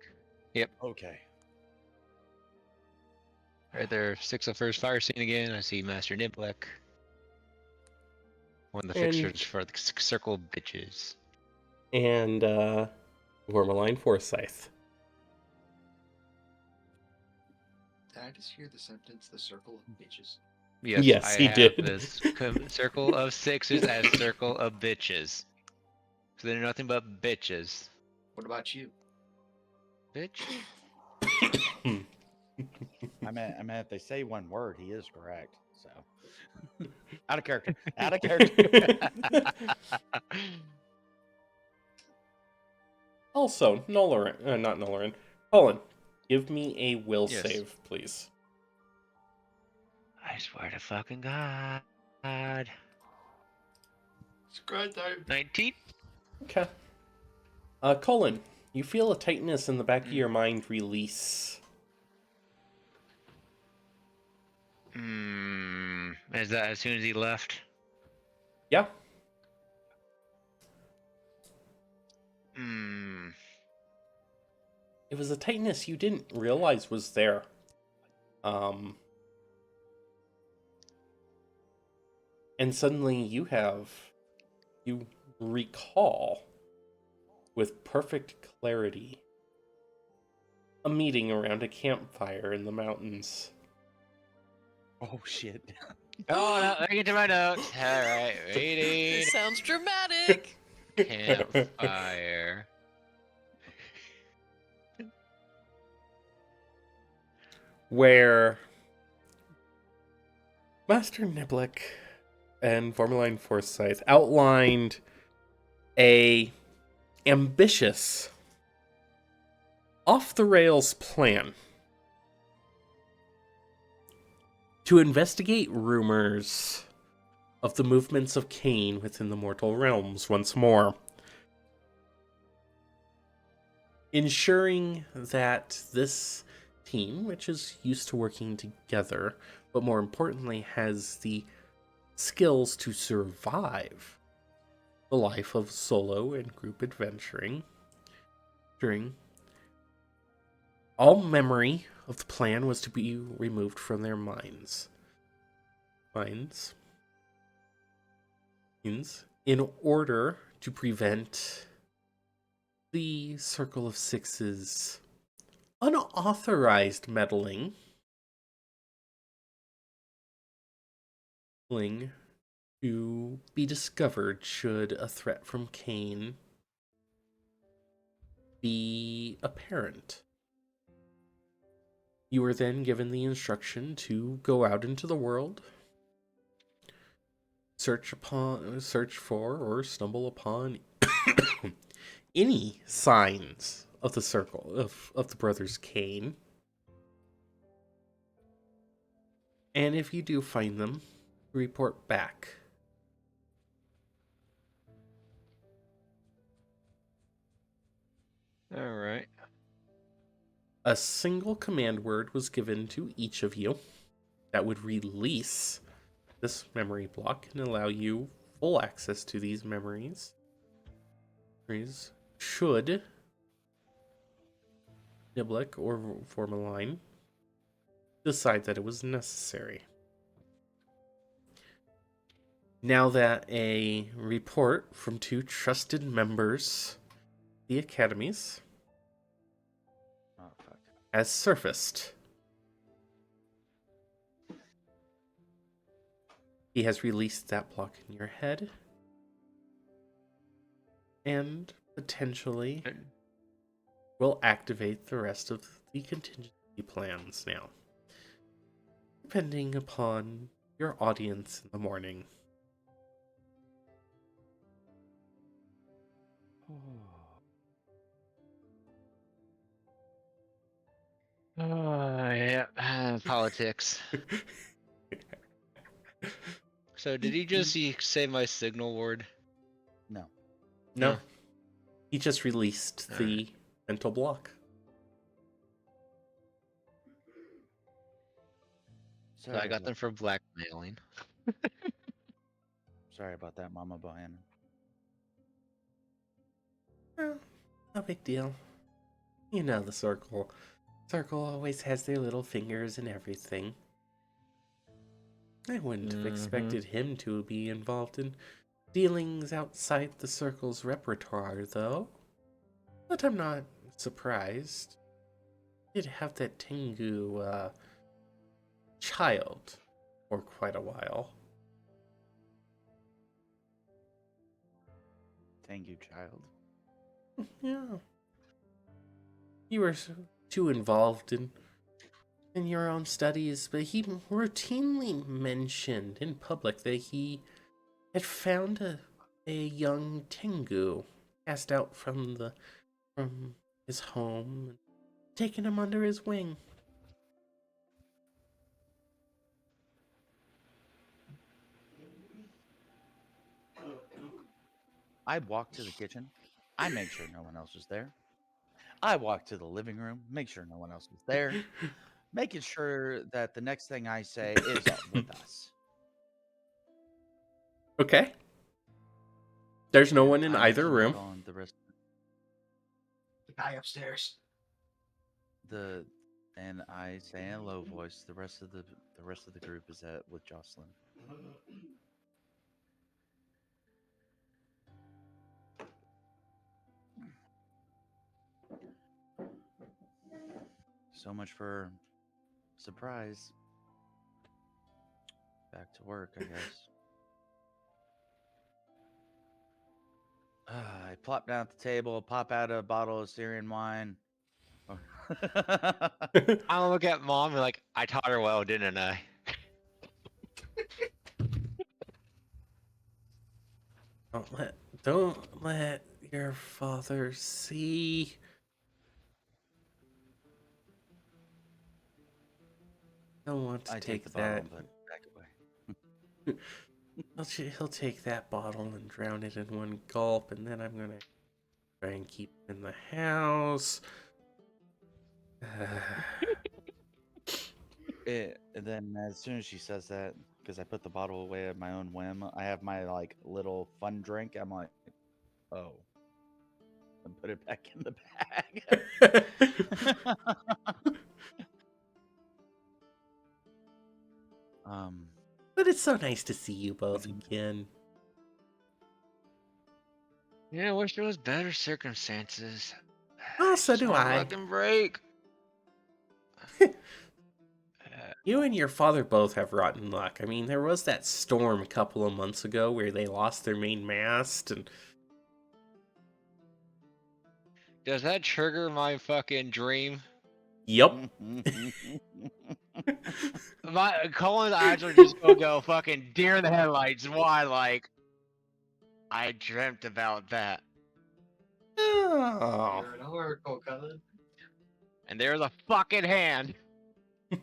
Yep. Okay. Right there, 601st fire scene again. I see Master Niblek. One of the And- fixtures for the circle of bitches. And Wormaline Forsyth. Did I just hear the sentence, the circle of bitches? Yes, Yes, I he have did. this circle of sixes as circle of bitches. So they're nothing but bitches. What about you? Bitch. I mean, if they say one word, he is correct. So, out of character. Out of character. Also, not Noloran. Colin, give me a will Yes. save, please. I swear to fucking God. It's grind time. 19? Okay. Colin, You feel a tightness in the back of your mind release. Is that as soon as he left? Yeah. It was a tightness you didn't realize was there. And suddenly you recall with perfect clarity a meeting around a campfire in the mountains. Oh shit. Oh, no, let me get to my notes. All right, waiting. This sounds dramatic. Campfire. Where Master Niblick and Formaline Forsyth outlined a ambitious, off-the-rails plan to investigate rumors of the movements of Cain within the mortal realms once more, ensuring that this team, which is used to working together, but more importantly has the skills to survive the life of solo and group adventuring, during all memory of the plan was to be removed from their minds. In order to prevent the Circle of Six's unauthorized meddling to be discovered should a threat from Cain be apparent. You were then given the instruction to go out into the world, search for, or stumble upon any signs of the circle of the brothers Cain. And if you do find them, report back. All right. A single command word was given to each of you that would release this memory block and allow you full access to these memories. Should Niblick or Formaline decide that it was necessary. Now that a report from two trusted members of the academies has surfaced, he has released that block in your head and potentially will activate the rest of the contingency plans now, depending upon your audience in the morning. Yeah. Politics. So did he just say my signal word? No. No. No. He just released the mental block. So I got them for blackmailing. Sorry about that, Mama Bohannon. Oh, no big deal. You know the circle. Circle always has their little fingers in everything. I wouldn't have expected him to be involved in dealings outside the circle's repertoire, though. But I'm not surprised. Did have that Tengu child for quite a while. Tengu child. Yeah. You were too involved in your own studies, but he routinely mentioned in public that he had found a young Tengu cast out from his home and taken him under his wing. I walked to the kitchen. I made sure no one else was there. I walk to the living room, make sure no one else is there, making sure that the next thing I say is with us. Okay. There's no And one in I either mentioned that room. on the rest The guy upstairs. and I say in a low voice, the rest of the group is with Jocelyn. So much for surprise. Back to work, I guess. I plop down at the table, pop out a bottle of Syrian wine. I look at mom and like, I taught her well, didn't I? Don't let your father see. Don't want to I take the that. bottle, but back away. He'll take that bottle and drown it in one gulp, and then I'm gonna try and keep it in the house. And then as soon as she says that, because I put the bottle away at my own whim, I have my like little fun drink. I'm like, oh, and put it back in the bag. But it's so nice to see you both again. Yeah, I wish there was better circumstances. Oh, so Just do want a I. fucking break. You and your father both have rotten luck. I mean, there was that storm a couple of months ago where they lost their main mast, and Does that trigger my fucking dream? yep. My Colin's eyes are just gonna go fucking deer in the headlights. Why? Like, I dreamt about that. Oh. You're an oracle, cousin. And there's a fucking hand. It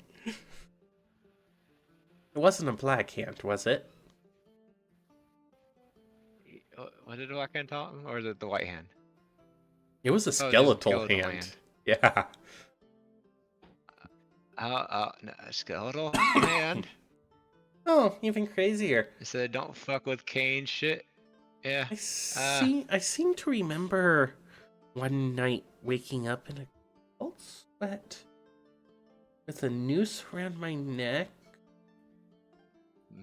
wasn't a black hand, was it? Was it the black hand Tom? Or is it the white hand? It was a Oh, just a skeletal skeletal hand. hand. Yeah. No, a skeletal hand? Oh, even crazier. It said don't fuck with Kane shit. Yeah. I seem to remember one night waking up in a cold sweat with a noose around my neck.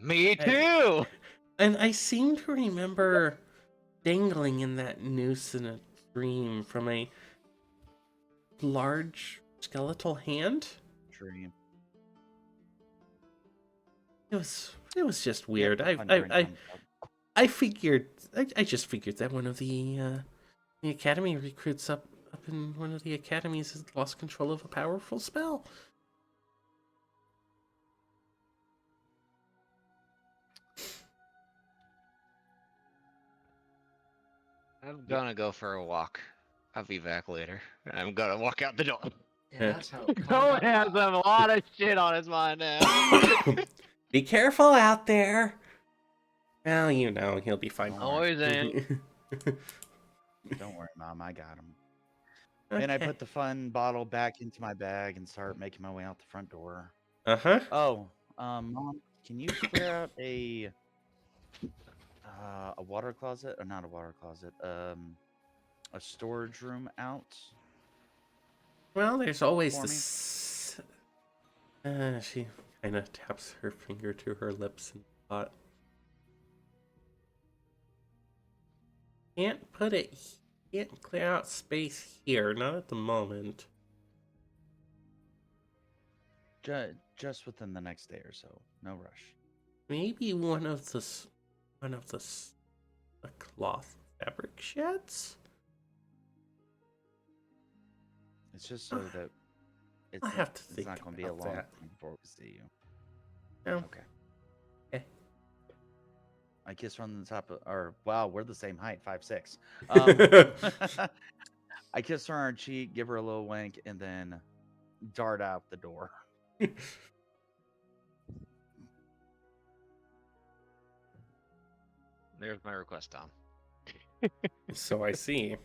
Me too! And I seem to remember dangling in that noose in a dream from a large skeletal hand. Dream. It was just weird. Yeah, I figured I just figured that one of the academy recruits up in one of the academies has lost control of a powerful spell. I'm gonna go for a walk. I'll be back later. I'm gonna walk out the door. Yeah, that's how. Colin has a lot of shit on his mind now. Be careful out there. Well, you know, he'll be fine. Always in. Don't worry, Mom. I got him. Okay. And I put the fun bottle back into my bag and start making my way out the front door. Uh-huh. Oh, Mom, can you clear out a water closet? Or not a water closet. A storage room out. Well, there's always For this. She kind of taps her finger to her lips and thought. Can't clear out space here, not at the moment. Just within the next day or so. No rush. Maybe one of the cloth fabric sheds. It's just so that I have to think it's not going to be a about long that. time before we see you. No. Okay. Okay. I kiss her on the top of, or wow, we're the same height, 5'6". I kiss her on her cheek, give her a little wink, and then dart out the door. There's my request, Tom. So I see.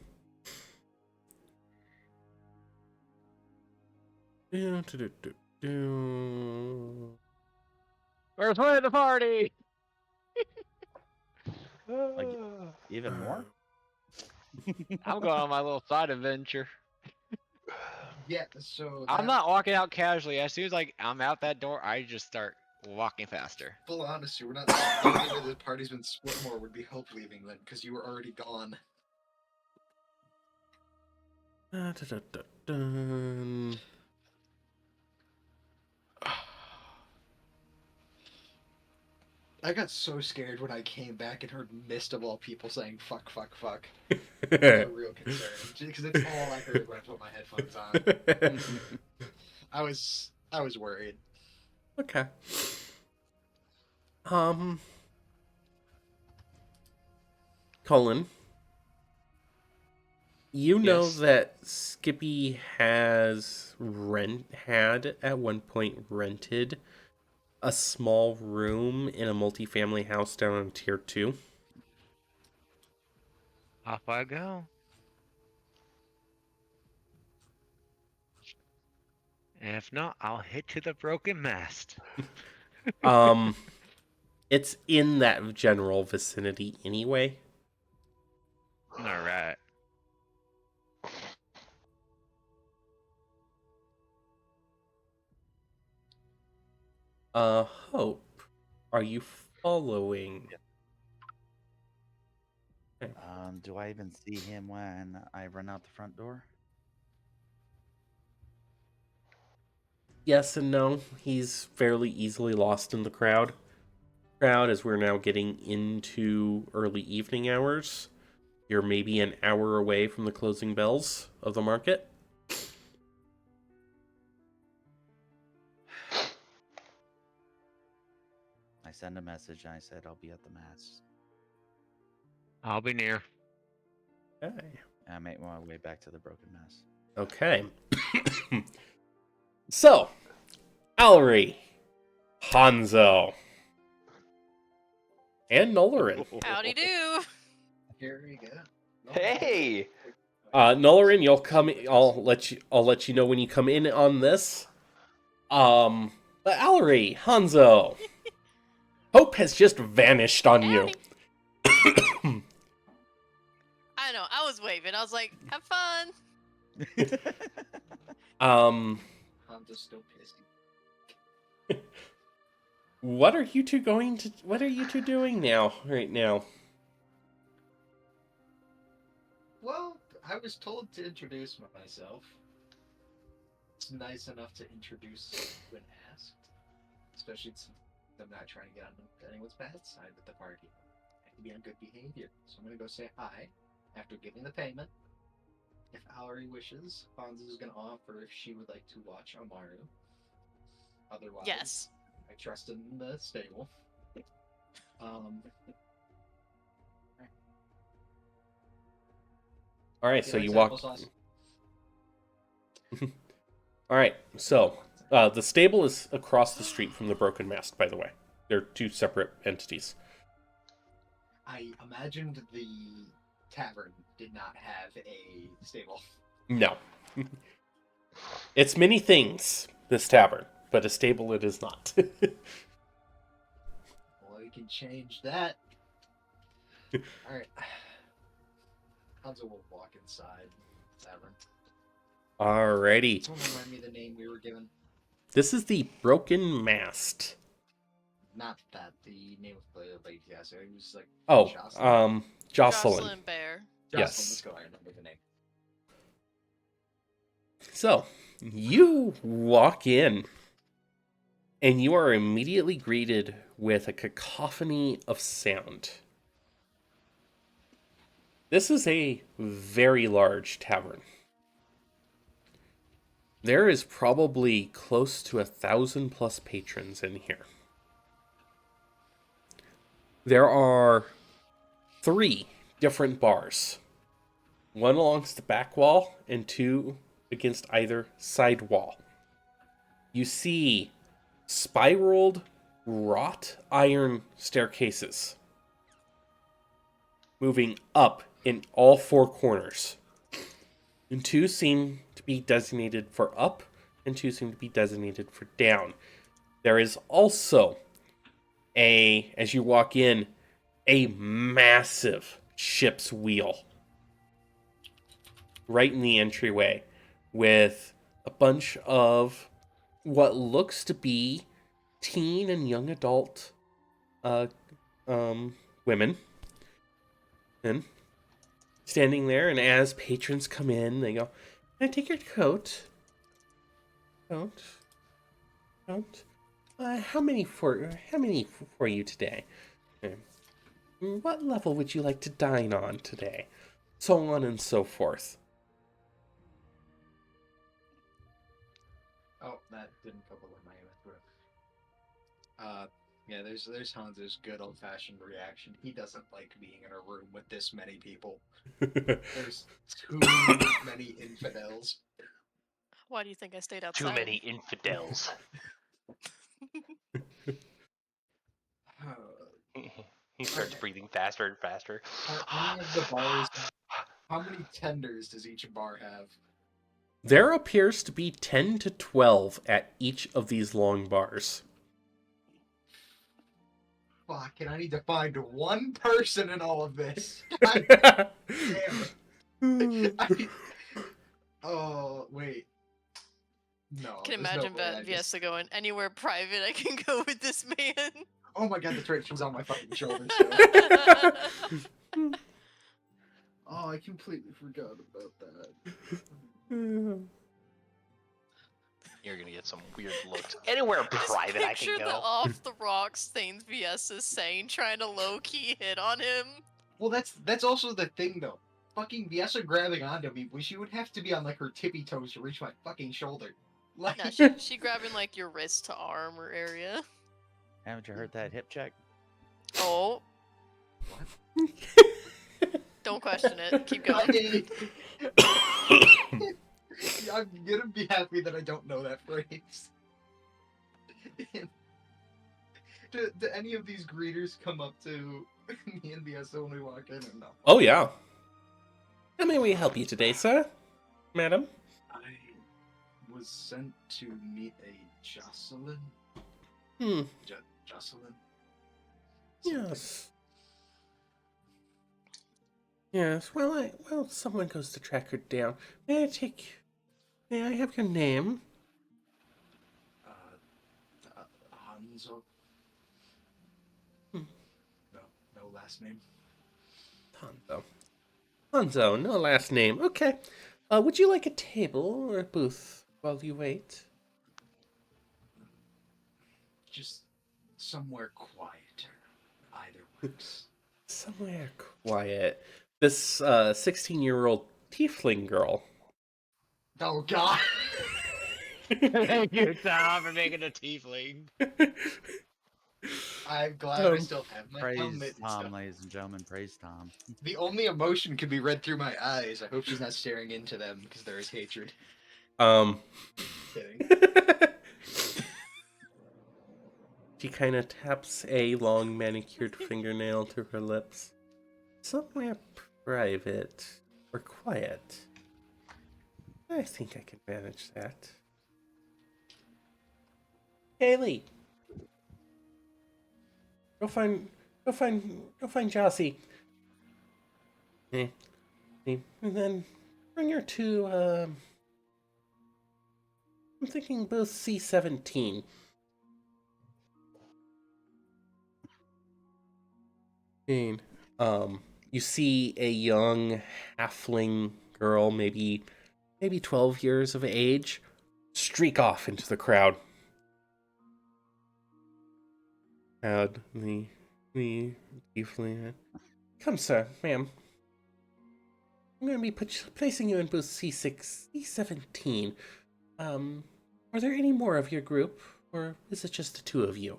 Do, do, do, do, do. Where's winning the party? Like, even more? I'm going on my little side adventure. Yeah, so I'm that, not walking out casually. As soon as I'm out that door, I just start walking faster. full honesty, we're not. The only way the party's been split more would be Hope leaving then, because you were already gone. Da, da, da, da, dun. I got so scared when I came back and heard Mist of all people saying "fuck, fuck, fuck." I was a real concern because it's all I heard when I put my headphones on. I was worried. Okay. Colin, you know Yes. that Skippy had at one point rented a small room in a multifamily house down on tier 2. Off I go. And if not, I'll hit to the broken mast. Um, it's in that general vicinity anyway. All right. Hope, are you following? Do I even see him when I run out the front door? Yes and no. He's fairly easily lost in the crowd. As we're now getting into early evening hours. You're maybe an hour away from the closing bells of the market. I send a message and I said I'll be at the mass. I'll be near. Okay. And I make my way back to the broken mass. Okay. So, Allery, Hanzo, and Nolarin. Howdy do. Here we go. Hey! Nolarin, you'll come. I'll let you know when you come in on this. But Allery, Hanzo, Hope has just vanished on you. Howdy. I know. I was waving. I was like, "Have fun." Um, I'm just still pissy. what are you two doing now? Right now? Well, I was told to introduce myself. It's nice enough to introduce when asked, especially since I'm not trying to get on anyone's bad side with the party. I have to be on good behavior, so I'm gonna go say hi after giving the payment. If Allery wishes, Fonz is gonna offer if she would like to watch Amaru. Otherwise, Yes. I trust in the stable. All right, He so likes you walk. applesauce. All right, so the stable is across the street from the Broken Mast. By the way, they're two separate entities. I imagined the tavern did not have a stable. No, it's many things. This tavern, but a stable it is not. Well, we can change that. Alright. Hanzo will walk inside the tavern. Alrighty, Someone remind me the name we were given. this is the Broken Mast. Not that, the name of the lady. Yeah, so it was like. Oh, Jocelyn. Jocelyn. Bear. Yes. Let's go. I remember the name. So, you walk in, and you are immediately greeted with a cacophony of sound. This is a very large tavern. There is probably close to 1,000+ patrons in here. There are 3 different bars. One along the back wall and 2 against either side wall. You see spiraled wrought iron staircases moving up in all 4 corners. And 2 seem to be designated for up, and 2 seem to be designated for down. There is also as you walk in, a massive ship's wheel right in the entryway with a bunch of what looks to be teen and young adult women and standing there, and as patrons come in, they go, "Can I take your coat? Coat? Coat? How many for you today? What level would you like to dine on today?" So on and so forth. Oh, that didn't go below my image. Yeah, there's Hanzo's good old fashioned reaction. He doesn't like being in a room with this many people. There's too many infidels. Why do you think I stayed Too outside? many infidels. He starts breathing faster and faster. Any of the bars, how many tenders does each bar have? There appears to be 10 to 12 at each of these long bars. Fuck, and I need to find one person in all of this. God damn it. Oh, wait. No. I can there's imagine no way I just- Viesa going, anywhere private I can go with this man. Oh my god, that's right. She's on my fucking shoulders. Oh, I completely forgot about that. You're gonna get some weird looks. Anywhere private I Picture can the go. off the rocks things Viesa's saying, trying to low key hit on him. Well, that's also the thing though. Fucking Viesa grabbing onto me, she would have to be on like her tippy toes to reach my fucking shoulder. Like, Nah, she grabbing like your wrist to arm or area. Haven't you heard that hip check? Oh. What? Don't question it. Keep going. I'm gonna be happy that I don't know that phrase. do any of these greeters come up to me and Viesa when we walk in or no? Oh, yeah. How may we help you today, sir? Madam? I was sent to meet a Jocelyn. Jocelyn? Yes. Yes, well, someone goes to track her down. May I have your name? Hanzo. Hmm. No last name. Hanzo, no last name. Okay. Would you like a table or a booth while you wait? Just somewhere quieter. Either works. Somewhere quiet. This 16-year-old tiefling girl. Oh god! Thank you, Tom, for making a tiefling. I'm glad I still have my Praise helmet and Tom, stuff. ladies and gentlemen. Praise Tom. The only emotion can be read through my eyes. I hope she's not staring into them because there is hatred. Kidding. She kind of taps a long manicured fingernail to her lips. Somewhere private or quiet. I think I can manage that. Haley, go find Jossie. And then bring her to I'm thinking both C-17. You see a young halfling girl, maybe 12 years of age, streak off into the crowd. The tiefling. Come, sir, ma'am. I'm going to be placing you in booth C6, C17. Are there any more of your group, or is it just the two of you?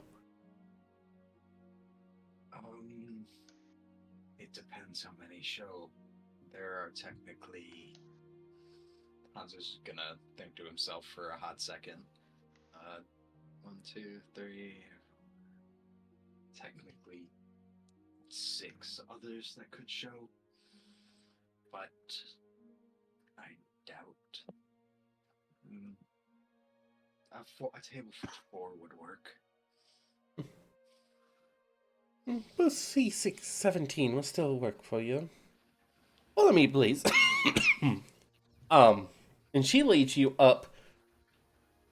It depends how many show. There are technically... Hanzo's gonna think to himself for a hot second. 1, 2, 3... Technically 6 others that could show. But I doubt. A table for 4 would work. But C617 will still work for you. Follow me, please. And she leads you up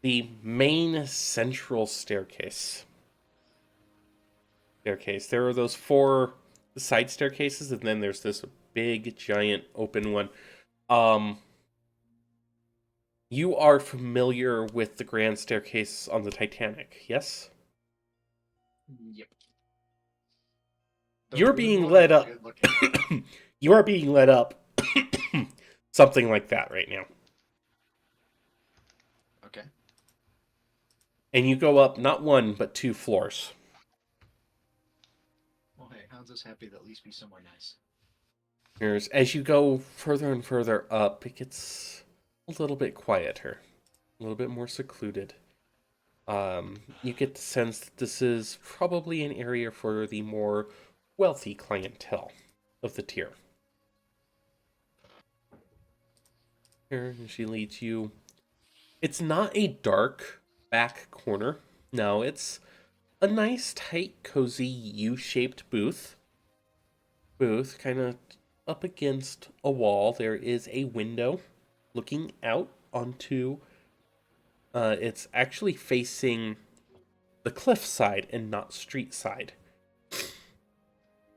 the main central staircase. There are those 4 side staircases, and then there's this big, giant, open one. You are familiar with the grand staircase on the Titanic, yes? Yep. You're being led up. You are being led up something like that right now. Okay. And you go up not 1, but 2 floors. Well, hey, Hanzo's happy to at least be somewhere nice. As you go further and further up, it gets a little bit quieter, a little bit more secluded. You get the sense that this is probably an area for the more wealthy clientele of the tier. Here, she leads you. It's not a dark back corner. No, it's a nice, tight, cozy, U-shaped booth. Kind of up against a wall. There is a window looking out onto. It's actually facing the cliff side and not street side.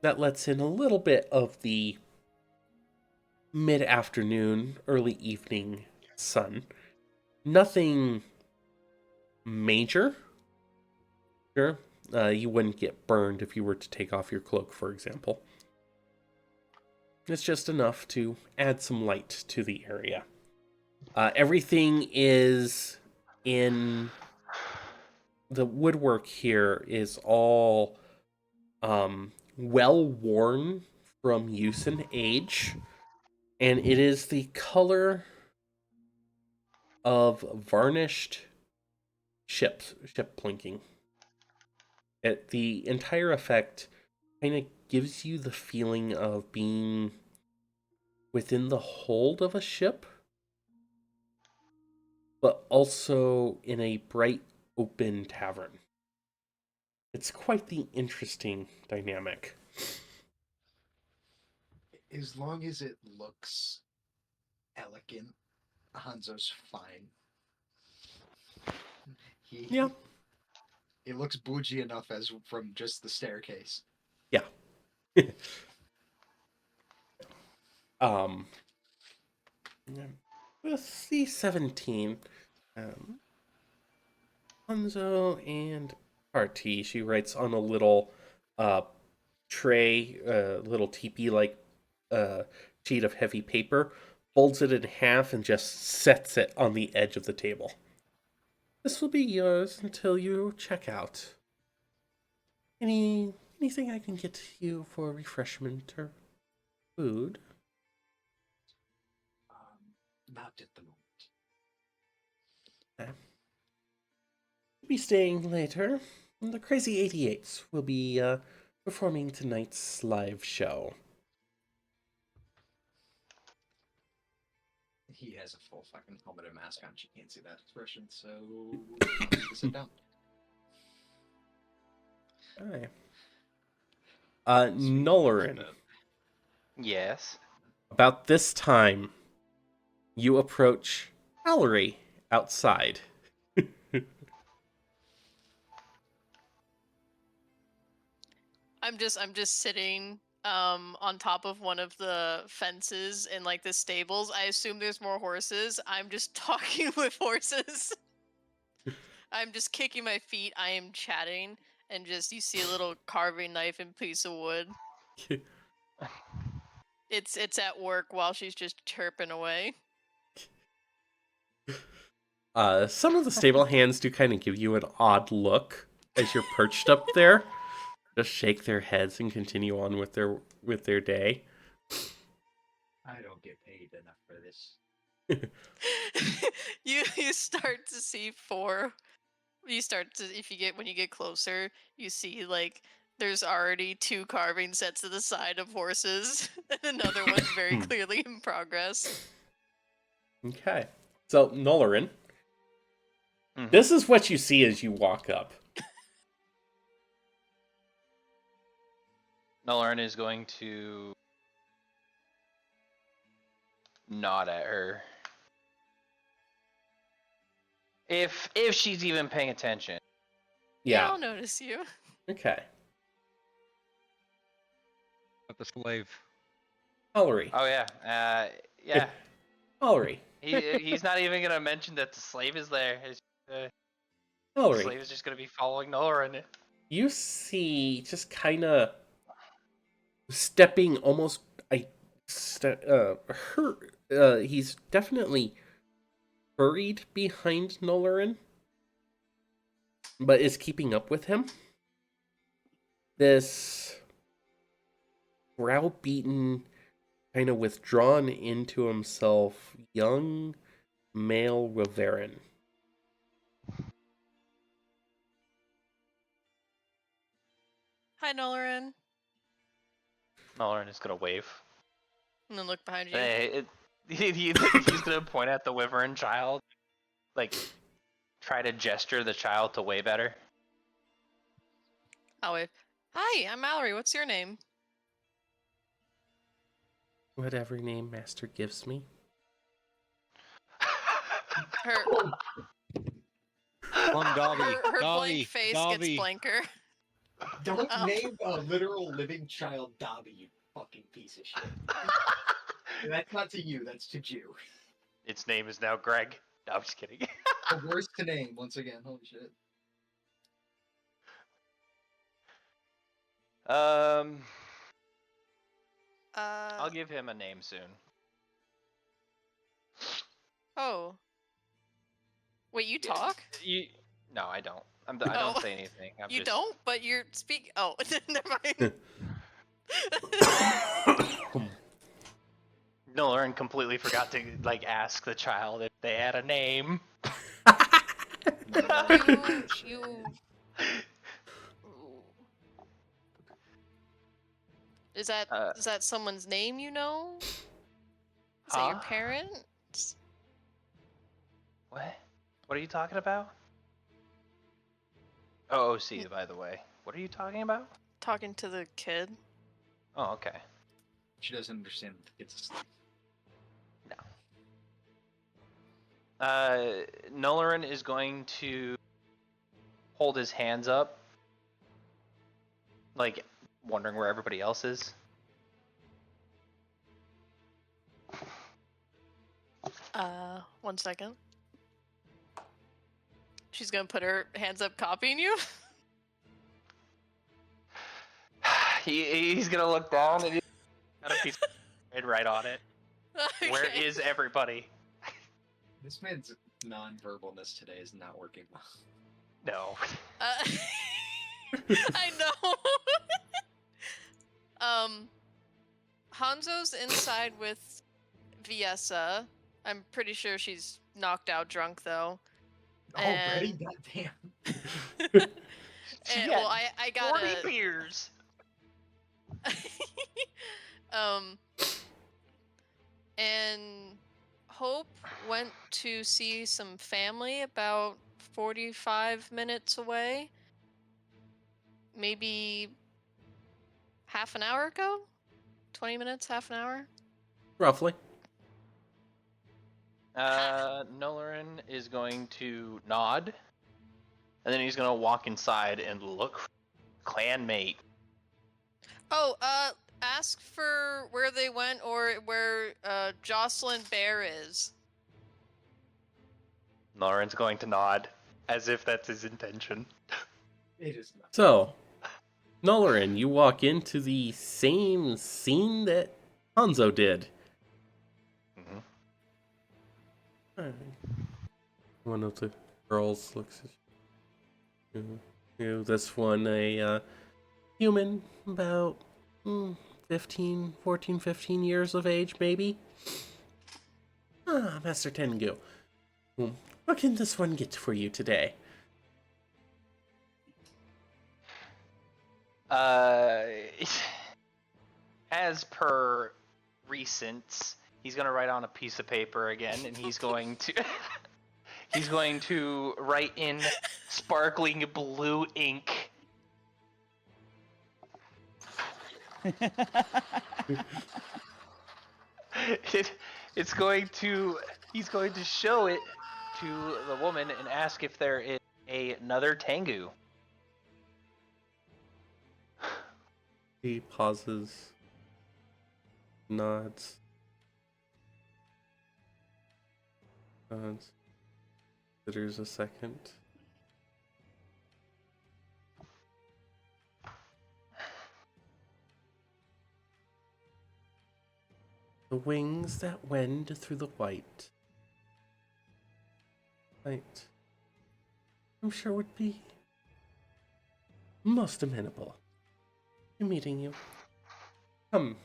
That lets in a little bit of the mid-afternoon, early evening sun. Nothing major. Sure, you wouldn't get burned if you were to take off your cloak, for example. It's just enough to add some light to the area. Everything is in the woodwork here is all well worn from use and age, and it is the color of varnished ship plinking. The entire effect kind of gives you the feeling of being within the hold of a ship, but also in a bright, open tavern. It's quite the interesting dynamic. As long as it looks elegant, Hanzo's fine. Yeah. It looks bougie enough as from just the staircase. Yeah. With C17, Hanzo and RT, she writes on a little tray, little teepee-like sheet of heavy paper, folds it in half, and just sets it on the edge of the table. This will be yours until you check out. Anything I can get you for refreshment or food? Not at the moment. Okay. We'll be staying later. The Crazy 88s will be performing tonight's live show. He has a full fucking helmet and mask on. She can't see that expression, so sit down. Alright. Nolarin. Yes. About this time, you approach Valerie outside. I'm just sitting on top of one of the fences in like the stables. I assume there's more horses. I'm just talking with horses. I'm just kicking my feet. I am chatting, and just you see a little carving knife and piece of wood. It's at work while she's just chirping away. Some of the stable hands do kind of give you an odd look as you're perched up there. Just shake their heads and continue on with their day. I don't get paid enough for this. You start to see 4. You start to when you get closer, you see like there's already 2 carving sets to the side of horses, and another one's very clearly in progress. Okay. So, Nolarin, Mhm. This is what you see as you walk up. Nolaren is going to nod at her. If she's even paying attention. Yeah, Yeah. I'll notice you. Okay. But the slave. Ellery. Oh yeah. Yeah. Ellery. He's not even gonna mention that the slave is there. The Ellery. slave is just gonna be following Nolaren. You see just kind of stepping almost he's definitely hurried behind Nolarin, but is keeping up with him. This brow-beaten, kind of withdrawn into himself young male Riveran. Hi, Nolaran. Nolaren is gonna wave. And then look behind you. He's gonna point at the Wyvern child, like try to gesture the child to wave at her. I'll wave. Hi, I'm Mallory. What's your name? Whatever name Master gives me. Her Plum Dobby. her Dobby. blank face Dobby. gets blanker. Don't Oh. name a literal living child Dobby, you fucking piece of shit. That's not to you, that's to Jew. Its name is now Greg. No, I'm just kidding. The worst to name, once again, holy shit. I'll give him a name soon. Oh. Wait, you talk? No, I don't. I don't say anything. I'm You just... don't? But you're speak. Oh, never mind. Nolaren completely forgot to ask the child if they had a name. you. Is that someone's name you know? Is that your Huh? parents? What? What are you talking about? Oh, OC, by the way. What are you talking about? Talking to the kid. Oh, okay. She doesn't understand that it's a slave. Nolaren is going to hold his hands up, like wondering where everybody else is. One second. She's gonna put her hands up copying you? He's gonna look down and he's got a piece of bread right on it. Okay. Where is everybody? This man's non-verbalness today is not working well. No. I know. Hanzo's inside with Viessa. I'm pretty sure she's knocked out drunk though. Already? And- Goddamn. And, well, I got 40 beers. And Hope went to see some family about 45 minutes away. Maybe half an hour ago? 20 minutes, half an hour? Roughly. Nolaren is going to nod, and then he's gonna walk inside and look for clanmate. Oh, ask for where they went or where Jocelyn Bear is. Nolaren's going to nod, as if that's his intention. It is not. So, Nolarin, you walk into the same scene that Hanzo did. One of the girls looks at you. This one, a human, about 15 years of age, maybe. Master Tengu. What can this one get for you today? As per recent, he's gonna write on a piece of paper again, and he's going to He's going to write in sparkling blue ink. It's going to. He's going to show it to the woman and ask if there is another Tengu. He pauses, nods, considers a second. The wings that wend through the white. Light. I'm sure would be most amenable to meeting you. Come.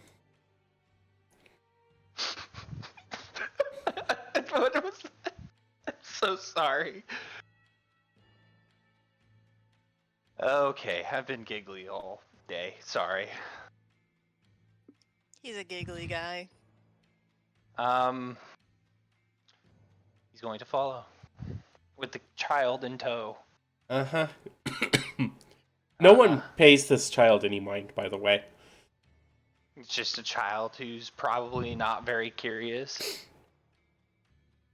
What was that? I'm so sorry. Okay, I've been giggly all day. Sorry. He's a giggly guy. He's going to follow with the child in tow. Uh-huh. No one pays this child any mind, by the way. It's just a child who's probably not very curious.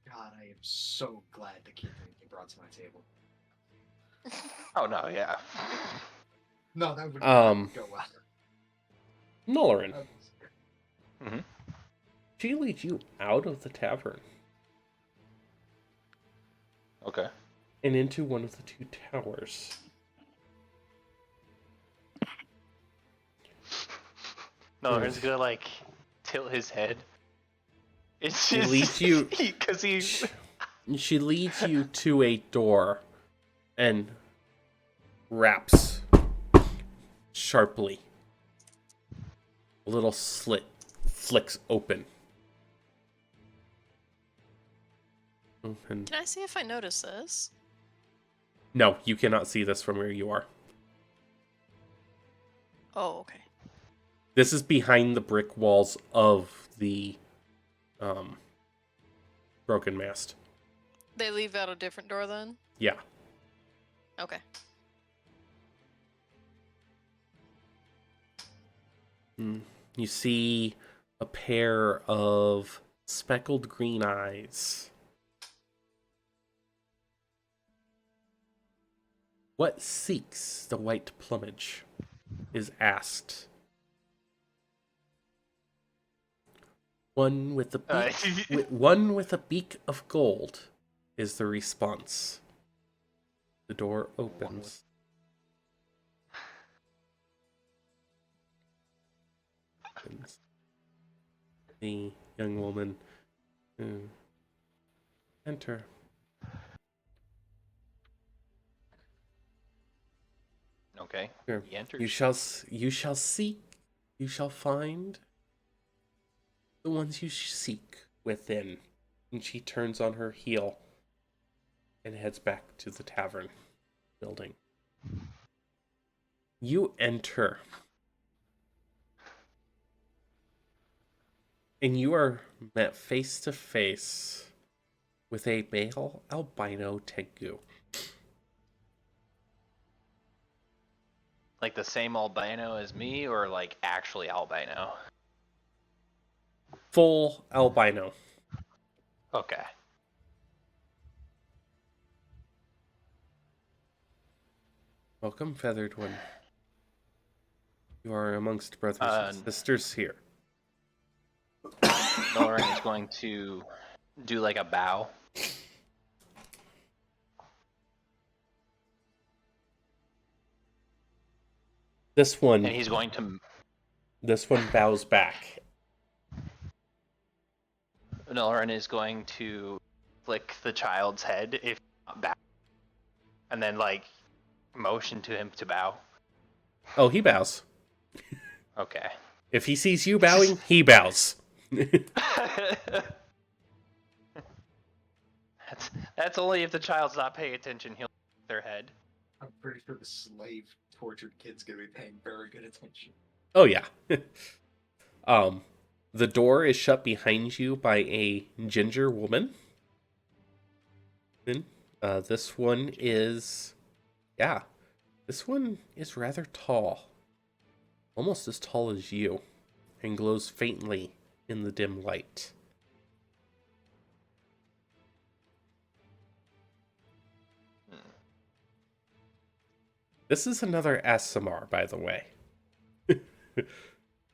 God, I am so glad the kid that you brought to my table. Oh no, yeah. No, that would go well. Nolorin. Mm-hmm. She leads you out of the tavern Okay. and into one of the two towers. No, he's gonna like tilt his head. It's She just leads you. because he's. She leads you to a door and raps sharply. A little slit flicks open. Open. Can I see if I notice this? No, you cannot see this from where you are. Oh, okay. This is behind the brick walls of the broken mast. They leave out a different door then? Yeah. Okay. You see a pair of speckled green eyes. What seeks the white plumage is asked. One with a beak, one with a beak of gold is the response. The door opens. The young woman enter. Okay. Here. He enters. You shall seek, you shall find the ones you seek within. And she turns on her heel and heads back to the tavern building. You enter. And you are met face to face with a male albino Tengu. Like the same albino as me, or like actually albino? Full albino. Okay. Welcome, feathered one. You are amongst brothers and sisters here. Lauren is going to do like a bow. This one. And he's going to. This one bows back. Lauren is going to flick the child's head if not bow, and then like motion to him to bow. Oh, he bows. Okay. If he sees you bowing, he bows. That's only if the child's not paying attention. He'll their head. I'm pretty sure the slave tortured kid's gonna be paying very good attention. Oh yeah. The door is shut behind you by a ginger woman. This one is, yeah, this one is rather tall, almost as tall as you, and glows faintly in the dim light. This is another Asimar, by the way.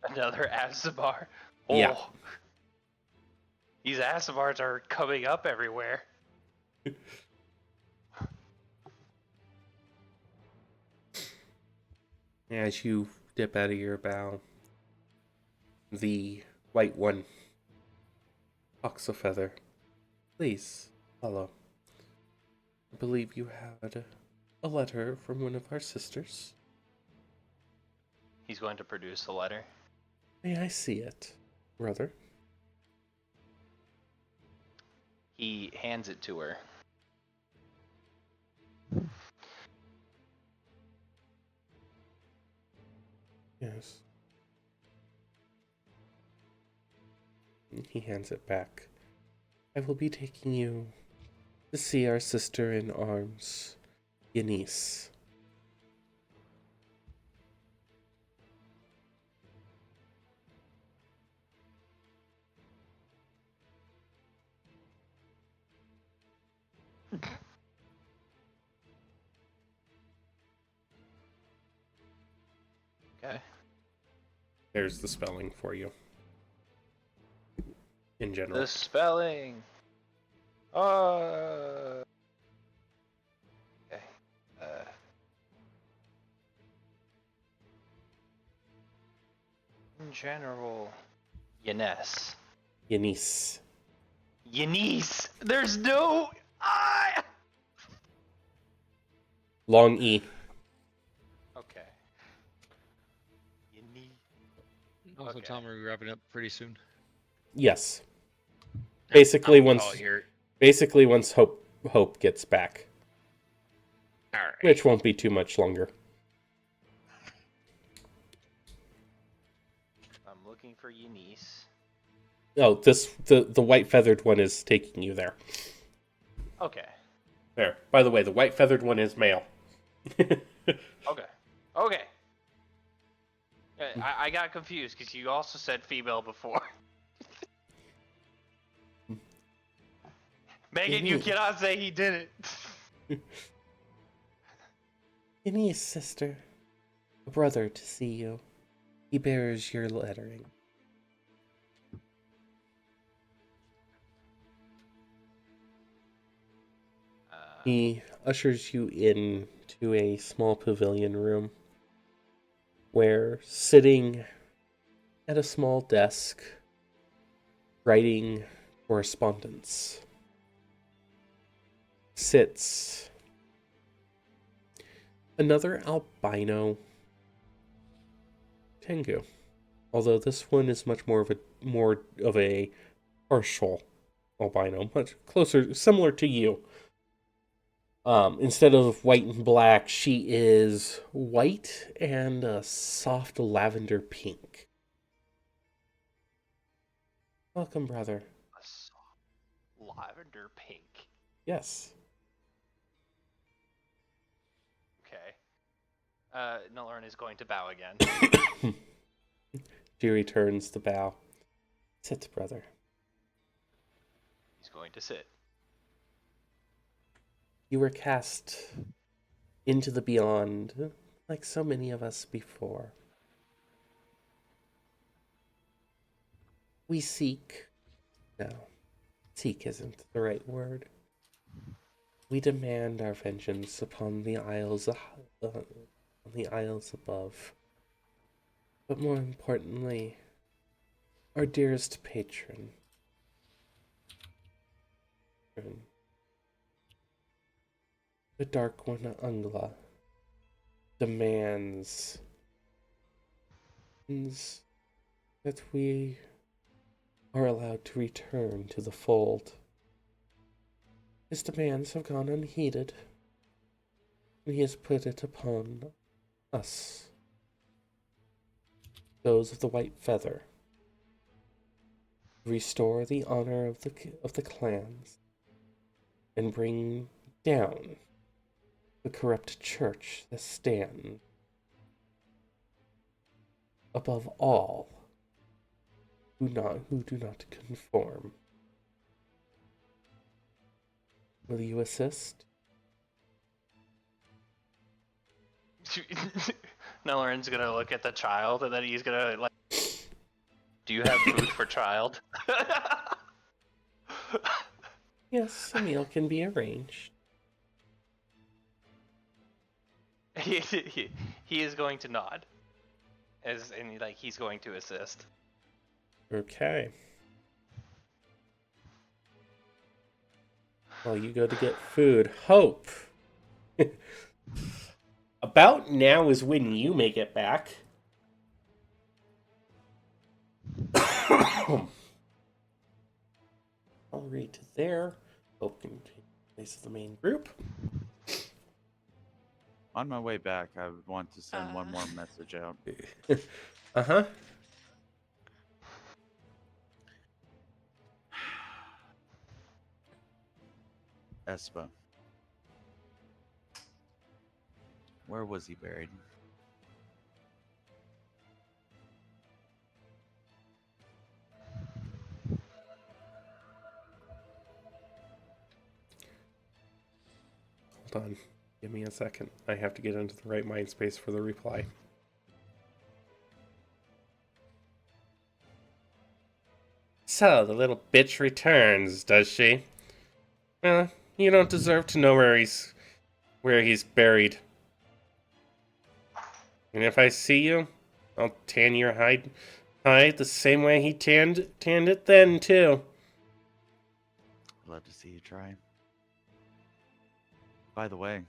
Another Asimar. Oh. Yeah. These Asimars are coming up everywhere. As you dip out of your bow, the white one hawks a feather. Please, follow. I believe you had a letter from one of our sisters. He's going to produce the letter. May I see it, brother? He hands it to her. Yes. He hands it back. I will be taking you to see our sister in arms, Eunice. Okay. There's the spelling for you. In general. The spelling. Okay. In general, Eunice. Eunice. Eunice. There's no I. Long E. Okay. Eunice. Also, Okay. Tom, are we wrapping up pretty soon? Yes. Basically, I'll once call it here. Hope gets back, All right. which won't be too much longer. I'm looking for Eunice. Oh, the white feathered one is taking you there. Okay. There. By the way, the white feathered one is male. Okay. Okay. I got confused because you also said female before. Megan, you cannot say he didn't. Eunice, sister. A brother to see you. He bears your lettering. He ushers you in to a small pavilion room where, sitting at a small desk, writing correspondence, sits another albino Tengu. Although this one is much more of a partial albino, much closer, similar to you. Instead of white and black, she is white and a soft lavender pink. Welcome, brother. A soft lavender pink. Yes. Okay. Nalaran is going to bow again. She returns the bow. Sit, brother. He's going to sit. You were cast into the beyond, like so many of us before. We seek. No, seek isn't the right word. We demand our vengeance upon the isles above. But more importantly, our dearest patron. The Dark One Ungla demands that we are allowed to return to the fold. His demands have gone unheeded, and he has put it upon us, those of the White Feather, to restore the honor of the clans and bring down the corrupt church that stands above all who do not conform. Will you assist? Nelloran's gonna look at the child and then he's gonna like, do you have food for child? Yes, a meal can be arranged. he is going to nod, and like he's going to assist. Okay. While you go to get food, Hope. About now is when you make it back. I'll read to there. Hope can take place of the main group. On my way back, I would want to send one more message out. Uh-huh. Espa. Where was he buried? Hold on. Give me a second. I have to get into the right mind space for the reply. So, the little bitch returns, does she? Well, you don't deserve to know where he's buried. And if I see you, I'll tan your hide the same way he tanned it then, too. I'd love to see you try. By the way,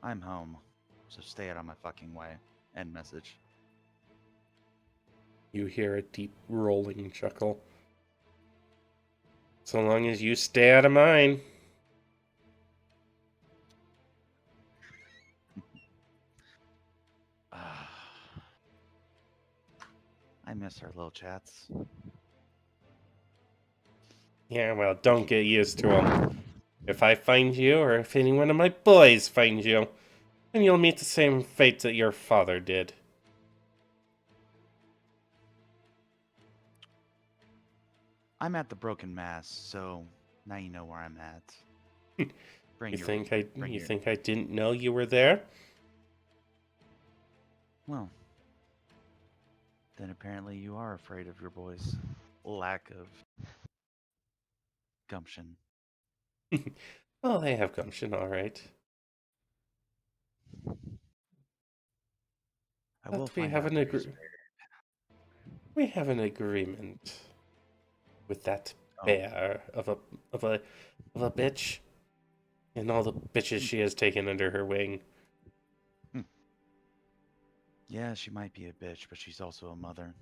I'm home, so stay out of my fucking way. End message. You hear a deep rolling chuckle. So long as you stay out of mine. I miss our little chats. Yeah, well, don't get used to them. If I find you, or if any one of my boys finds you, then you'll meet the same fate that your father did. I'm at the Broken Mass, so now you know where I'm at. You think I didn't know you were there? Well, then apparently you are afraid of your boy's lack of gumption. Oh, they have gumption, all right. I will But we find have out an where he's we have an agreement with that buried. bear of a bitch, and all the bitches she has taken under her wing. Yeah, she might be a bitch, but she's also a mother.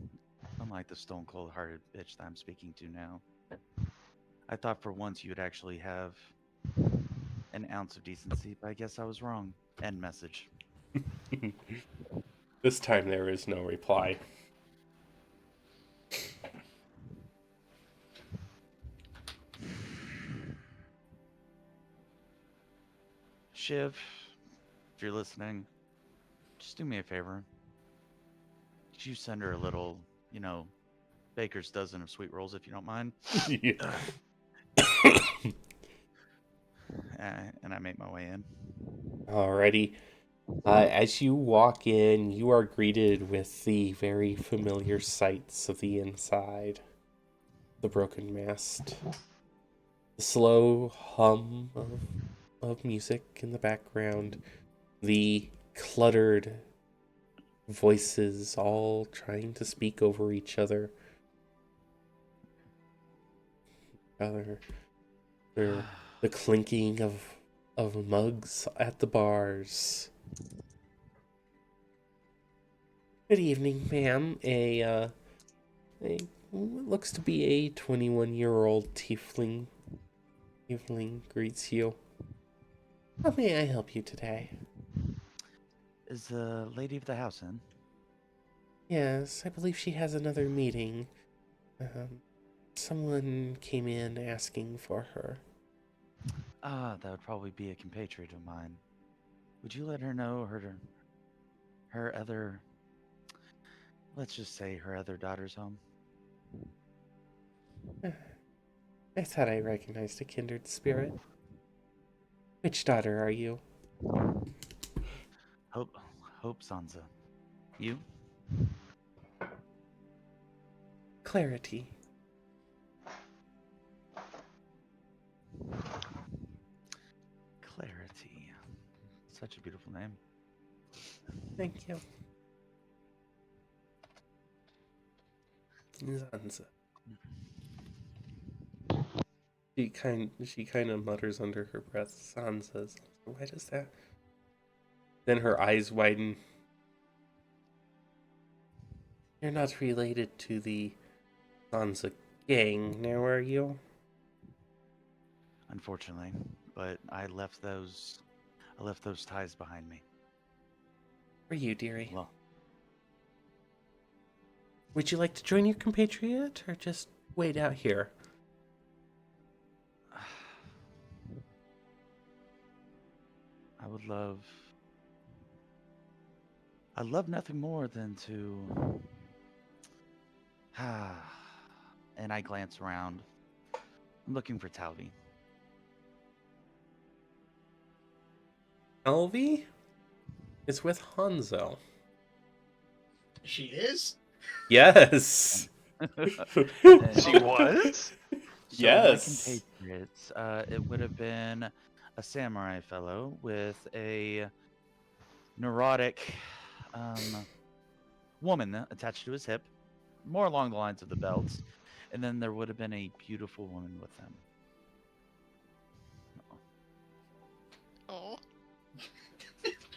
Unlike the stone cold hearted bitch that I'm speaking to now. I thought for once you'd actually have an ounce of decency, but I guess I was wrong. End message. This time there is no reply. Shiv, if you're listening, just do me a favor. Could you send her a little, baker's dozen of sweet rolls if you don't mind? Yeah. And I make my way in. Alrighty. As you walk in, you are greeted with the very familiar sights of the inside. The broken mast. The slow hum of music in the background. The cluttered voices all trying to speak over each other. The clinking of mugs at the bars. Good evening, ma'am. A what looks to be a 21-year-old tiefling greets you. How may I help you today? Is the lady of the house in? Yes, I believe she has another meeting. Someone came in asking for her. That would probably be a compatriot of mine. Would you let her know her other, let's just say her other daughter's home? I thought I recognized a kindred spirit. Which daughter are you? Hope Sansa. You? Clarity. Clarity. Such a beautiful name. Thank you. Zanza. She kind of mutters under her breath. Sansa. Why does that? Then her eyes widen. You're not related to the Sansa gang, now are you? Unfortunately, but I left those ties behind me. For you, dearie. Well, Would you like to join your compatriot, or just wait out here? I'd love nothing more than to and I glance around. I'm looking for Talvi. Elvie is with Hanzo. She is? Yes. She was? So Yes. my compatriots, it would have been a samurai fellow with a neurotic woman attached to his hip, more along the lines of the belts, and then there would have been a beautiful woman with him. Oh.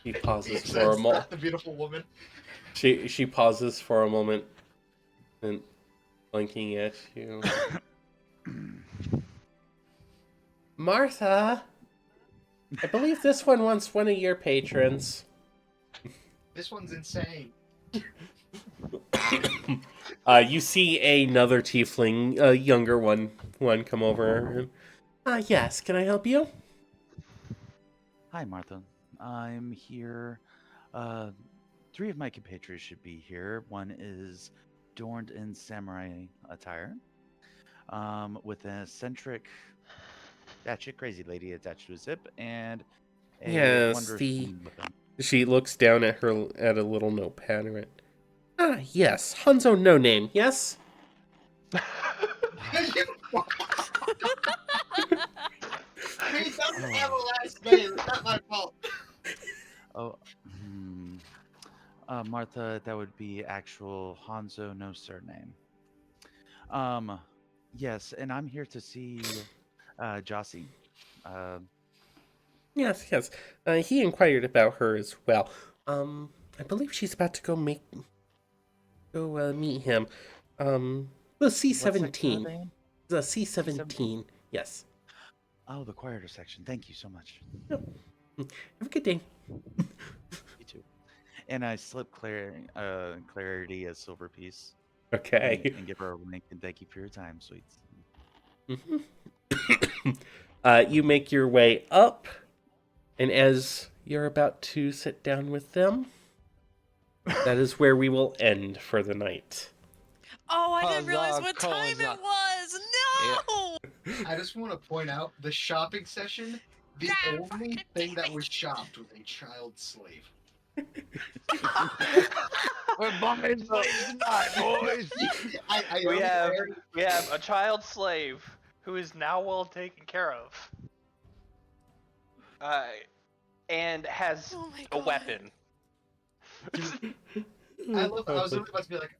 She pauses So for a that's moment. not the beautiful woman. She pauses for a moment, and blinking at you. Martha, I believe this one wants one of your patrons. This one's insane. You see another tiefling, a younger one come over. Yes, can I help you? Hi, Martha. I'm here. Three of my compatriots should be here. One is adorned in samurai attire, with an eccentric, batshit crazy lady attached to his hip, and a Yes, wondrous woman with him. she looks down at a little notepad and went, yes, Hanzo no name, yes? He doesn't have a last name. It's not my fault. Oh, Martha, that would be actual Hanzo, no surname. Yes, and I'm here to see Jossie. Yes, yes. He inquired about her as well. I believe she's about to go meet him. The What section are C-17. they in? The C-17. Yes. Oh, the quieter section. Thank you so much. Yep. Have a good day. You too. And I slip Clarity a silver piece. Okay. And give her a wink and thank you for your time, sweets. You make your way up, and as you're about to sit down with them, that is where we will end for the night. Oh, I didn't realize Huzzah, what time Koza. it was. No. I just want to point out the shopping session. The God only fucking thing damn that it. was shopped was a child slave. We're buying slaves tonight, boys. We have a child slave who is now well taken care of. And has Oh my a God. weapon. I was literally about to be like,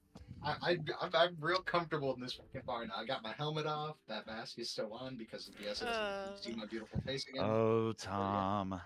I'm real comfortable in this fucking bar now. I got my helmet off. That mask is still on because yes, it doesn't see my beautiful face again. Oh, Tom.